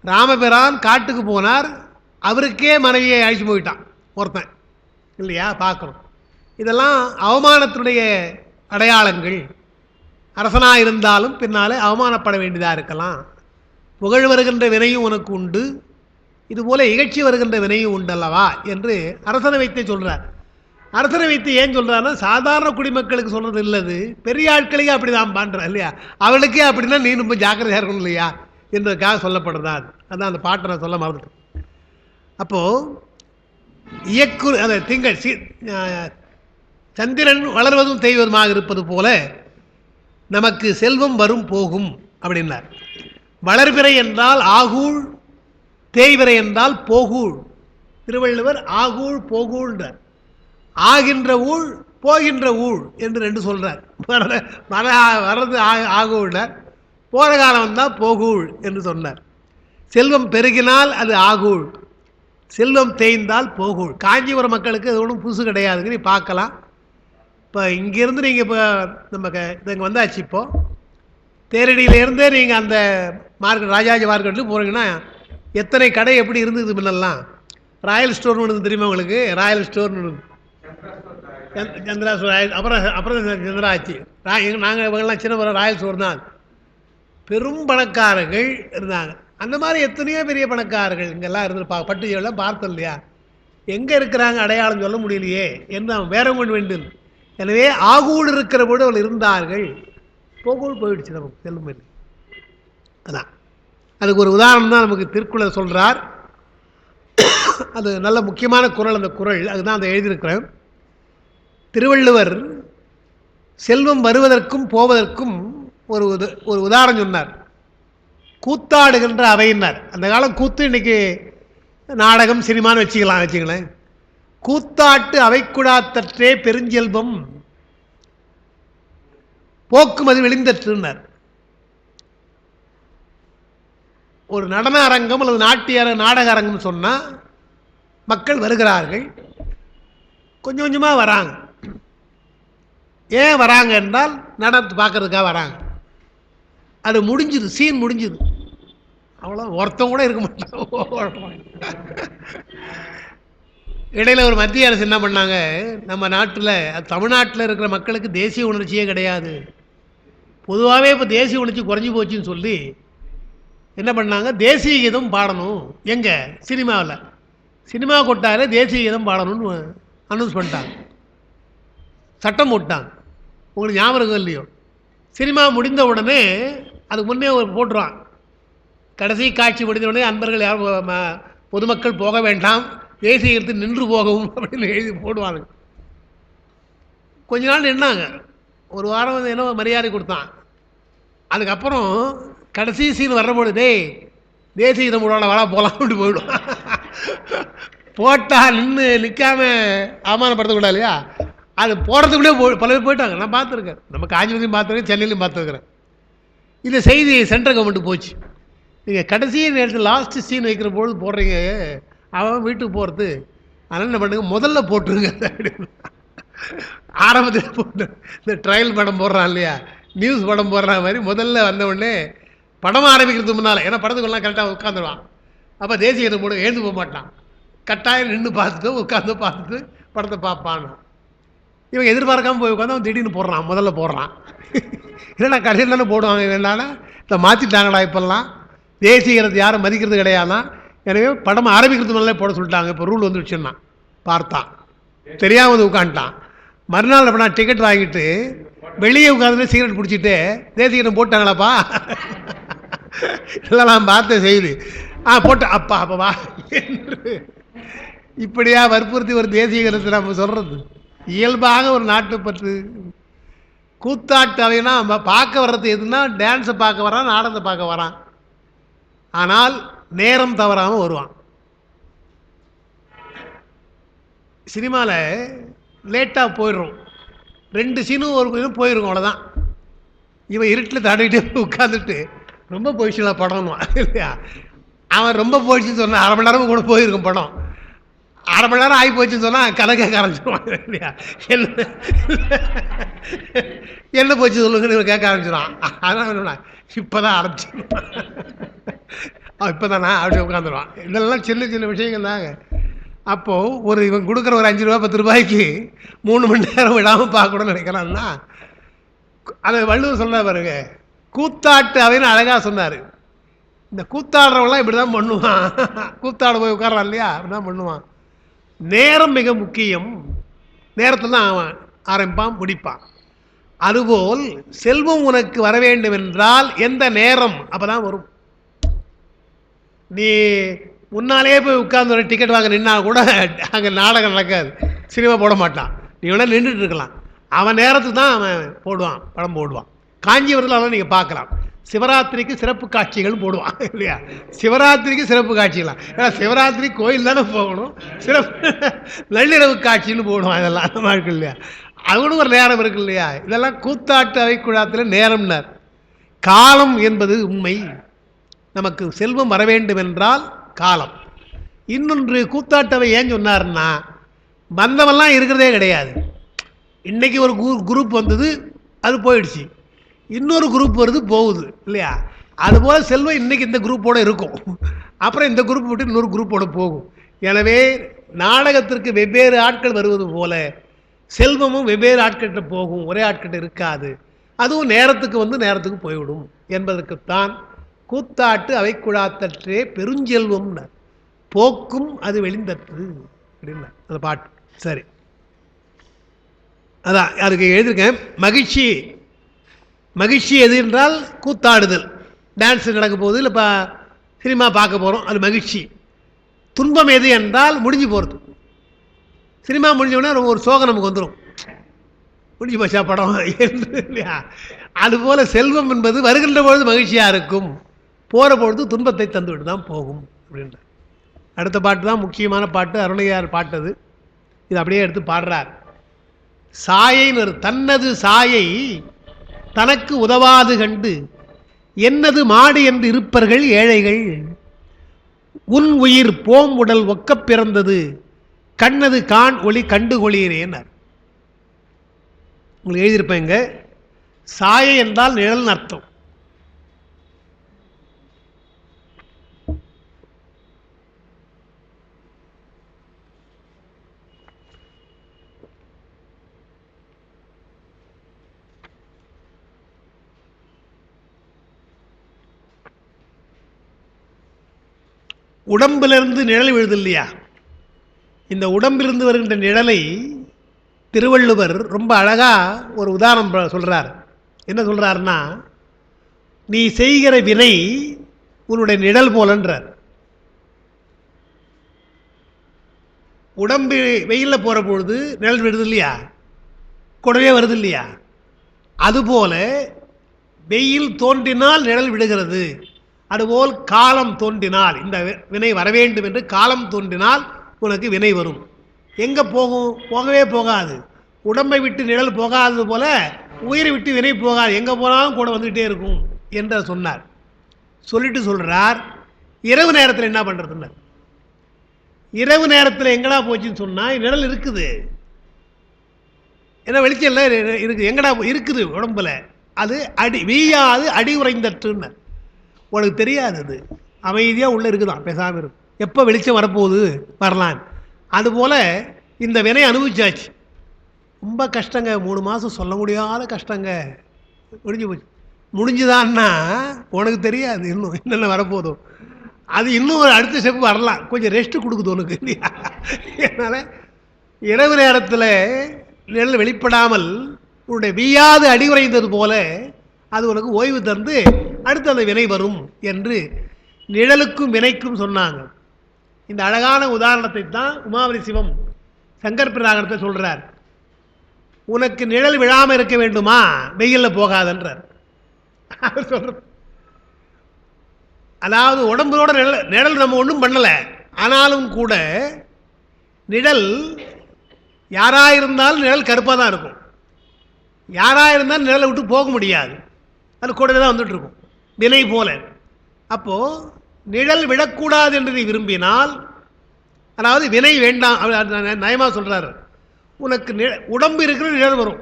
ராமபிரான் காட்டுக்கு போனார், அவருக்கே மனைவியை அழைச்சி போயிட்டான் ஒருத்தன் இல்லையா, பார்க்குறோம். இதெல்லாம் அவமானத்துடைய அடையாளங்கள். அரசனாக இருந்தாலும் பின்னாலே அவமானப்பட வேண்டியதாக இருக்கலாம். புகழ் வருகின்ற வினையும் உனக்கு உண்டு, இதுபோல் இகழ்ச்சி வருகின்ற வினையும் உண்டல்லவா என்று அரசனை வைத்தே சொல்கிறார். அரசனை வைத்து ஏன் சொல்கிறாருன்னா, சாதாரண குடிமக்களுக்கு சொல்கிறது இல்லது, பெரிய ஆட்களையே அப்படி தான் பண்ணுறான் இல்லையா, அவளுக்கே அப்படின்னா நீ ரொம்ப ஜாக்கிரதையாக இருக்கணும் இல்லையா என்பதற்காக சொல்லப்படுறதா. அதான் அந்த பாட்டை நான் சொல்ல மறந்துட்டேன். அப்போது இயக்குறு அந்த திங்கள் சந்திரன் வளர்வதும் தேய்வதுமாக இருப்பது போல நமக்கு செல்வம் வரும் போகும் அப்படின்னார். வளர்பிறை என்றால் ஆகூழ், தேய்விறை என்றால் போகூழ். திருவள்ளுவர் ஆகூழ் போகூழ்ன்றார். ஆகின்ற ஊழ் போகின்ற ஊழ் என்று ரெண்டு சொல்கிறார். வர்றது ஆகூழ்னார், போகிற காலம் வந்தால் போகூழ் என்று சொன்னார். செல்வம் பெருகினால் அது ஆகூழ், செல்வம் தேய்ந்தால் போகூழ். காஞ்சிபுரம் மக்களுக்கு அது ஒன்றும் புதுசு கிடையாதுங்க, நீ பார்க்கலாம். இப்போ இங்கேருந்து நீங்கள் இப்போ நம்ம இங்கே வந்தாச்சு. இப்போது தேரடியிலேருந்தே நீங்கள் அந்த மார்க்கெட் ராஜாஜி மார்க்கெட்டில் போகிறீங்கன்னா எத்தனை கடை எப்படி இருந்தது முன்னெல்லாம். ராயல் ஸ்டோர்னு ஒன்று தெரியுமா உங்களுக்கு? ராயல் ஸ்டோர்னு சந்திரா ஸ்டோர், அப்புறம் சந்திரா ஆச்சு. நாங்கள் இவங்கெல்லாம் சின்ன ராயல் ஸ்டோர் தான். பெரும் பணக்காரர்கள் இருந்தாங்க. அந்த மாதிரி எத்தனையோ பெரிய பணக்காரர்கள் இங்கெல்லாம் இருந்து பட்டுச்செல்லாம் பார்த்தோம் இல்லையா. எங்கே இருக்கிறாங்க அடையாளம் சொல்ல முடியலையே என்று அவன் வேற கொண்டு வேண்டும். எனவே ஆகூடு இருக்கிற போது அவள் இருந்தார்கள், போகூடு போயிடுச்சு நமக்கு செல்லும் இல்லை. அதான் அதுக்கு ஒரு உதாரணம் தான் நமக்கு திருக்குறள் சொல்கிறார். அது நல்ல முக்கியமான குறள். அந்த குறள் அதுதான் அதை எழுதியிருக்கிறேன். திருவள்ளுவர் செல்வம் வருவதற்கும் போவதற்கும் ஒரு உதாரணம் சொன்னார். கூத்தாடுகின்ற அவையினார். அந்த காலம் கூத்து, இன்னைக்கு நாடகம் சினிமான்னு வச்சுங்களேன். கூத்தாட்டு அவைக்குடாத்தற்றே பெருஞ்செல்வம் போக்கும் அது வெளிந்தற்றுனார். ஒரு நடன அரங்கம் அல்லது நாடக அரங்கம் சொன்னால் மக்கள் வருகிறார்கள், கொஞ்சம் கொஞ்சமாக வராங்க. ஏன் வராங்க என்றால் நடனத்தை பார்க்கறதுக்காக வராங்க. அது முடிஞ்சுது, சீன் முடிஞ்சுது, அவ்வளோ ஒருத்தம் கூட இருக்க மாட்டாங்க. இடையில் ஒரு மத்திய அரசு என்ன பண்ணாங்க, நம்ம நாட்டில் தமிழ்நாட்டில் இருக்கிற மக்களுக்கு தேசிய உணர்ச்சியே கிடையாது, பொதுவாகவே இப்போ தேசிய உணர்ச்சி குறைஞ்சி போச்சுன்னு சொல்லி என்ன பண்ணாங்க, தேசிய கீதம் பாடணும். எங்கே சினிமாவில், சினிமா கொட்டாலே தேசிய கீதம் பாடணும்னு அனௌன்ஸ் பண்ணிட்டாங்க, சட்டம் போட்டாங்க. உங்களுக்கு ஞாபகம் இருக்கும் இல்லையோ, சினிமா முடிந்த உடனே அதுக்கு முன்னே போட்டுருவான், கடைசி காட்சி முடிந்த உடனே அன்பர்கள் யாரும் பொதுமக்கள் போக வேண்டாம், தேசிய கீதத்தில் நின்று போகவும் அப்படின்னு எழுதி போடுவாங்க. கொஞ்ச நாள் நின்னாங்க, ஒரு வாரம் வந்து என்ன மரியாதை கொடுத்தான். அதுக்கப்புறம் கடைசி சீன் வர்றபொழுதே தேசிய கீதம் போடுவாங்க, வளா போகலாம் அப்படி போயிடுவான். போட்டால் நிற்காம அவமானப்படுத்தக்கூடாது இல்லையா, அது போடுறதுக்குள்ளே பல பேர் போயிட்டாங்க. நான் பார்த்துருக்கேன், நம்ம காஞ்சிபுரத்தையும் பார்த்துருக்கேன், சென்னையிலையும் பார்த்துருக்குறேன். இந்த செய்தி சென்ட்ரல் கவர்மெண்ட்டு போச்சு. நீங்கள் கடைசி நேரத்தில் லாஸ்ட் சீன் வைக்கிற பொழுது போடுறீங்க, அவன் வீட்டுக்கு போகிறது, அதனால் என்ன பண்ணுங்க, முதல்ல போட்டுருங்க. ஆரம்பத்தில் போட்டு இந்த ட்ரையல் படம் போடுறான் இல்லையா, நியூஸ் படம் போடுற மாதிரி முதல்ல வந்த உடனே படம் ஆரம்பிக்கிறதுக்கு முன்னால், ஏன்னா படத்துக்குலாம் கரெக்டாக உட்காந்துருவான். அப்போ தேசிய கீதம் போட எழுந்து போக மாட்டான், கட்டாயம் நின்று பார்த்துட்டு உட்காந்து பார்த்துட்டு படத்தை பார்ப்பான். இவன் எதிர்பார்க்காம போய் உட்காந்து அவன் திடீர்னு போடுறான், முதல்ல போடுறான். இல்லைன்னா கடையில் தானே போடுவாங்க, என்னன்னா இதை மாற்றிட்டாங்களா, இப்போல்லாம் தேசிய கீதத்தை யாரும் மதிக்கிறது கிடையாதான், எனவே படம் ஆரம்பிக்கிறதுக்கு முன்னாலே போட சொல்லிட்டாங்க, இப்போ ரூல் வந்துடுச்சுன்னா பார்த்தான், தெரியாமல் வந்து உட்காந்துட்டான். மறுநாள் அப்போ நான் டிக்கெட் வாங்கிட்டு வெளியே உட்காந்து சிகரெட் பிடிச்சிட்டு தேசிய கீதம் போட்டாங்களாப்பா, இதெல்லாம் நான் பார்த்த செய்தி. போட்டேன், அப்பா அப்போ வா என்று இப்படியா வற்புறுத்தி ஒரு தேசிய கீதத்தை நம்ம சொல்கிறது. இயல்பாக ஒரு நாட்டு பற்று. கூத்தாட்டவைனா நம்ம பார்க்க வர்றது எதுனா, டான்ஸை பார்க்க வரான், நாடகத்தை பார்க்க வரான், ஆனால் நேரம் தவறாமல் வருவான். சினிமாவில் லேட்டாக போயிடுறோம், 2 சீனும் ஒரு இதுவும் போயிருக்கும், அவ்வளோதான். இவன் இருட்டில் தடவிட்டு உட்காந்துட்டு ரொம்ப போயிடுச்சுல படம்னுவான் இல்லையா. அவன் ரொம்ப போயிடுச்சுன்னு சொன்னான், 1/2 மணி நேரம் கூட போயிருக்கும் படம், 1/2 மணி நேரம் ஆகி போச்சுன்னு சொன்னால் கதை கேட்க ஆரம்பிச்சிடுவான் இல்லையா. என்ன போச்சு சொல்லுங்கன்னு கேட்க ஆரம்பிச்சிடுவான். அதனால் இப்போ தான் ஆரம்பிச்சிடுவான், இப்போ தானா அப்படி உட்காந்துருவான். இதெல்லாம் சின்ன சின்ன விஷயங்கள் தாங்க. அப்போது ஒரு இவன் கொடுக்குற ஒரு 5 ரூபா 10 ரூபாய்க்கு 3 மணி நேரம் விடாமல் பார்க்கணும்னு நினைக்கிறான்னா, அதை வள்ளுவர் சொல்ல பாருங்க, கூத்தாட்டு அவைன்னு அழகாக சொன்னார். இந்த கூத்தாடுறவங்களாம் இப்படி தான் பண்ணுவான், கூத்தாட போய் உட்காரான் இல்லையா, அப்படி தான் பண்ணுவான். நேரம் மிக முக்கியம், நேரத்தில் தான் அவன் ஆரம்பிப்பான் முடிப்பான். அதுபோல் செல்வம் உனக்கு வர வேண்டும் என்றால் எந்த நேரம், அப்போ தான் வரும். நீ முன்னாலே போய் உட்கார்ந்து ஒரு டிக்கெட் வாங்க நின்னா கூட அங்கே நாடகம் நடக்காது, சினிமா போட மாட்டான். நீ வேணால் நின்றுட்டு இருக்கலாம், அவன் நேரத்துக்கு தான் அவன் போடுவான், படம் போடுவான். காஞ்சிபுரத்தில் அதெல்லாம் நீங்கள் பார்க்கலாம், சிவராத்திரிக்கு சிறப்பு காட்சிகள் போடுவான் இல்லையா. சிவராத்திரிக்கு சிறப்பு காட்சிகளாம், ஏன்னா சிவராத்திரி கோயில் தானே போகணும், சிறப்பு நள்ளிரவு காட்சின்னு போடுவான். இதெல்லாம் அந்த மாதிரி இருக்கு இல்லையா, அவனும் ஒரு நேரம் இருக்கு இல்லையா. இதெல்லாம் கூத்தாட்டு அவைக்குழாத்தில் நேரம்னார். காலம் என்பது உண்மை. நமக்கு செல்வம் வர வேண்டும் என்றால் காலம். இன்னொன்று கூத்தாட்டவை ஏன் சொன்னார்னா, பந்தமெல்லாம் இருக்கிறதே கிடையாது. இன்றைக்கி ஒரு குரூப் வந்தது, அது போயிடுச்சு, இன்னொரு குரூப் வருது போகுது இல்லையா. அதுபோல் செல்வம் இன்றைக்கி இந்த குரூப்போடு இருக்கும், அப்புறம் இந்த குரூப் விட்டு இன்னொரு குரூப்போடு போகும். எனவே நாடகத்திற்கு வெவ்வேறு ஆட்கள் வருவது போல செல்வமும் வெவ்வேறு ஆட்கிட்ட போகும், ஒரே ஆட்கிட்ட இருக்காது. அதுவும் நேரத்துக்கு வந்து நேரத்துக்கு போய்விடும் என்பதற்குத்தான் கூத்தாட்டு அவை குழாத்தற்றே பெருஞ்செல்வம்னார், போக்கும் அது வெளிந்தற்று அப்படின்னா அந்த பாட்டு. சரி, அதான் அதுக்கு எழுதியிருக்கேன். மகிழ்ச்சி, மகிழ்ச்சி எது என்றால் கூத்தாடுதல், டான்ஸ் நடக்க போகுது, இல்லை இப்போ சினிமா பார்க்க போகிறோம், அது மகிழ்ச்சி. துன்பம் எது என்றால் முடிஞ்சு போகிறது. சினிமா முடிஞ்சோடனே ஒரு சோகம் நமக்கு வந்துடும், முடிஞ்சு போச்சா படம் என்று இல்லையா. அதுபோல் செல்வம் என்பது வருகின்ற பொழுது மகிழ்ச்சியாக இருக்கும், போகிற பொழுது துன்பத்தை தந்துவிட்டு தான் போகும் அப்படின்ற. அடுத்த பாட்டு தான் முக்கியமான பாட்டு, அருணையார் பாட்டது. இது அப்படியே எடுத்து பாடுறார். சாயைன்னு, தன்னது சாயை தனக்கு உதவாது கண்டு என்னது மாடு என்று இருப்பர்கள் ஏழைகள். உன் உயிர் போம் உடல் ஒக்கப் பிறந்தது, கண்ணது கான் ஒளி கண்டு கொளீரேனார். உங்களுக்கு எழுதியிருப்பேங்க. சாய என்றால் நிழல் அர்த்தம். உடம்பிலிருந்து நிழல் விழுது இல்லையா? இந்த உடம்பிலிருந்து வருகின்ற நிழலை திருவள்ளுவர் ரொம்ப அழகா ஒரு உதாரணம் சொல்றார். என்ன சொல்றாருன்னா, நீ செய்கிற வினை உன்னுடைய நிழல் போலன்றார். உடம்பு வெயிலில் போற பொழுது நிழல் விடுது இல்லையா, கூடவே வருது இல்லையா? அதுபோல வெயில் தோன்றினால் நிழல் விடுகிறது. அதுபோல் காலம் தோன்றினால், இந்த வினை வரவேண்டும் என்று காலம் தோன்றினால் உனக்கு வினை வரும். எங்கே போகும்? போகவே போகாது. உடம்பை விட்டு நிழல் போகாதது போல உயிரை விட்டு வினை போகாது, எங்கே போனாலும் கூட வந்துக்கிட்டே இருக்கும் என்று சொன்னார். சொல்லிட்டு சொல்கிறார், இரவு நேரத்தில் என்ன பண்ணுறதுன்னு. இரவு நேரத்தில் எங்கடா போச்சுன்னு சொன்னால் நிழல் இருக்குது, ஏன்னா வெளிச்சம் இருக்குது, எங்கடா இருக்குது உடம்புல, அது அடி வீயாது அடி உறைந்தற்றுன்னு. உனக்கு தெரியாது, அது அமைதியாக உள்ளே இருக்குதான், பேசாமல் இருக்கும். எப்போ வெளிச்சம் வரப்போகுது வரலாம். அதுபோல் இந்த வினை அனுபவிச்சாச்சு. ரொம்ப கஷ்டங்க, 3 மாதம் சொல்ல முடியாத கஷ்டங்க. முடிஞ்சு போச்சு. முடிஞ்சுதான்னா உனக்கு தெரியாது இன்னும் என்னென்ன வரப்போதும். அது இன்னும் ஒரு அடுத்த ஸ்டெப் வரலாம், கொஞ்சம் ரெஸ்ட்டு கொடுக்குது உனக்கு. அதனால் இரவு நேரத்தில் நிழல் வெளிப்படாமல் உன்னுடைய வீயாது அடி உறைந்தது போல அது உனக்கு ஓய்வு தந்து அடுத்து அந்த வினை வரும் என்று நிழலுக்கும் வினைக்கும் சொன்னாங்க. இந்த அழகான உதாரணத்தை தான் உமாவதி சிவம் சங்கர் பிராகணத்தை சொல்றார். உனக்கு நிழல் விழாமல் இருக்க வேண்டுமா, வெயிலில் போகாதன்றார். சொல்ற, அதாவது உடம்போட நிழல் நம்ம ஒன்றும் பண்ணலை, ஆனாலும் கூட நிழல் யாராயிருந்தாலும் நிழல் கருப்பாக தான் இருக்கும். யாராயிருந்தாலும் நிழலை விட்டு போக முடியாது, அது கூடவே தான் வந்துட்டு இருக்கும் வினை போல. அப்போ நிழல் விழக்கூடாது என்று நீ விரும்பினால், அதாவது வினை வேண்டாம், நயமா சொல்றாரு. உனக்கு உடம்பு இருக்கிற நிழல் வரும்.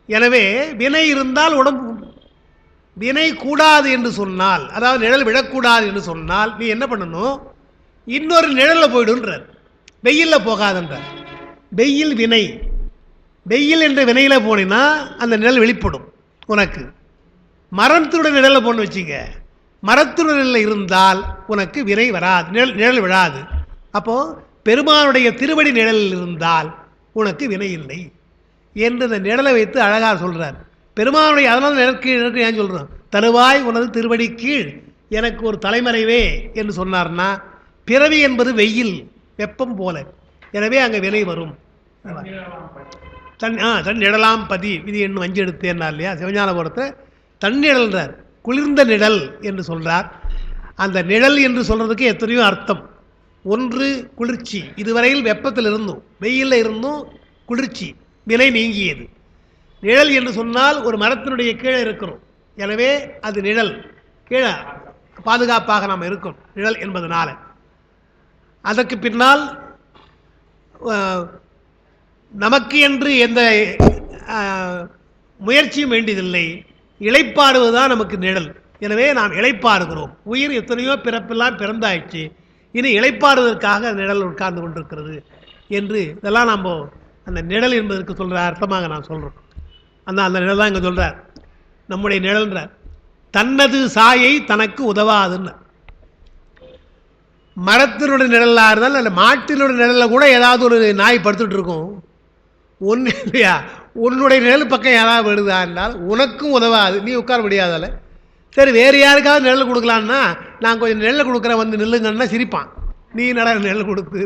எனவே வினை இருந்தால் உடம்பு, வினை கூடாது என்று சொன்னால், அதாவது நிழல் விழக்கூடாது என்று சொன்னால் நீ என்ன பண்ணணும், இன்னொரு நிழலில் போயிடுன்றார். வெயிலில் போகாதுன்றார். வெயில் வினை, வெயில் என்ற வினையில் போனீங்கன்னா அந்த நிழல் வெளிப்படும் உனக்கு. மரத்துடைய நிழலில் போன்னு வச்சுங்க, மரத்துடைய இருந்தால் உனக்கு வினை வராது, நிழல் விழாது. அப்போ பெருமானுடைய திருவடி நிழலில் இருந்தால் உனக்கு வினை இல்லை என்று இந்த நிழலை வைத்து அழகாக சொல்றார். பெருமானுடைய, அதனால் நிழற்கு ஏன் சொல்றோம், தருவாய் உனது திருவடி கீழ் எனக்கு ஒரு தலைமறைவே என்று சொன்னார்னா, பிறவி என்பது வெயில் வெப்பம் போல, எனவே அங்கே வினை வரும். தன் நிழலாம் பதி விதி என்னும் 5 எடுத்தேன்னா இல்லையா சிவஞானபுரத்தை, தன்னிழல்றார், குளிர்ந்த நிழல் என்று சொல்றார். அந்த நிழல் என்று சொல்றதுக்கு எத்தனையோ அர்த்தம். ஒன்று குளிர்ச்சி, இதுவரையில் வெப்பத்தில் இருந்தும் வெயிலில் இருந்தும் குளிர்ச்சி, வினை நீங்கியது. நிழல் என்று சொன்னால் ஒரு மரத்தினுடைய கீழே இருக்கிறோம், எனவே அது நிழல், கீழே பாதுகாப்பாக நாம் இருக்கோம் நிழல் என்பதனால. அதற்கு பின்னால் நமக்கு என்று எந்த முயற்சியும் வேண்டியதில்லை, இளைப்பாறுவதுதான் நமக்கு நிழல். எனவே நாம் இளைப்பாறுகிறோம். உயிர் எத்தனையோ பிறப்பெல்லாம் பிறந்தாயிடுச்சு, இனி இளைப்பாறுவதற்காக நிழல் உட்கார்ந்து கொண்டிருக்கிறது என்று இதெல்லாம் நாம் அந்த நிழல் என்பதற்கு சொல்கிற அர்த்தமாக நான் சொல்கிறோம். அந்த நிழல் தான் இங்கே சொல்கிறார், நம்முடைய நிழல்ன்றார். தன்னது சாயை தனக்கு உதவாதுன்னு. மரத்தினுடைய நிழலாக இருந்தால் அல்ல மாட்டினுடைய நிழலில் கூட ஏதாவது ஒரு நாய் படுத்துட்டு இருக்கும், ஒன்று இல்லையா, உன்னுடைய நிழல் பக்கம் யாராவது விடுதா என்றால் உனக்கும் உதவாது, நீ உட்கார முடியாதால. சரி, வேறு யாருக்காவது நிழல் கொடுக்கலான்னா, நான் கொஞ்சம் நிழல் கொடுக்குறேன் வந்து நில்லுங்கன்னா சிரிப்பான். நீ நட நிழல் கொடுத்து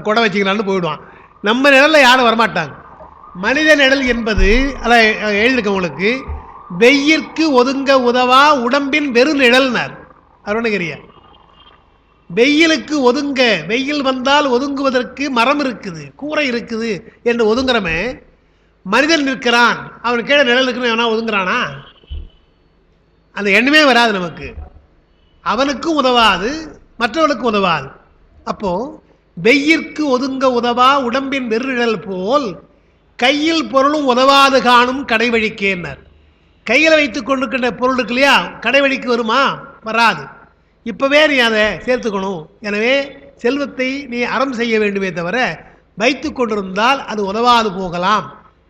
கொடை வச்சிக்கலான்னு போயிடுவான். நம்ம நிழலில் யாரும் வரமாட்டாங்க. மனித நிழல் என்பது அதை எழுதியிருக்கவங்களுக்கு வெயிற்கு ஒதுங்க உதவா உடம்பின் வெறு நிழல்னார் அருணகிரியா. வெயிலுக்கு ஒதுங்க, வெயில் வந்தால் ஒதுங்குவதற்கு மரம் இருக்குது, கூரை இருக்குது என்று ஒதுங்குறமே, மனிதன் நிற்கிறான், அவன் கீழே நிழல் இருக்குன்னு எவனா ஒதுங்குறானா? அந்த எண்ணமே வராது நமக்கு. அவனுக்கும் உதவாது, மற்றவனுக்கும் உதவாது. அப்போ வெய்யிற்கு ஒதுங்க உதவா உடம்பின் வெறுநிழல் போல் கையில் பொருளும் உதவாது காணும் கடைவழிக்கேன்னார். கையில் வைத்துக் கொண்டிருக்கின்ற பொருள் இருக்கு இல்லையா, கடைவழிக்கு வருமா? வராது. இப்போவே நீ அதை சேர்த்துக்கணும். எனவே செல்வத்தை நீ அறம் செய்ய வேண்டுமே தவிர வைத்து கொண்டிருந்தால் அது உதவாது போகலாம்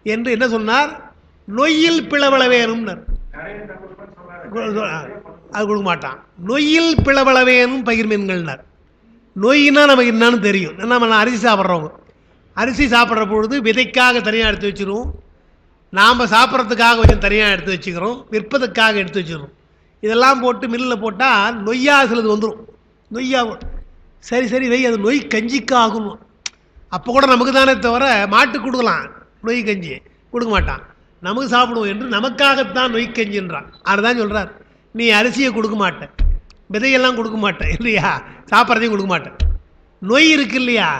என்று என்ன சொன்னார்? நொய்யில் பிளவள வேணும்னர். அது கொடுக்க மாட்டான். நொய்யில் பிளவள வேணும் பகிர்மென்கள்னார். நொய்னா நமக்கு என்னன்னு தெரியும். நம்ம அரிசி சாப்பிட்றவங்க, அரிசி சாப்பிட்ற பொழுது விதைக்காக தனியாக எடுத்து வச்சுருவோம், நாம் சாப்பிட்றதுக்காக கொஞ்சம் தனியாக எடுத்து வச்சுக்கிறோம், விற்பதுக்காக எடுத்து வச்சுக்கிறோம். இதெல்லாம் போட்டு மில்லில் போட்டால் நொய்யா சிலது வந்துடும். நொய்யாகும். சரி சரி வை, அது நொய் கஞ்சிக்கு ஆகணும். அப்போ கூட நமக்கு தானே தவிர மாட்டு கொடுக்கலாம், நொய் கஞ்சி கொடுக்க மாட்டான். நமக்கு சாப்பிடுவோம் என்று நமக்காகத்தான் நொய் கஞ்சின்றான். அதுதான் சொல்கிறார், நீ அரிசியை கொடுக்க மாட்டேன், விதையெல்லாம் கொடுக்க மாட்டேன் இல்லையா, சாப்பிட்றதையும் கொடுக்க மாட்டேன். நொய் இருக்கு இல்லையா,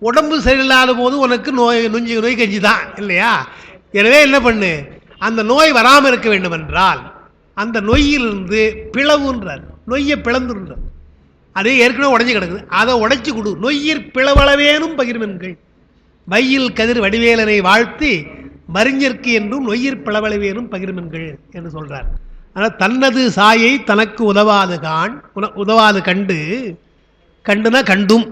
உடம்பு சரியில்லாத போது உனக்கு நொய் கஞ்சி தான் இல்லையா. எனவே என்ன பண்ணு, அந்த நோய் வராமல் இருக்க வேண்டும் என்றால் அந்த நொய்யிலிருந்து பிளவுன்றார். நொய்யை பிளந்துன்றார். அதே ஏற்கனவே உடஞ்சி கிடக்குது, அதை உடைச்சி கொடு. நொய்யிற் பிளவளவேனும் பகிர்மென்கள் மையில் கதிர் வடிவேலனை வாழ்த்தி மறிஞர்க்கு என்றும் நொய்யிற் பிளவளவேனும் பகிர்மென்கள் என்று சொல்றார். ஆனால் தன்னது சாயை தனக்கு உதவாது கண்டு, கண்டுனா கண்டும்,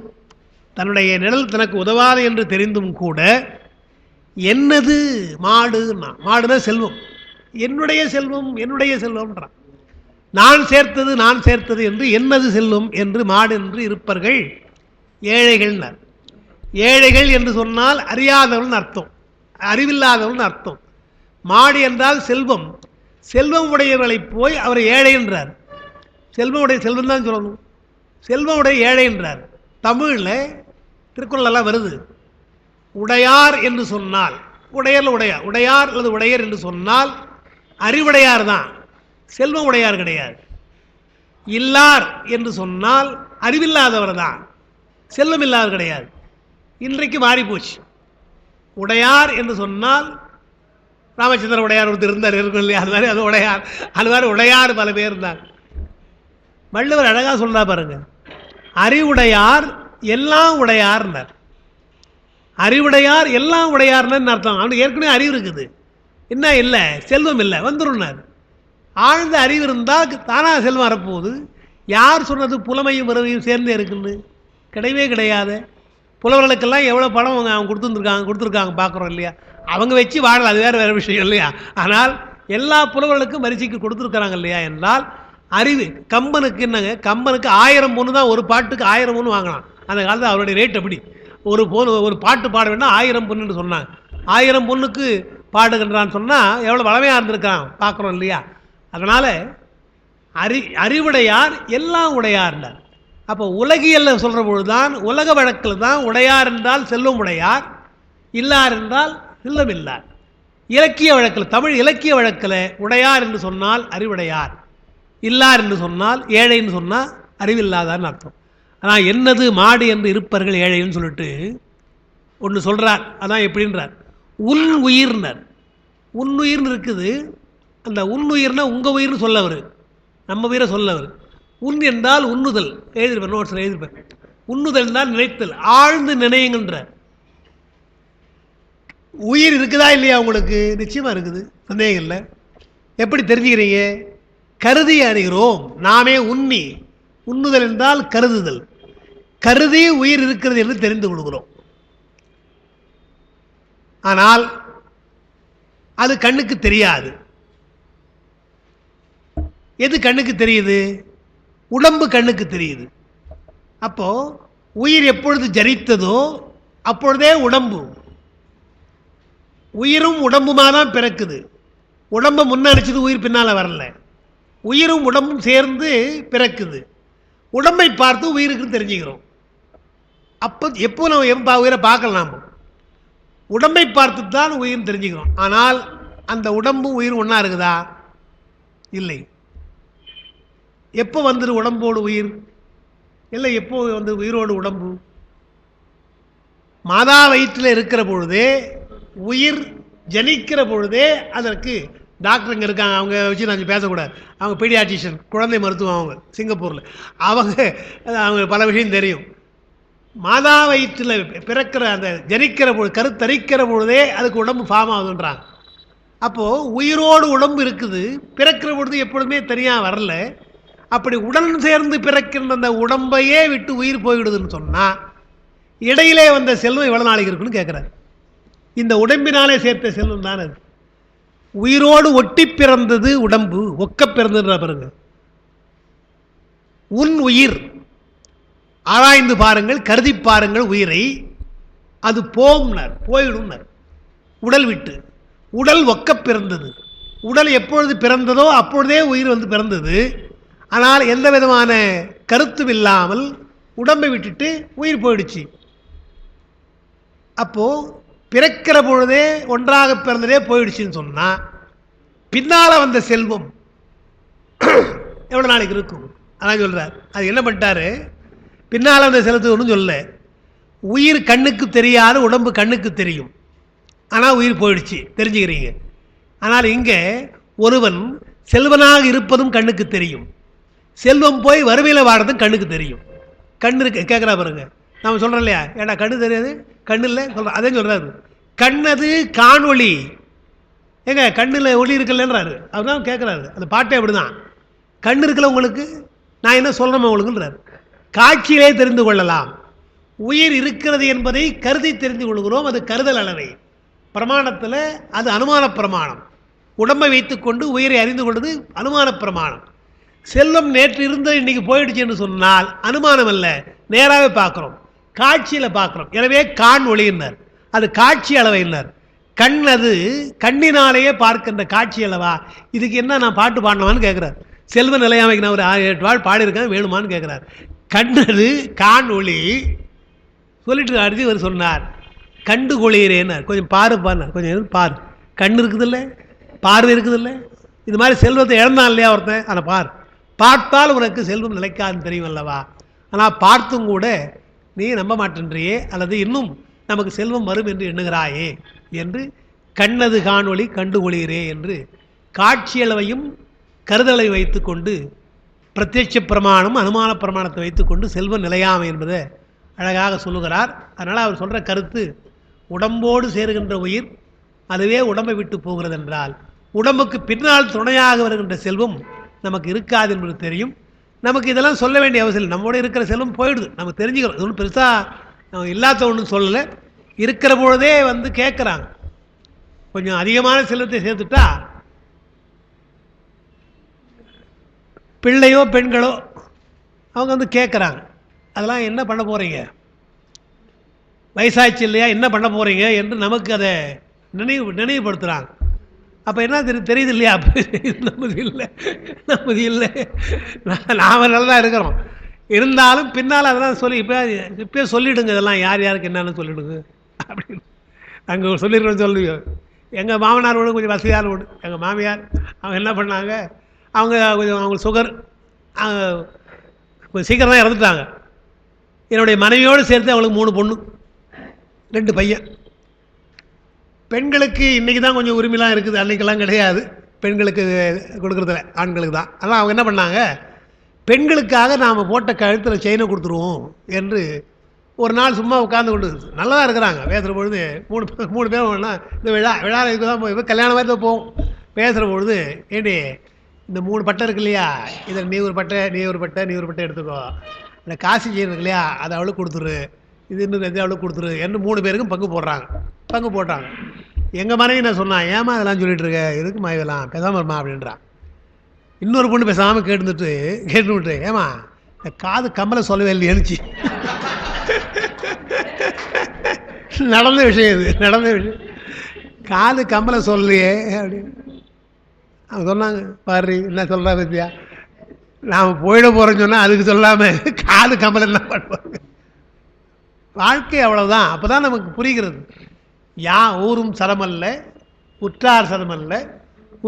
தன்னுடைய நிழல் தனக்கு உதவாது என்று தெரிந்தும் கூட என்னது மாடுன்னா, மாடுனா செல்வம், என்னுடைய செல்வம் என்னுடைய செல்வம்ன்றான். நான் சேர்த்தது என்று என்னது செல்வம் என்று மாடு என்று இருப்பர்கள் ஏழைகள்னார். ஏழைகள் என்று சொன்னால் அறியாதவன் அர்த்தம், அறிவில்லாதவன் அர்த்தம். மாடு என்றால் செல்வம், செல்வம் உடையவர்களை போய் அவர் ஏழை என்றார். செல்வம் தான் சொல்லணும், செல்வம் உடைய ஏழை என்றார். தமிழில் திருக்குறளெல்லாம் வருது. உடையார் என்று சொன்னால், உடையார் அல்லது உடையர் என்று சொன்னால் அறிவுடையார் தான், செல்வம் உடையார் கிடையாது. இல்லார் என்று சொன்னால் அறிவில்லாதவர் தான், செல்வம் இல்லாதவர் கிடையாது. இன்றைக்கு மாறி போச்சு. உடையார் என்று சொன்னால் ராமச்சந்திர உடையார் ஒருத்தர் இருந்தார் இருக்கும் இல்லையா, அது மாதிரி அது உடையார், அது மாதிரி உடையார் பல பேர் இருந்தாங்க. வள்ளுவர் அழகாக சொல்றா பாருங்க, அறிவுடையார் எல்லாம் உடையார்னார். அறிவுடையார் எல்லாம் உடையார்னு அர்த்தம். அவனுக்கு ஏற்கனவே அறிவு இருக்குது, என்ன இல்லை, செல்வம் இல்லை, வந்துருன்னார். ஆழ்ந்த அறிவு இருந்தால் தானாக செல்வம் வரப்போகுது. யார் சொன்னது புலமையும் உறவையும் சேர்ந்தே இருக்குன்னு? கிடையவே கிடையாது. புலவர்களுக்கெல்லாம் எவ்வளோ பணம் அவங்க கொடுத்துருக்காங்க பார்க்குறோம் இல்லையா. அவங்க வச்சு வாழலாம், அது வேறு விஷயம் இல்லையா. ஆனால் எல்லா புலவர்களுக்கும் வரிசைக்கு கொடுத்துருக்குறாங்க இல்லையா. என்றால் அறிவு. கம்பனுக்கு என்னங்க, கம்பனுக்கு 1000 பொண்ணு தான், ஒரு பாட்டுக்கு 1000 பொண்ணு வாங்கலாம். அந்த காலத்தில் அவருடைய ரேட் அப்படி. ஒரு பாட்டு பாட வேண்டாம் 1000 பொண்ணுன்னு சொன்னாங்க. 1000 பொண்ணுக்கு பாடுகின்றான்னு சொன்னால் எவ்வளோ வளமையாக இருந்திருக்கான் பார்க்குறோம் இல்லையா. அதனால் அறிவுடையார் எல்லாம் உடையார்னார். அப்போ உலகியல்ல சொல்கிற பொழுது தான், உலக வழக்கில் தான் உடையார் என்றால் செல்வம் உடையார், இல்லார் என்றால் செல்வம் இல்லார். இலக்கிய வழக்கில், தமிழ் இலக்கிய வழக்கில் உடையார் என்று சொன்னால் அறிவுடையார், இல்லார் என்று சொன்னால் ஏழைன்னு சொன்னால் அறிவில்லாதான்னு அர்த்தம். ஆனால் என்னது மாடு என்று இருப்பர்கள் ஏழைன்னு சொல்லிட்டு ஒன்று சொல்கிறார். அதான் எப்படின்றார், உன் உயிர்னர். உன்னுயிர்னு இருக்குது. அந்த உன்னுயிர்னா உங்கள் உயிர்னு சொல்லவர், நம்ம உயிரை சொல்லவர். உன் என்றால் உண்ணுதல். எழுதிருப்பேன், நோட்ஸில் எழுதிருப்பேன். உண்ணுதல் தான் நினைத்தல், ஆழ்ந்து நினையுங்கன்ற. உயிர் இருக்குதா இல்லையா உங்களுக்கு? நிச்சயமாக இருக்குது, சந்தேகம் இல்லை. எப்படி தெரிஞ்சுக்கிறீங்க? கருதி அறிகிறோம். நாமே உண்ணி, உண்ணுதல் என்றால் கருதுதல், கருதி உயிர் இருக்கிறது என்று தெரிந்து கொள்கிறோம். ஆனால் அது கண்ணுக்கு தெரியாது. எது கண்ணுக்கு தெரியுது? உடம்பு கண்ணுக்கு தெரியுது. அப்போ உயிர் எப்பொழுது ஜரித்ததோ அப்பொழுதே உடம்பு, உயிரும் உடம்புமா தான் பிறக்குது. உடம்பை முன்னடிச்சது, உயிர் பின்னால் வரல. உயிரும் உடம்பும் சேர்ந்து பிறக்குது. உடம்பை பார்த்து உயிருக்கு தெரிஞ்சுக்கிறோம். அப்போ எப்போ நம்ம உயிரை பார்க்கலாம், நாம் உடம்பை பார்த்து தான் உயிர் தெரிஞ்சுக்கிறோம். ஆனால் அந்த உடம்பும் உயிரும் ஒன்றா இருக்குதா? இல்லை. எப்போ வந்துரு உடம்போடு உயிர்? இல்லை, எப்போ வந்து உயிரோடு உடம்பு? மாதா வயிற்றில் இருக்கிற பொழுதே, உயிர் ஜனிக்கிற பொழுதே அதற்கு டாக்டருங்க இருக்காங்க, அவங்க வச்சு நான் பேசக்கூடாது. அவங்க பீடியாட்ரிஷியன், குழந்தை மருத்துவம், அவங்க சிங்கப்பூரில். அவங்க பல விஷயம் தெரியும். மாதா வயிற்றில் பிறக்கிற அந்த ஜனிக்கிற பொழுது, கருத்தரிக்கிற பொழுதே அதுக்கு உடம்பு ஃபார்ம் ஆகுதுன்றாங்க. அப்போது உயிரோடு உடம்பு இருக்குது, பிறக்கிற பொழுது எப்பொழுதுமே தனியாக வரல. அப்படி உடன் சேர்ந்து பிறக்கின்ற அந்த உடம்பையே விட்டு உயிர் போய்விடுதுன்னு சொன்னால், இடையிலே வந்த செல்வம் எவ்வளோ நாளைக்கு இருக்குன்னு கேட்குறாரு. இந்த உடம்பினாலே சேர்த்த செல்வம் தானே அது. உயிரோடு ஒட்டி பிறந்தது உடம்பு, ஒக்க பிறந்ததுன்ற பாருங்க. உன் உயிர் ஆராய்ந்து பாருங்கள், கருதி பாருங்கள் உயிரை, அது போம்னர், போயிடும்னர் உடல் விட்டு. உடல் ஒக்க பிறந்தது. உடல் எப்பொழுது பிறந்ததோ அப்பொழுதே உயிர் வந்து பிறந்தது. ஆனால் எந்த விதமான கருத்தும் இல்லாமல் உடம்பை விட்டுட்டு உயிர் போயிடுச்சு. அப்போது பிறக்கிற பொழுதே ஒன்றாக பிறந்ததே போயிடுச்சுன்னு சொன்னால், பின்னால் வந்த செல்வம் எவ்வளோ நாளைக்கு இருக்கும்? அதான் சொல்கிறார். அது என்ன பண்ணிட்டாரு, பின்னால் வந்த செலுத்து ஒன்றும் சொல்ல. உயிர் கண்ணுக்கு தெரியாது, உடம்பு கண்ணுக்கு தெரியும். ஆனால் உயிர் போயிடுச்சு, தெரிஞ்சுக்கிறீங்க. ஆனால் இங்கே ஒருவன் செல்வனாக இருப்பதும் கண்ணுக்கு தெரியும், செல்வம் போய் வறுமையில் வாடுறதும் கண்ணுக்கு தெரியும். கண்ணு இருக்கு கேட்குறா பாருங்க. நம்ம சொல்கிறோம் இல்லையா, ஏன்னா கண்ணு தெரியாது, கண்ணு இல்லை சொல்கிறோம். அதே சொல்கிறாரு, கண்ணது காணொளி. ஏங்க கண்ணில் ஒளி இருக்குல்லன்றாரு. அவர் தான் கேட்குறாரு. அந்த பாட்டே அப்படி தான். கண் இருக்குல்ல உங்களுக்கு, நான் என்ன சொல்கிறேன் உங்களுக்குன்றாரு. காட்சியிலே தெரிந்து கொள்ளலாம். உயிர் இருக்கிறது என்பதை கருதி தெரிந்து கொள்கிறோம். அது கருதல் அளவை. பிரமாணத்தில் அது அனுமான பிரமாணம். உடம்பை வைத்துக்கொண்டு உயிரை அறிந்து கொண்டது அனுமான பிரமாணம். செல்வம் நேற்று இருந்தது இன்னைக்கு போயிடுச்சு என்று சொன்னால் அனுமானம் அல்ல, நேராகவே பார்க்குறோம், காட்சியில் பார்க்குறோம். எனவே காண் ஒளியினர், அது காட்சி அளவையினர். கண் அது கண்ணினாலேயே பார்க்கின்ற காட்சி அளவா. இதுக்கு என்ன நான் பாட்டு பாடினவான்னு கேட்குறாரு. செல்வ நிலையாமைக்கு நான் ஒரு 7 வாழ் பாடியிருக்கேன், வேணுமான்னு கேட்குறாரு. கண்ணது காண் ஒளி சொல்லிட்டு அடுத்து இவர் சொன்னார், கண்டு கொளிகிறேன்னார். கொஞ்சம் பாரு பாருனார். கொஞ்சம் பாரு, கண் இருக்குதில்ல, பார்வை இருக்குதில்ல. இது மாதிரி செல்வத்தை இழந்தான் இல்லையா ஒருத்தன், அதை பார். பார்த்தால் உனக்கு செல்வம் நிலைக்காதுன்னு தெரியும் அல்லவா. ஆனால் பார்த்தும் கூட நீ நம்ப மாட்டேன்றியே, அல்லது இன்னும் நமக்கு செல்வம் வரும் என்று எண்ணுகிறாயே என்று கண்ணது காணொளி கண்டு கொள்கிறே என்று காட்சியளவையும் கருதலை வைத்து கொண்டு பிரத்யட்ச பிரமாணம் அனுமான பிரமாணத்தை வைத்துக்கொண்டு செல்வ நிலையாமை என்பதை அழகாக சொல்லுகிறார். அதனால் அவர் சொல்கிற கருத்து, உடம்போடு சேருகின்ற உயிர் அதுவே உடம்பை விட்டு போகிறது என்றால், உடம்புக்கு பின்னால் துணையாக வருகின்ற செல்வம் நமக்கு இருக்காது என்பது தெரியும். நமக்கு இதெல்லாம் சொல்ல வேண்டிய அவசியம் இல்லை. நம்மோட இருக்கிற செல்வம் போயிடுது, நம்ம தெரிஞ்சுக்கிறோம். ஒன்றும் பெருசாக இல்லாத ஒன்றும் சொல்லலை. இருக்கிற பொழுதே வந்து கேட்குறாங்க. கொஞ்சம் அதிகமான செல்வத்தை சேர்த்துட்டா பிள்ளையோ பெண்களோ அவங்க வந்து கேட்குறாங்க, அதெல்லாம் என்ன பண்ண போகிறீங்க, வயசாச்சு இல்லையா, என்ன பண்ண போகிறீங்க என்று நமக்கு அதை நினைவுபடுத்துகிறாங்க. அப்போ என்ன தெரியுது இல்லையா, நமது இல்லை நாம் நல்லா தான் இருக்கிறோம். இருந்தாலும் பின்னால் அதெல்லாம் சொல்லி இப்போ சொல்லிவிடுங்க, இதெல்லாம் யார் யாருக்கு என்னன்னு சொல்லிவிடுங்க அப்படின்னு அங்கே சொல்லிடுறோம். சொல்லுவோம். எங்கள் மாமனார் வீடு கொஞ்சம் வசதியான வீடு. எங்கள் மாமியார் அவங்க என்ன பண்ணாங்க, அவங்க கொஞ்சம் அவங்களுக்கு சுகர், கொஞ்சம் சீக்கிரம் தான் இறந்துட்டாங்க. என்னுடைய மனைவியோடு சேர்த்து அவங்களுக்கு 3 பொண்ணு 2 பையன். பெண்களுக்கு இன்றைக்கி தான் கொஞ்சம் உரிமைலாம் இருக்குது, அன்றைக்கெல்லாம் கிடையாது. பெண்களுக்கு கொடுக்குறதில்ல, ஆண்களுக்கு தான். அதனால் அவங்க என்ன பண்ணாங்க, பெண்களுக்காக நாம் போட்ட கழுத்தில் செயினை கொடுத்துருவோம் என்று ஒரு நாள் சும்மா உட்காந்து கொண்டு, நல்லா தான் இருக்கிறாங்க. பேசுகிற பொழுது 3 பேரும் வேணா இந்த விழா இதுக்கு தான் போய் கல்யாணம் மாதிரி தான் போவோம். பேசுகிற பொழுது, ஏண்டி இந்த 3 பட்டை இருக்கு இல்லையா, இதில் நீ ஒரு பட்டை நீ ஒரு பட்டை நீ ஒரு பட்டை எடுத்துக்கோ, இந்த காசு செயின் இருக்கு இல்லையா அதை அவளுக்கு கொடுத்துரு, இது இன்னும் எது அவளுக்கு கொடுத்துரு என்று 3 பேருக்கும் பங்கு போடுறாங்க. எங்கள் மனைவி நான் சொன்னான், ஏமா அதெல்லாம் சொல்லிட்டு இருக்க, எதுக்குமா இதெல்லாம், பேசாமல் இருமா அப்படின்றான். இன்னொரு பொண்ணு பேசாமல் கேட்டுவிட்டு, ஏமா இந்த காது கம்மலை சொல்லவே இல்லை எழுச்சி. நடந்த விஷயம் காது கம்மலை சொல்லையே அப்படின்னு அவங்க சொன்னாங்க. பாரு என்ன சொல்கிறா பத்தியா, நாம் போயிட போகிறோன்னு சொன்னால் அதுக்கு சொல்லாமல் காது கம்மலை என்ன பண்ணுவாங்க. வாழ்க்கை அவ்வளோதான். அப்போ தான் நமக்கு புரிகிறது. ஊரும் சரமல்ல, உற்றார் சரமல்ல,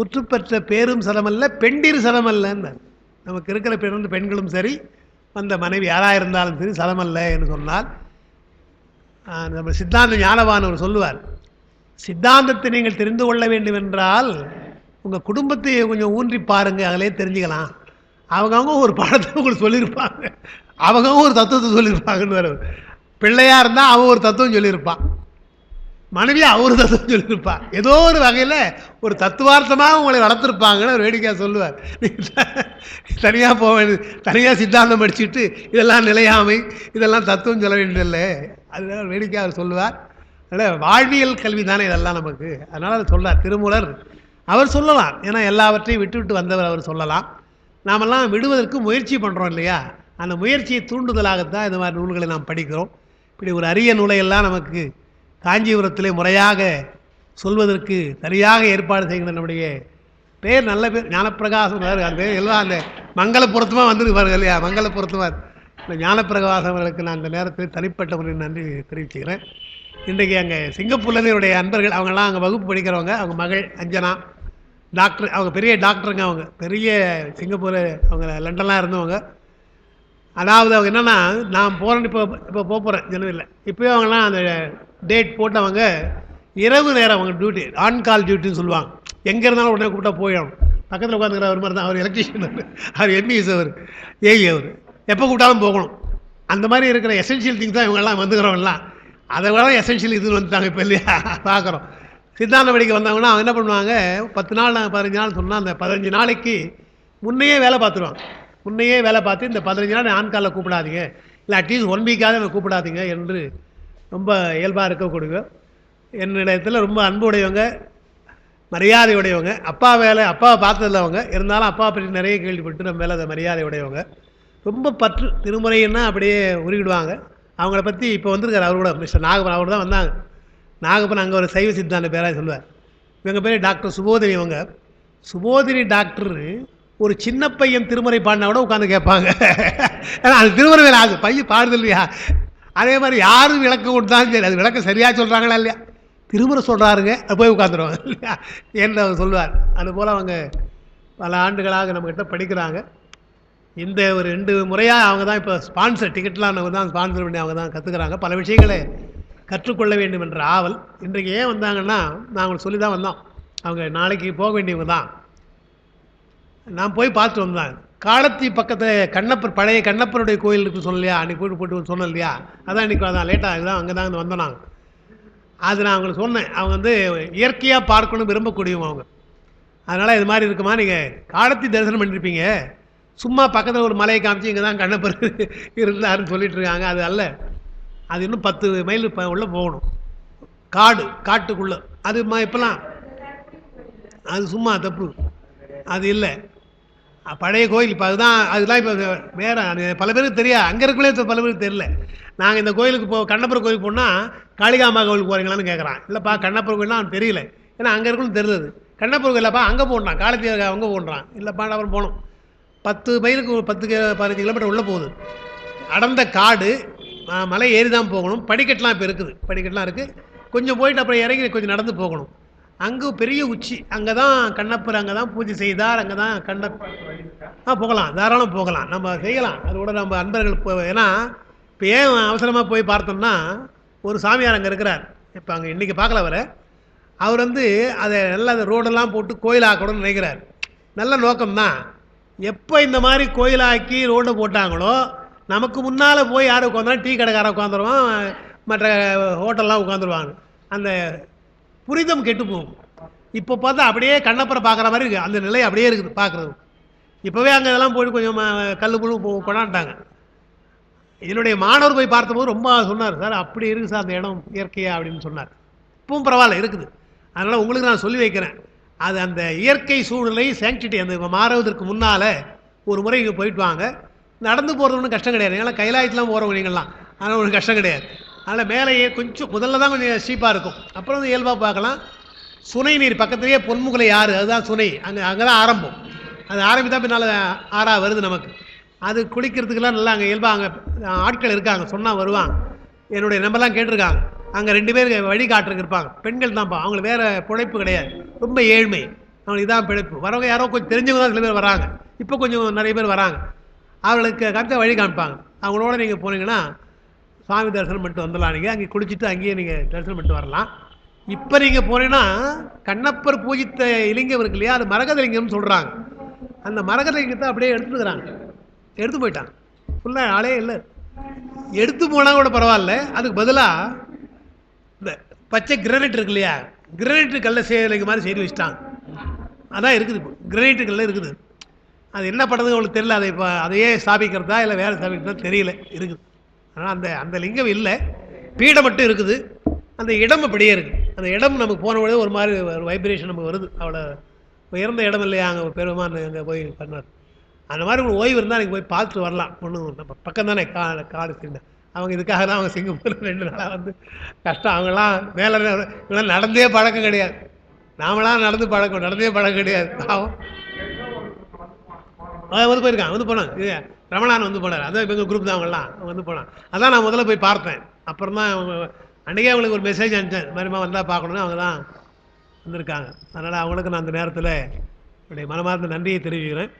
உற்று பெற்ற பேரும் சரமல்ல, பெண்டிர் சரமல்லன்னு. நமக்கு இருக்கிற பெண்களும் சரி, வந்த மனைவி யாராக இருந்தாலும் சரி சரமல்ல என்று சொன்னால், நம்ம சித்தாந்த ஞானவானவர் சொல்லுவார், சித்தாந்தத்தை நீங்கள் தெரிந்து கொள்ள வேண்டும் என்றால் உங்கள் குடும்பத்தை கொஞ்சம் ஊன்றி பாருங்கள், அதிலே தெரிஞ்சுக்கலாம். அவங்கவுங்க ஒரு பாடத்தை உங்களுக்கு சொல்லியிருப்பாங்க, அவங்கவுங்க ஒரு தத்துவத்தை சொல்லியிருப்பாங்கன்னு வரும். பிள்ளையாக இருந்தால் அவன் ஒரு தத்துவம் சொல்லியிருப்பான், மனைவியாக அவர் தத்துவம் சொல்லியிருப்பான். ஏதோ ஒரு வகையில் ஒரு தத்துவார்த்தமாக உங்களை வளர்த்துருப்பாங்கன்னு ஒரு வேடிக்கையாக சொல்லுவார். தனியாக போக வேண்டியது, தனியாக சித்தாந்தம் படிச்சுட்டு இதெல்லாம் நிலையாமை, இதெல்லாம் தத்துவம் சொல்ல வேண்டியதில்லை, அதனால் வேடிக்கையாக அவர் சொல்லுவார். அதனால் வாழ்வியல் கல்வி தானே இதெல்லாம் நமக்கு. அதனால் அவர் சொல்கிறார் திருமூலர். அவர் சொல்லலாம், ஏன்னா எல்லாவற்றையும் விட்டு விட்டு வந்தவர், அவர் சொல்லலாம். நாமெல்லாம் விடுவதற்கு முயற்சி பண்ணுறோம் இல்லையா, அந்த முயற்சியை தூண்டுதலாகத்தான் இந்த மாதிரி நூல்களை நாம் படிக்கிறோம். இப்படி ஒரு அரிய நூலையெல்லாம் நமக்கு காஞ்சிபுரத்திலே முறையாக சொல்வதற்கு சரியாக ஏற்பாடு செய்கிற நம்முடைய பேர், நல்ல பேர் ஞானப்பிரகாசம். அந்த எல்லாம் அந்த மங்களப்புறத்துமாக வந்துருப்பார்கள் இல்லையா, மங்களப்புறத்துமாக இந்த ஞானப்பிரகாசம் அவர்களுக்கு நான் அந்த நேரத்தில் தனிப்பட்ட முறையில் நன்றி தெரிவிச்சுக்கிறேன். இன்றைக்கு அங்கே சிங்கப்பூரில் என்னுடைய அன்பர்கள், அவங்கெல்லாம் அங்கே வகுப்பு படிக்கிறவங்க. அவங்க மகள் அஞ்சனா டாக்டர், அவங்க பெரிய டாக்டருங்க, அவங்க பெரிய சிங்கப்பூர், அவங்க லண்டன்லாம் இருந்தவங்க. அதாவது அவங்க என்னென்னா, நான் போகிறேன், இப்போ போகிறேன் ஜனவரியில், இப்போயும் அவங்கெல்லாம் அந்த டேட் போட்டவங்க இரவு நேரம் அவங்க டியூட்டி, ஆன் கால் டியூட்டின்னு சொல்லுவாங்க. எங்கே இருந்தாலும் உடனே கூப்பிட்டா போயிடணும். பக்கத்தில் உட்காந்துக்கிற ஒரு மாதிரி தான் அவர், எலக்ட்ரிஷியன், அவர் எம்இஎஸ், அவர் ஏஇ, அவர் எப்போ கூப்பிட்டாலும் போகணும். அந்த மாதிரி இருக்கிற எசென்ஷியல் திங்ஸ் தான் இவங்கெல்லாம் வந்துக்கிறவங்கலாம். அதை விட எசென்ஷியல் இது வந்துட்டாங்க இப்போ இல்லையா, பார்க்குறோம். சித்தாந்த படிக்க வந்தாங்கன்னா அவங்க என்ன பண்ணுவாங்க, 10 நாள் 15 நாள் சொன்னால் அந்த 15 நாளைக்கு முன்னையே வேலை பார்த்துருவாங்க. முன்னையே வேலை பார்த்து இந்த 15 நாள் ஆன் காலில் கூப்பிடாதீங்க, இல்லை அட்லீஸ்ட் 1 வீக்காவது கூப்பிடாதீங்க என்று ரொம்ப இயல்பாக இருக்கக்கூடிய, என்னிடத்தில் ரொம்ப அன்பு உடையவங்க, மரியாதை உடையவங்க. அப்பாவை பார்த்ததில்ல அவங்க, இருந்தாலும் அப்பா பற்றி நிறைய கேள்விப்பட்டு நம்ம மேலே அதை மரியாதை உடையவங்க. ரொம்ப பற்று, திருமுறைன்னா அப்படியே உருகிடுவாங்க. அவங்கள பற்றி இப்போ வந்திருக்காரு அவர் கூட, மிஸ்டர் நாகப்பன், அவர் தான் வந்தாங்க. நாகப்பன் அங்கே ஒரு சைவ சித்தாந்த பேராக சொல்லுவார். இவங்க பேர் டாக்டர் சுபோதினி. அவங்க சுபோதினி டாக்டர் ஒரு சின்ன பையன் திருமுறை பாடினா கூட உட்காந்து கேட்பாங்க. ஏன்னா அது திருமுறை வேலை, அது பையன் பாடுது இல்லையா. அதே மாதிரி யாரும் விளக்கம் கொடுத்தாலும் சரி, அது விளக்கம் சரியாக சொல்கிறாங்களா இல்லையா, திருமுறை சொல்கிறாருங்க, அது போய் உட்காந்துருவாங்க இல்லையா என்று அவர் சொல்லுவார். அதுபோல் அவங்க பல ஆண்டுகளாக நம்மக்கிட்ட படிக்கிறாங்க. இந்த ஒரு 2 முறையாக அவங்க தான் இப்போ ஸ்பான்சர், டிக்கெட்லாம் அவங்க தான் ஸ்பான்சர் பண்ணி அவங்க தான் கற்றுக்கிறாங்க. பல விஷயங்களை கற்றுக்கொள்ள வேண்டும் என்ற ஆவல். இன்றைக்கு ஏன் வந்தாங்கன்னா, நான் அவங்களுக்கு சொல்லி தான் வந்தோம். அவங்க நாளைக்கு போக வேண்டியவங்க தான். நான் போய் பார்த்துட்டு வந்தேன். காலத்தி பக்கத்தில் கண்ணப்பர், பழைய கண்ணப்பருடைய கோயில் இருக்குது சொல்லலையா, அன்றைக்கி போட்டு சொன்னோம் இல்லையா, அதான் இன்றைக்கி அதான் லேட்டாக அதுதான் அங்கே தான் வந்தோம் நாங்கள். அது நான் அவங்களுக்கு சொன்னேன். அவங்க வந்து இயற்கையாக பார்க்கணும் விரும்பக்கூடியவங்க அவங்க. அதனால் இது மாதிரி இருக்குமா, நீங்கள் காலத்தி தரிசனம் பண்ணியிருப்பீங்க, சும்மா பக்கத்தில் ஒரு மலையை காமிச்சு இங்கே தான் கண்ணப்பர் இருந்தாருன்னு சொல்லிட்டு இருக்காங்க. அது அல்ல, அது இன்னும் 10 மைல் உள்ளே போகணும், காட்டுக்குள்ளே. அது இப்போலாம் அது சும்மா தப்பு, அது இல்லை பழைய கோயில். இப்போ அதெல்லாம் இப்போ வேறு, பல பேருக்கு தெரியாது, அங்கே இருக்கலே பல பேருக்கு தெரியல. நாங்கள் இந்த கோயிலுக்கு கண்ணப்பர் கோயிலுக்கு போனால் காளிகாமா கோயிலுக்கு போகிறீங்களான்னு கேட்குறான். இல்லைப்பா கண்ணப்பர் கோயிலாம் அவனுக்கு தெரியல, ஏன்னா அங்கே இருக்கணும் தெரியுது. கண்ணப்பர் கோயிலப்பா அங்கே போடுறான், காலத்தி அங்கே போடுறான். இல்லைப்பா அப்புறம் போகணும், 10 மைலுக்கு 10-15 கிலோமீட்டர் உள்ளே போகுது. அடர்ந்த காடு, மலை ஏறி தான் போகணும். படிக்கட்டெலாம் இப்போ இருக்குது, படிக்கட்டெலாம் இருக்குது. கொஞ்சம் போயிட்டு அப்புறம் இறங்கி கொஞ்சம் நடந்து போகணும். அங்கே பெரிய உச்சி, அங்கே தான் கண்ணப்பர், அங்கே தான் பூஜை செய்தார், அங்கே தான் கண்ணப்பர். போகலாம், தாராளம் போகலாம், நம்ம செய்யலாம். அதோட நம்ம அன்பர்கள் ஏன்னா இப்போ ஏன் அவசரமாக போய் பார்த்தோம்னா, ஒரு சாமியார் அங்கே இருக்கிறார். இப்போ அங்கே இன்றைக்கி பார்க்கல அவர் வந்து அதை நல்லா அந்த ரோடெல்லாம் போட்டு கோயிலாக்கணும்னு நினைக்கிறார். நல்ல நோக்கம்தான். எப்போ இந்த மாதிரி கோயிலாக்கி ரோடு போட்டாங்களோ, நமக்கு முன்னால் போய் யார் உட்காந்துரும், டீ கடைக்காரன் உட்காந்துருவான், மற்ற ஹோட்டல்லாம் உட்காந்துருவாங்க. அந்த புரிதம் கெட்டு போகும். இப்போ பார்த்தா அப்படியே கண்ணப்பரை பார்க்குற மாதிரி இருக்குது, அந்த நிலை அப்படியே இருக்குது பார்க்குறது. இப்போவே அங்கே இதெல்லாம் போய்ட்டு கொஞ்சம் கல் புழு கொண்டாண்டாங்க. என்னுடைய மாணவர் போய் பார்த்தபோது ரொம்ப சொன்னார், சார் அப்படி இருக்குது சார் அந்த இடம் இயற்கையாக அப்படின்னு சொன்னார். இப்பவும் பரவாயில்ல இருக்குது. அதனால் உங்களுக்கு நான் சொல்லி வைக்கிறேன், அது அந்த இயற்கை சூழ்நிலை சாங்க்டிட்டி அந்த மாறுவதற்கு முன்னால் ஒரு முறை இங்கே போயிட்டு வாங்க. நடந்து போகிறது ஒன்றும் கஷ்டம் கிடையாது, ஏன்னா கைலாயத்துலாம் போகிறவங்க நீங்கள்லாம், அதனால் ஒன்றும் கஷ்டம் கிடையாது. அதில் மேலேயே கொஞ்சம் முதல்ல தான் கொஞ்சம் ஸ்டீப்பாக இருக்கும், அப்புறம் வந்து இயல்பாக பார்க்கலாம். சுனை நீர் பக்கத்துலேயே பொன்முகலை ஆறு, அதுதான் சுனை, அங்கே தான் ஆரம்பம். அது ஆரம்பித்தா பின்னால் ஆறாக வருது நமக்கு. அது குளிக்கிறதுக்கெல்லாம் நல்லா அங்கே இயல்பாக அங்கே ஆட்கள் இருக்காங்க, சொன்னால் வருவாங்க. என்னுடைய நம்பர்லாம் கேட்டிருக்காங்க. அங்கே 2 பேர் வழிகாட்டுறதுக்கு இருப்பாங்க, பெண்கள் தான்ப்பா, அவங்களுக்கு வேறு பிழைப்பு கிடையாது, ரொம்ப ஏழ்மை, அவங்களுக்கு இதான் பிழைப்பு. வரவங்க யாரோ கொஞ்சம் தெரிஞ்சவங்க தான் சில பேர் வராங்க, இப்போ கொஞ்சம் நிறைய பேர் வராங்க. அவங்களுக்கு கருத்தை வழி காமிப்பாங்க. அவங்களோட நீங்கள் போனீங்கன்னா சுவாமி தரிசனம் பண்ணிட்டு வந்துடலாம். நீங்கள் அங்கே குளிச்சுட்டு அங்கேயே நீங்கள் தரிசனம் பண்ணிட்டு வரலாம். இப்போ நீங்கள் போனீங்கன்னா கண்ணப்பர் பூஜித்த இலிங்கம் இருக்கு இல்லையா, அது மரகதலிங்கம்னு சொல்கிறாங்க. அந்த மரகதலிங்கத்தை அப்படியே எடுத்துக்கிறாங்க, எடுத்து போயிட்டாங்க. ஃபுல்லாக ஆளே இல்லை. எடுத்து போனால் கூட பரவாயில்ல, அதுக்கு பதிலாக இந்த பச்சை கிரானைட் இருக்கு இல்லையா, கிரானைட்டு கல்லை சேலைக்கு மாதிரி செய்து வச்சுட்டாங்க. அதான் இருக்குது இப்போ, கிரானைட்டு கல்ல இருக்குது. அது என்ன பண்ணுறது உங்களுக்கு தெரியல. அதை இப்போ அதையே ஸ்தாபிக்கிறதா இல்லை வேறு ஸ்தாபிக்கிறதா தெரியல, இருக்குது. ஆனால் அந்த அந்த லிங்கம் இல்லை, பீடம் மட்டும் இருக்குது. அந்த இடம் அப்படியே இருக்குது. அந்த இடம் நமக்கு போன உடனே ஒரு மாதிரி ஒரு வைப்ரேஷன் நமக்கு வருது. அவ்வளோ உயர்ந்த இடம் இல்லையா அங்கே பெருமான் அங்கே போய் பண்ணார். அந்த மாதிரி உங்களுக்கு ஓய்வு இருந்தால் நீங்கள் போய் பார்த்துட்டு வரலாம். ஒன்றும் நம்ம பக்கம் தானே காடு சின்ன. அவங்க இதுக்காக தான் அவங்க சிங்கப்பூர் 2 நாளாக வந்து கஷ்டம். அவங்களாம் மேலே இவங்களாம் நடந்தே பழக்கம் கிடையாது. நாமளாம் நடந்தே பழக்கம் கிடையாது. பாவம் வந்து போயிருக்காங்க, வந்து போனாங்க. இது ரமணான் வந்து போனார். அதான் இப்போ எங்கள் குரூப் தான் அவங்களாம் வந்து போனாங்க. அதான் நான் முதல்ல போய் பார்த்தேன். அப்புறம் தான் அவங்க அன்றைக்கே அவங்களுக்கு ஒரு மெசேஜ் அனுப்பிச்சேன், இந்த மாதிரிமா வந்தால் பார்க்கணுன்னு. அவங்க தான் வந்திருக்காங்க. அதனால் அவங்களுக்கு நான் அந்த நேரத்தில் என்னுடைய மனமார்ந்த நன்றியை தெரிவிக்கிறேன்.